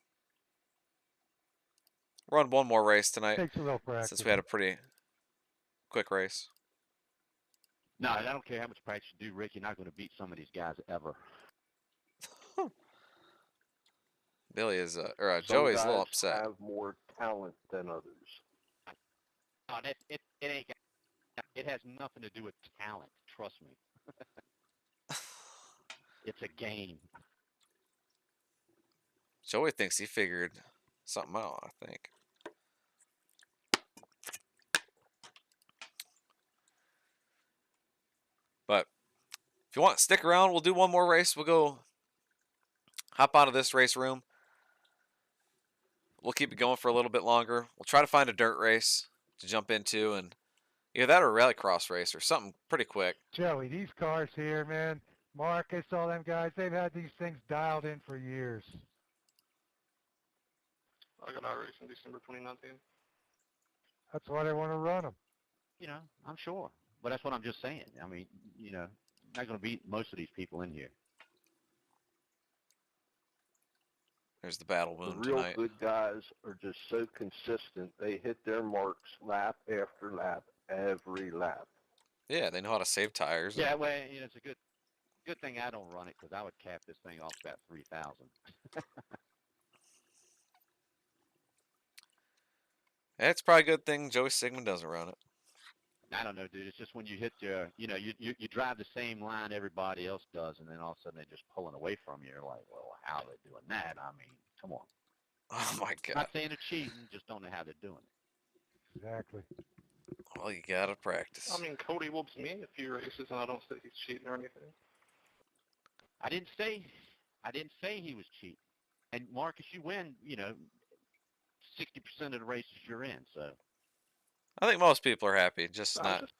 run one more race tonight Takes a little practice. since we had a pretty quick race. No, I don't care how much practice you do, Rick. You're not going to beat some of these guys ever. Billy is, or Some Joey's a little guys upset. have more talent than others. No, it ain't. It has nothing to do with talent. Trust me. It's a game. Joey thinks he figured something out, I think. But if you want, stick around. We'll do one more race. We'll go hop out of this race room. We'll keep it going for a little bit longer. We'll try to find a dirt race to jump into, and either that or a rallycross race or something pretty quick. Joey, these cars here, man. Marcus, all them guys, they've had these things dialed in for years. I got iRacing December 2019. That's why they want to run them. You know, I'm sure. But that's what I'm just saying. I mean, you know, not going to beat most of these people in here. There's the battle The moon real tonight. good guys are just so consistent. They hit their marks lap after lap, every lap. Yeah, they know how to save tires. Yeah, well, you know, it's a good thing I don't run it because I would cap this thing off about 3,000. It's probably a good thing Joey Sigmund doesn't run it. I don't know, dude. It's just when you hit your, you know, you drive the same line everybody else does, and then all of a sudden they're just pulling away from you. You're like, well, how are they doing that? I mean, come on. Oh, my God. Not saying they're cheating, just don't know how they're doing it. Exactly. Well, you got to practice. I mean, Cody whoops me a few races, and I don't say he's cheating or anything. I didn't say he was cheating. And Marcus, you win, you know, 60% of the races you're in, so. I think most people are happy, just not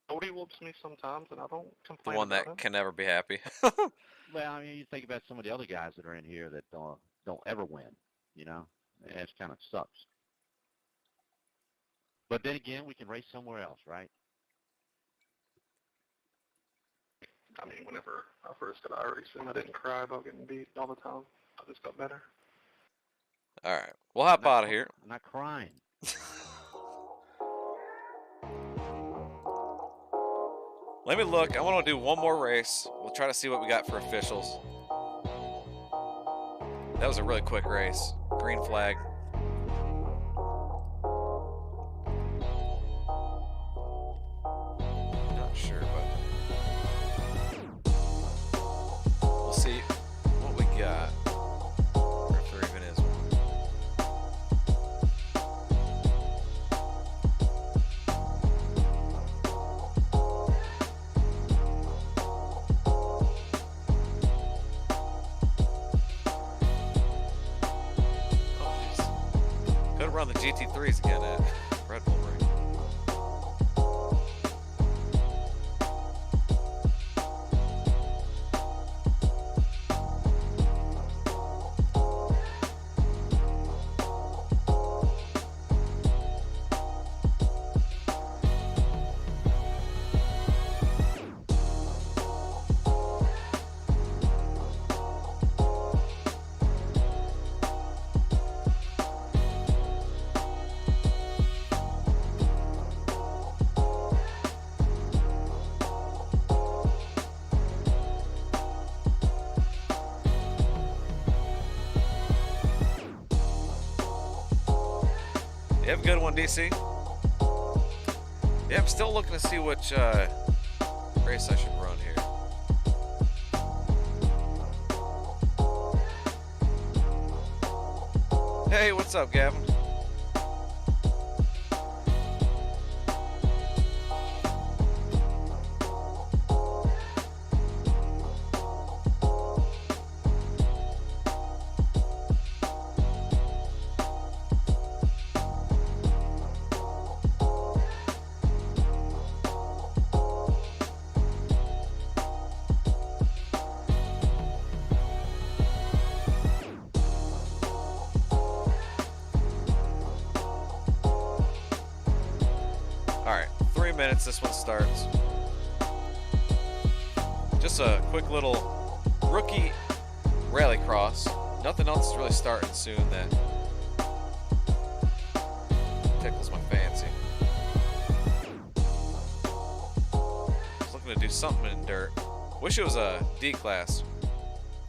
Cody whoops me sometimes, and I don't the complain one about that him. can never be happy. Well, I mean, you think about some of the other guys that are in here that don't ever win, you know? It kind of sucks. But then again, we can race somewhere else, right? I mean, whenever I first got iRacing, I didn't cry about getting beat all the time. I just got better. All right, we'll hop out of here. I'm not crying. Let me look. I want to do one more race. We'll try to see what we got for officials. That was a really quick race. Green flag. Not sure, but we'll see what we got. Or if there even is one. Could run the GT3s again at Red Bull Ring. You have a good one, DC. Yeah, I'm still looking to see which race I should run here. Hey, what's up, Gavin? Alright, 3 minutes, this one starts. Just a quick little rookie rallycross. Nothing else is really starting soon that tickles my fancy. Just looking to do something in dirt. Wish it was a D-class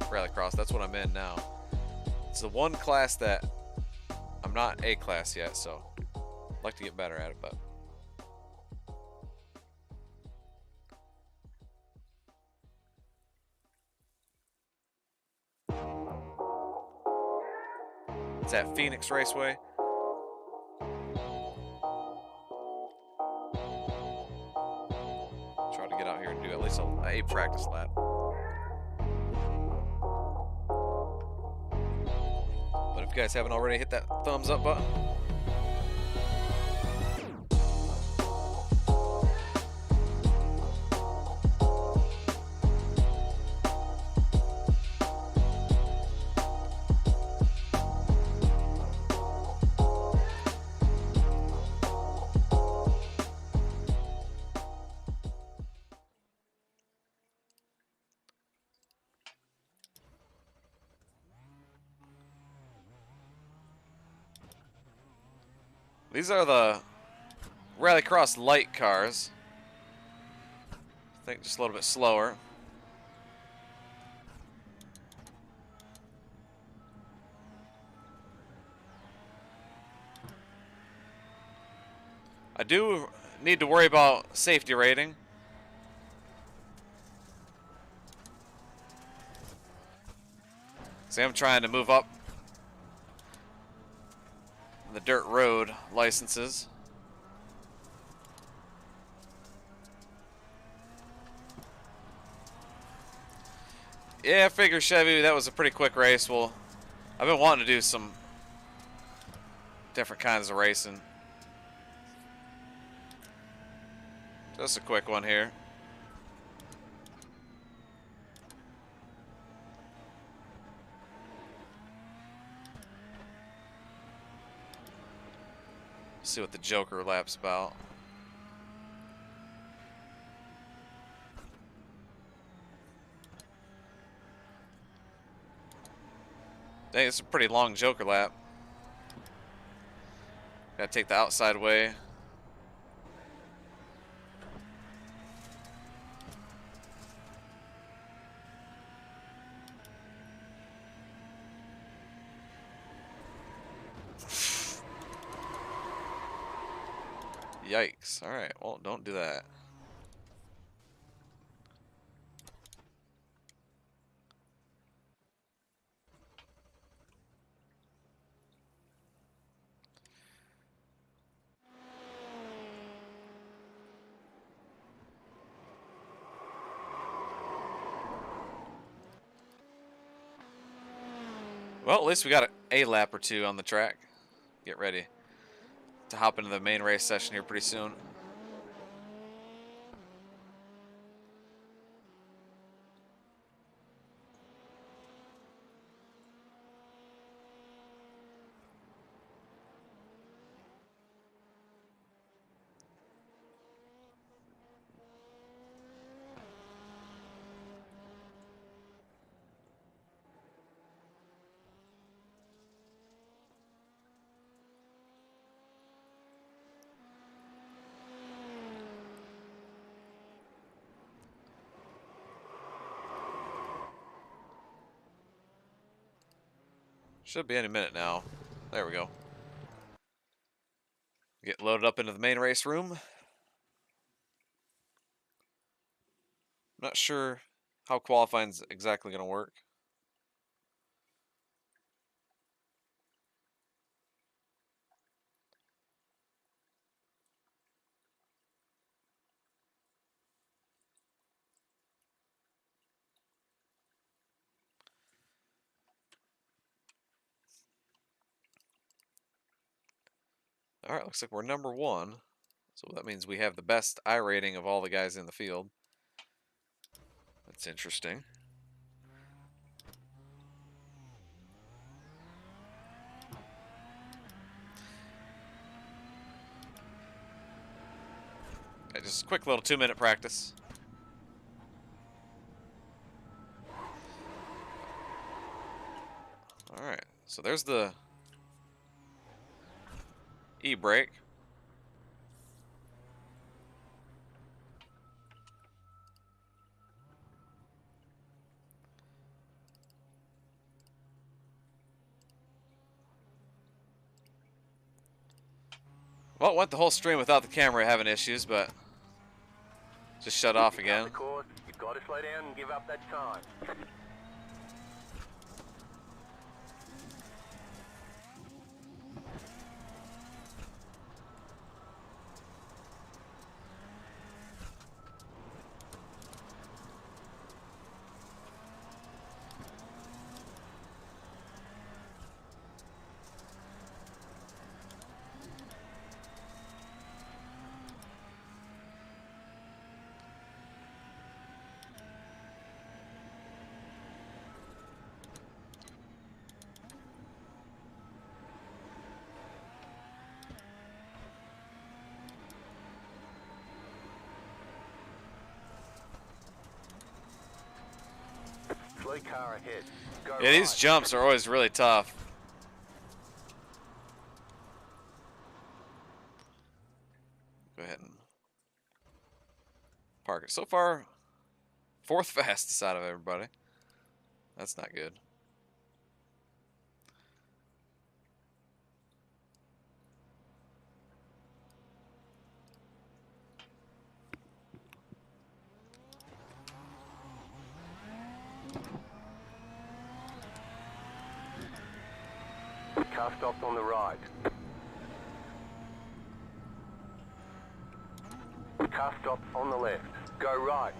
rallycross. That's what I'm in now. It's the one class that I'm not A-class yet, so I'd like to get better at it, but it's at Phoenix Raceway. Try to get out here and do at least a practice lap. But if you guys haven't already, hit that thumbs up button. These are the Rallycross light cars. I think just a little bit slower. I do need to worry about safety rating. See, I'm trying to move up the dirt road licenses. Yeah, I figure Chevy, that was a pretty quick race. Well, I've been wanting to do some different kinds of racing. Just a quick one here. See what the Joker lap's about. Dang, it's a pretty long Joker lap. Gotta take the outside way. Yikes. Alright, well, don't do that. Well, at least we got a lap or two on the track. Get ready to hop into the main race session here pretty soon. Should be any minute now. There we go. Get loaded up into the main race room. Not sure how qualifying's exactly going to work. All right, looks like we're number 1. So that means we have the best I rating of all the guys in the field. That's interesting. Okay, just a quick little 2-minute practice. All right, so there's the e-brake. Well, it went the whole stream without the camera having issues, but just shut off again. You've got to slow down and give up that time. Slow car ahead. Go Yeah, these jumps are always really tough. Go ahead and park it. So far, 4th fastest out of everybody. That's not good. Car stopped on the right. Car stopped on the left. Go right.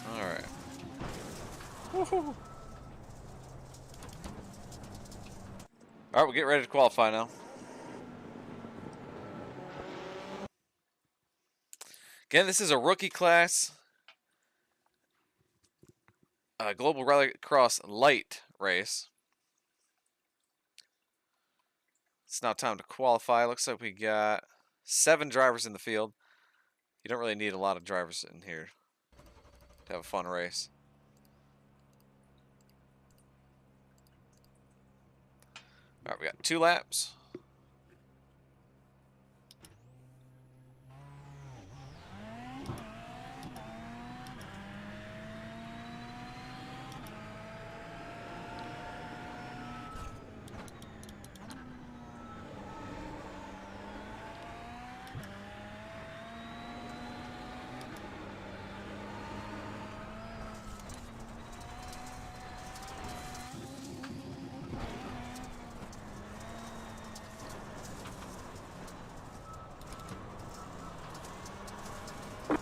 All right. Woohoo. All right, we'll get ready to qualify now. Again, this is a rookie class. Global Rallycross Light race. It's now time to qualify. Looks like we got 7 drivers in the field. You don't really need a lot of drivers in here to have a fun race. All right, we got 2 laps.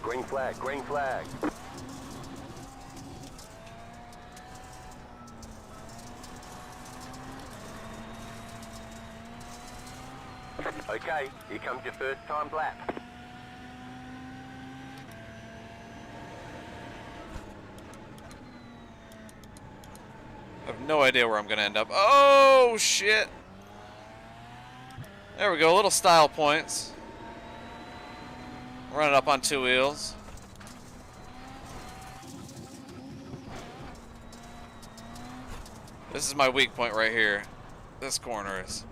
Green flag, green flag. Okay, here comes your first time lap. I have no idea where I'm going to end up. Oh, shit. There we go, little style points. Running up on 2 wheels. This is my weak point right here. This corner is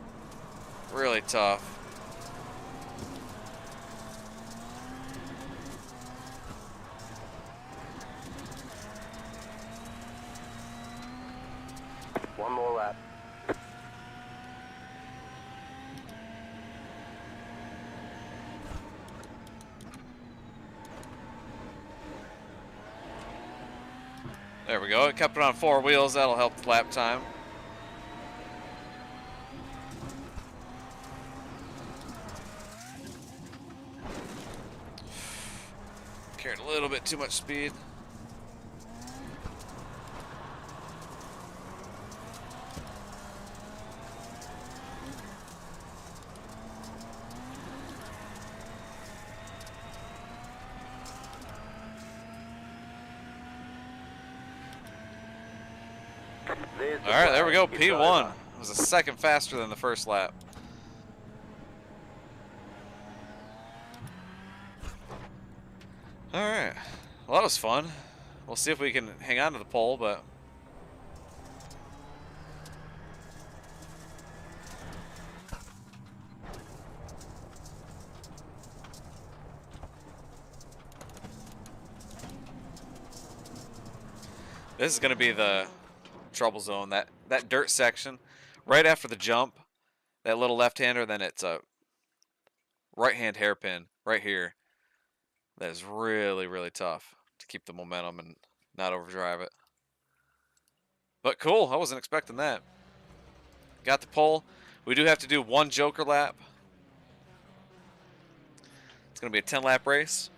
really tough. There we go. It kept it on 4 wheels. That'll help lap time. Carried a little bit too much speed. All right, there we go. P1. It was a second faster than the first lap. All right. Well, that was fun. We'll see if we can hang on to the pole, but this is going to be the trouble zone. That dirt section, right after the jump, that little left-hander, then it's a right-hand hairpin right here. That is really, really tough to keep the momentum and not overdrive it. But cool, I wasn't expecting that. Got the pole. We do have to do 1 joker lap. It's going to be a 10-lap race.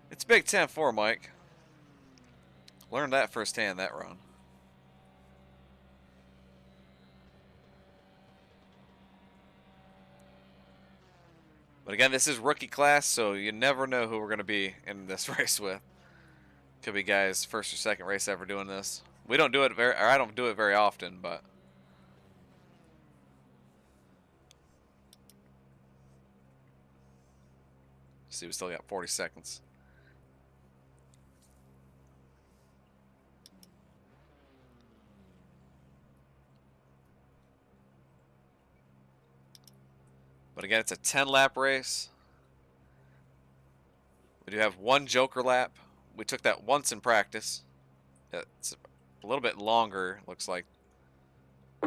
It's Big 10-4, Mike. Learned that firsthand, that run. But again, this is rookie class, so you never know who we're going to be in this race with. Could be guys' first or second race ever doing this. We don't do it or I don't do it very often, but see, we still got 40 seconds. But again, it's a 10-lap race. We do have 1 joker lap. We took that once in practice. It's a little bit longer, looks like.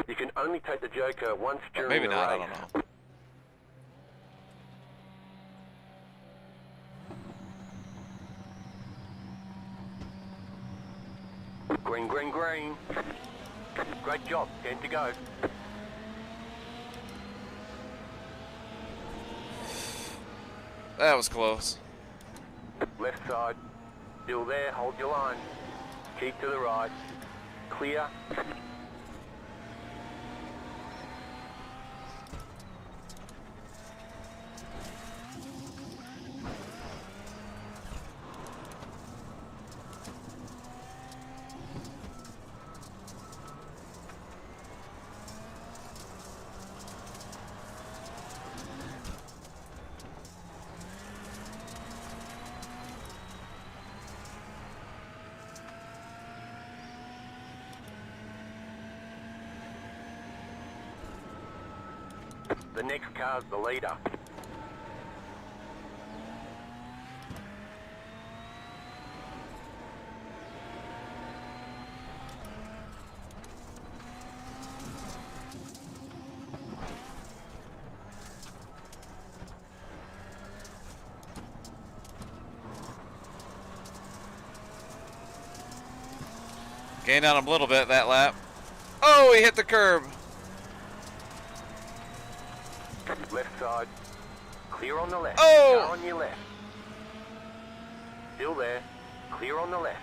You can only take the joker once during Maybe the not, race. I don't know. Green, green, green. Great job. 10 to go. That was close. Left side. Still there. Hold your line. Keep to the right. Clear. The next car's the leader. Gained on him a little bit that lap. Oh, he hit the curb. Left side. Clear on the left. Oh! Car on your left. Still there. Clear on the left.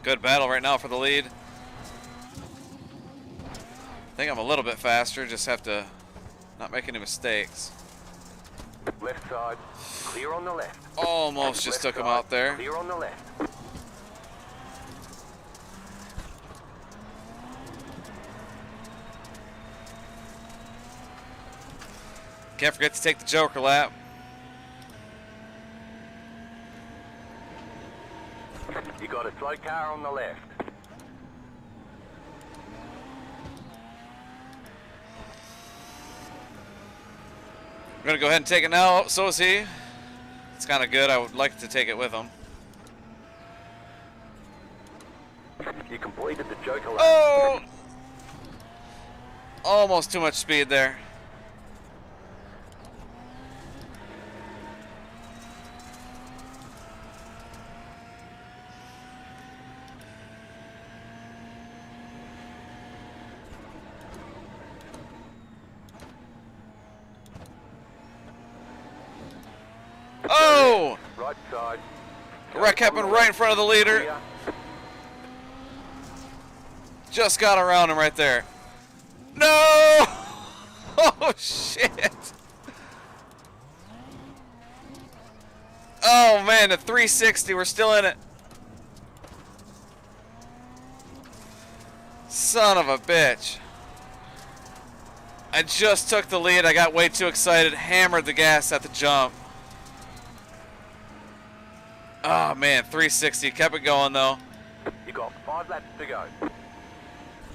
Good battle right now for the lead. I think I'm a little bit faster, just have to not make any mistakes. Left side. Clear on the left. Almost just Left took him side, out there. Clear on the left. Can't forget to take the Joker lap. You got a slow car on the left. We're gonna go ahead and take it now. So is he. It's kind of good. I would like to take it with him. You completed the Joker lap. Oh! Almost too much speed there. Oh! Right side. Wreck happened right in front of the leader. Clear. Just got around him right there. No! Oh, shit. Oh, man, the 360. We're still in it. Son of a bitch. I just took the lead. I got way too excited. Hammered the gas at the jump. Oh, man, 360. Kept it going, though. You got 5 laps to go.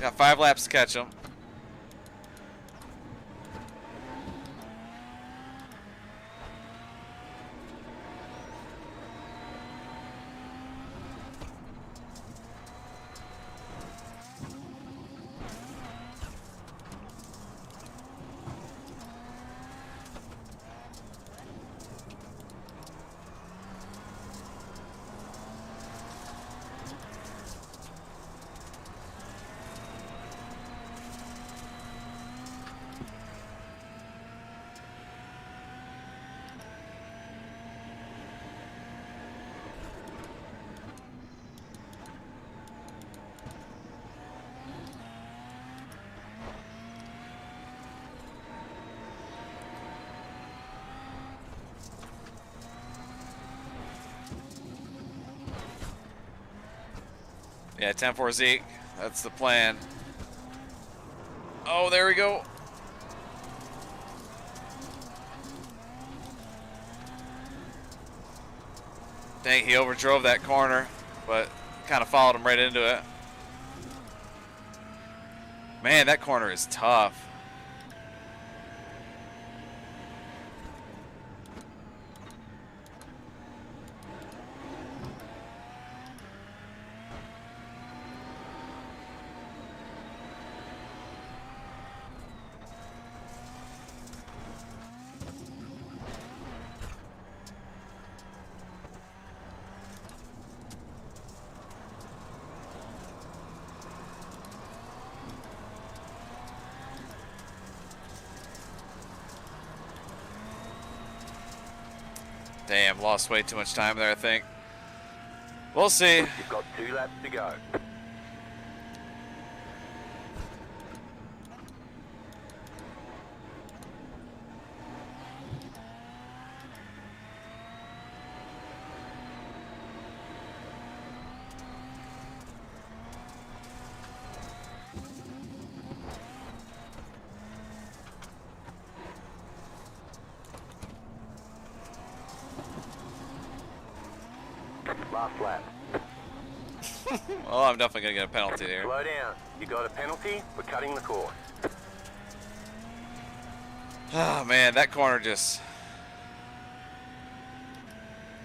Got 5 laps to catch him. Yeah, 10-4 Zeke. That's the plan. Oh, there we go. Dang, he overdrove that corner, but kind of followed him right into it. Man, that corner is tough. Damn, lost way too much time there, I think. We'll see. You've got 2 laps to go. Last lap. Oh, I'm definitely going to get a penalty there. Slow down. You got a penalty for cutting the course. Oh, man, that corner just...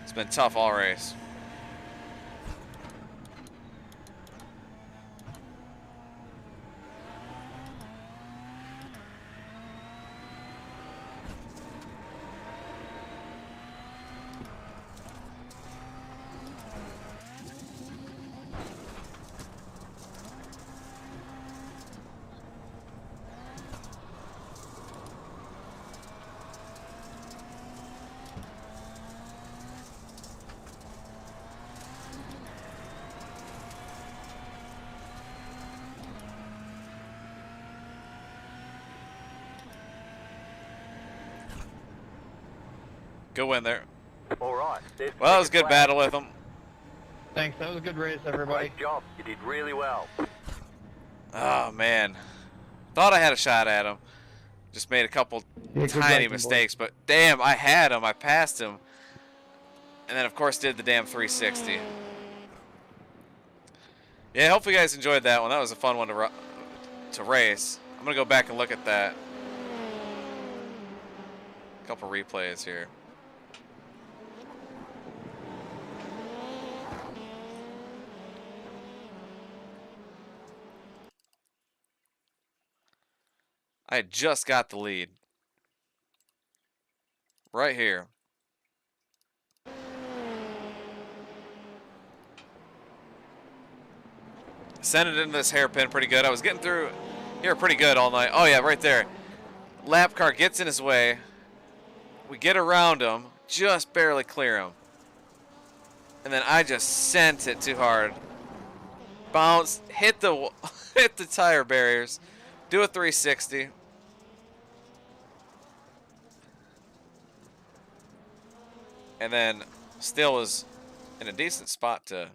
It's been tough all race. Good win there. All right. Well, that was a good battle with him. Thanks. That was a good race, everybody. Great job. You did really well. Oh, man. Thought I had a shot at him. Just made a couple Yeah, good tiny racing, boys. mistakes, but damn, I had him. I passed him. And then, of course, did the damn 360. Yeah, hopefully you guys enjoyed that one. That was a fun one to race. I'm going to go back and look at that. A couple replays here. I had just got the lead. Right here. Sent it into this hairpin pretty good. I was getting through here pretty good all night. Oh yeah, right there. Lap car gets in his way. We get around him, just barely clear him. And then I just sent it too hard. Bounce, hit the hit the tire barriers. Do a 360. And then still was in a decent spot to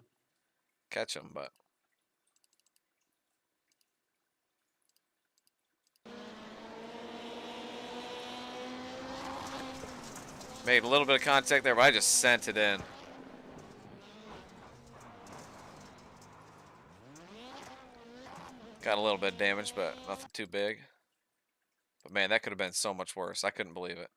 catch him, but made a little bit of contact there, but I just sent it in. Got a little bit of damage, but nothing too big. But man, that could have been so much worse. I couldn't believe it.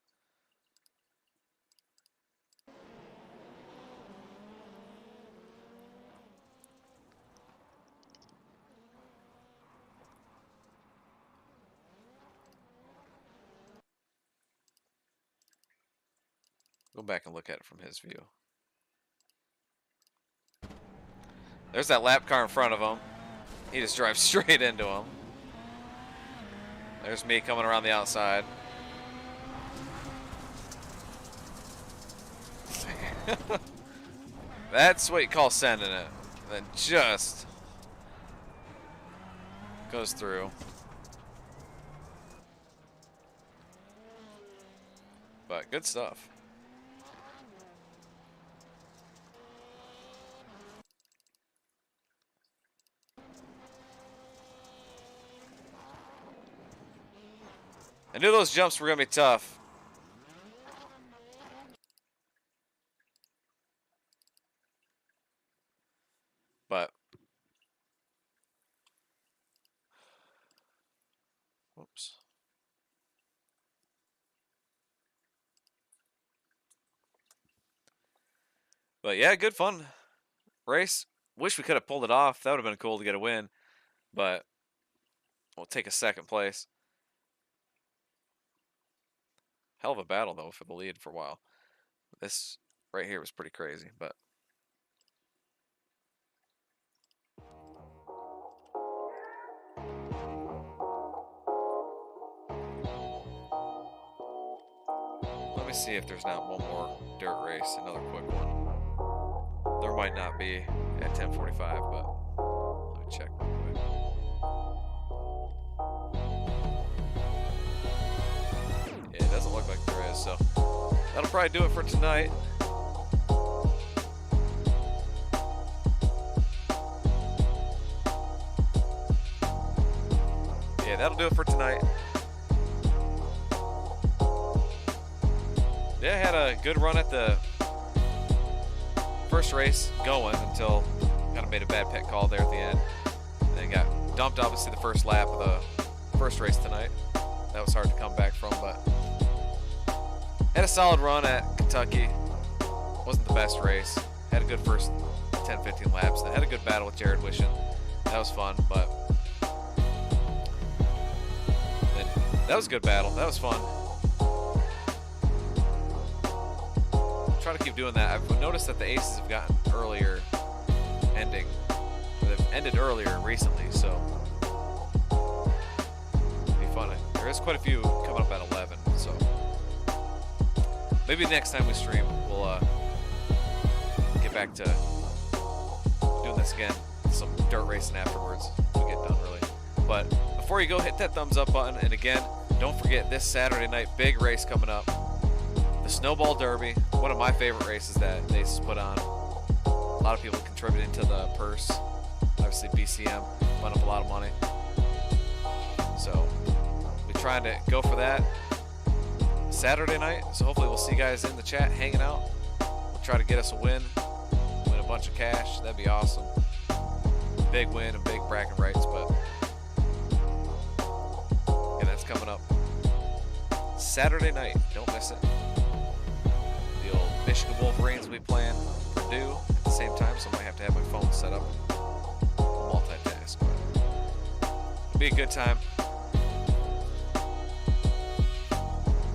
Go back and look at it from his view. There's that lap car in front of him. He just drives straight into him. There's me coming around the outside. That's what you call sending it. Then just goes through. But good stuff. I knew those jumps were going to be tough. But whoops. But yeah, good fun race. Wish we could have pulled it off. That would have been cool to get a win. But we'll take a second place. Hell of a battle, though, for the lead for a while. This right here was pretty crazy, but let me see if there's not one more dirt race, another quick one. There might not be at 10:45, but let me check real quick. Yeah, it doesn't look like there is, so that'll probably do it for tonight. Yeah, that'll do it for tonight. Yeah, I had a good run at the first race going until kind of made a bad pit call there at the end. And then got dumped, obviously, the first lap of the first race tonight. That was hard to come back from, but had a solid run at Kentucky. Wasn't the best race. Had a good first 10-15 laps. Then had a good battle with Jared Wishon. That was fun, but then that was a good battle. That was fun. Try to keep doing that. I've noticed that the aces have gotten earlier ending. They've ended earlier recently, so it'll be fun. There is quite a few coming up at 11, so maybe next time we stream, we'll get back to doing this again. Some dirt racing afterwards. We'll get done early. But before you go, hit that thumbs up button. And again, don't forget this Saturday night, big race coming up. The Snowball Derby, one of my favorite races that Aces put on. A lot of people contributing to the purse. Obviously, BCM went up a lot of money. So we try trying to go for that Saturday night. So hopefully we'll see you guys in the chat hanging out. We'll try to get us a win a bunch of cash. That'd be awesome. Big win and big bracket rights, but yeah, that's coming up Saturday night. Don't miss it. The old Michigan Wolverines will be playing Purdue at the same time, so I might have to have my phone set up to multitask. It'll be a good time.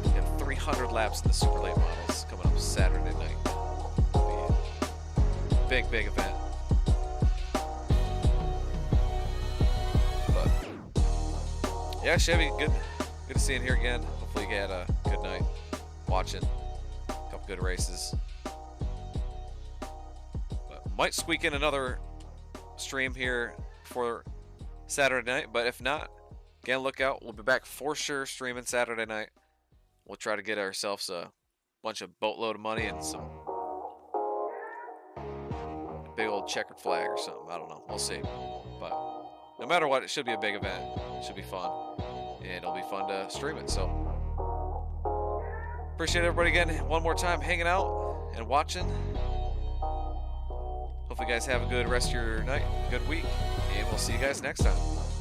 We have 300 laps in the super late models coming up Saturday night. It'll be a big, big event. But yeah, Chevy, good to see you in here again. Hopefully you had a good night watching a couple good races. But might squeak in another stream here for Saturday night, but if not, again, look out. We'll be back for sure streaming Saturday night. We'll try to get ourselves a bunch of boatload of money and some big old checkered flag or something. I don't know. We'll see. But no matter what, it should be a big event. It should be fun. And it'll be fun to stream it. So appreciate everybody again one more time hanging out and watching. Hopefully you guys have a good rest of your night, good week, and we'll see you guys next time.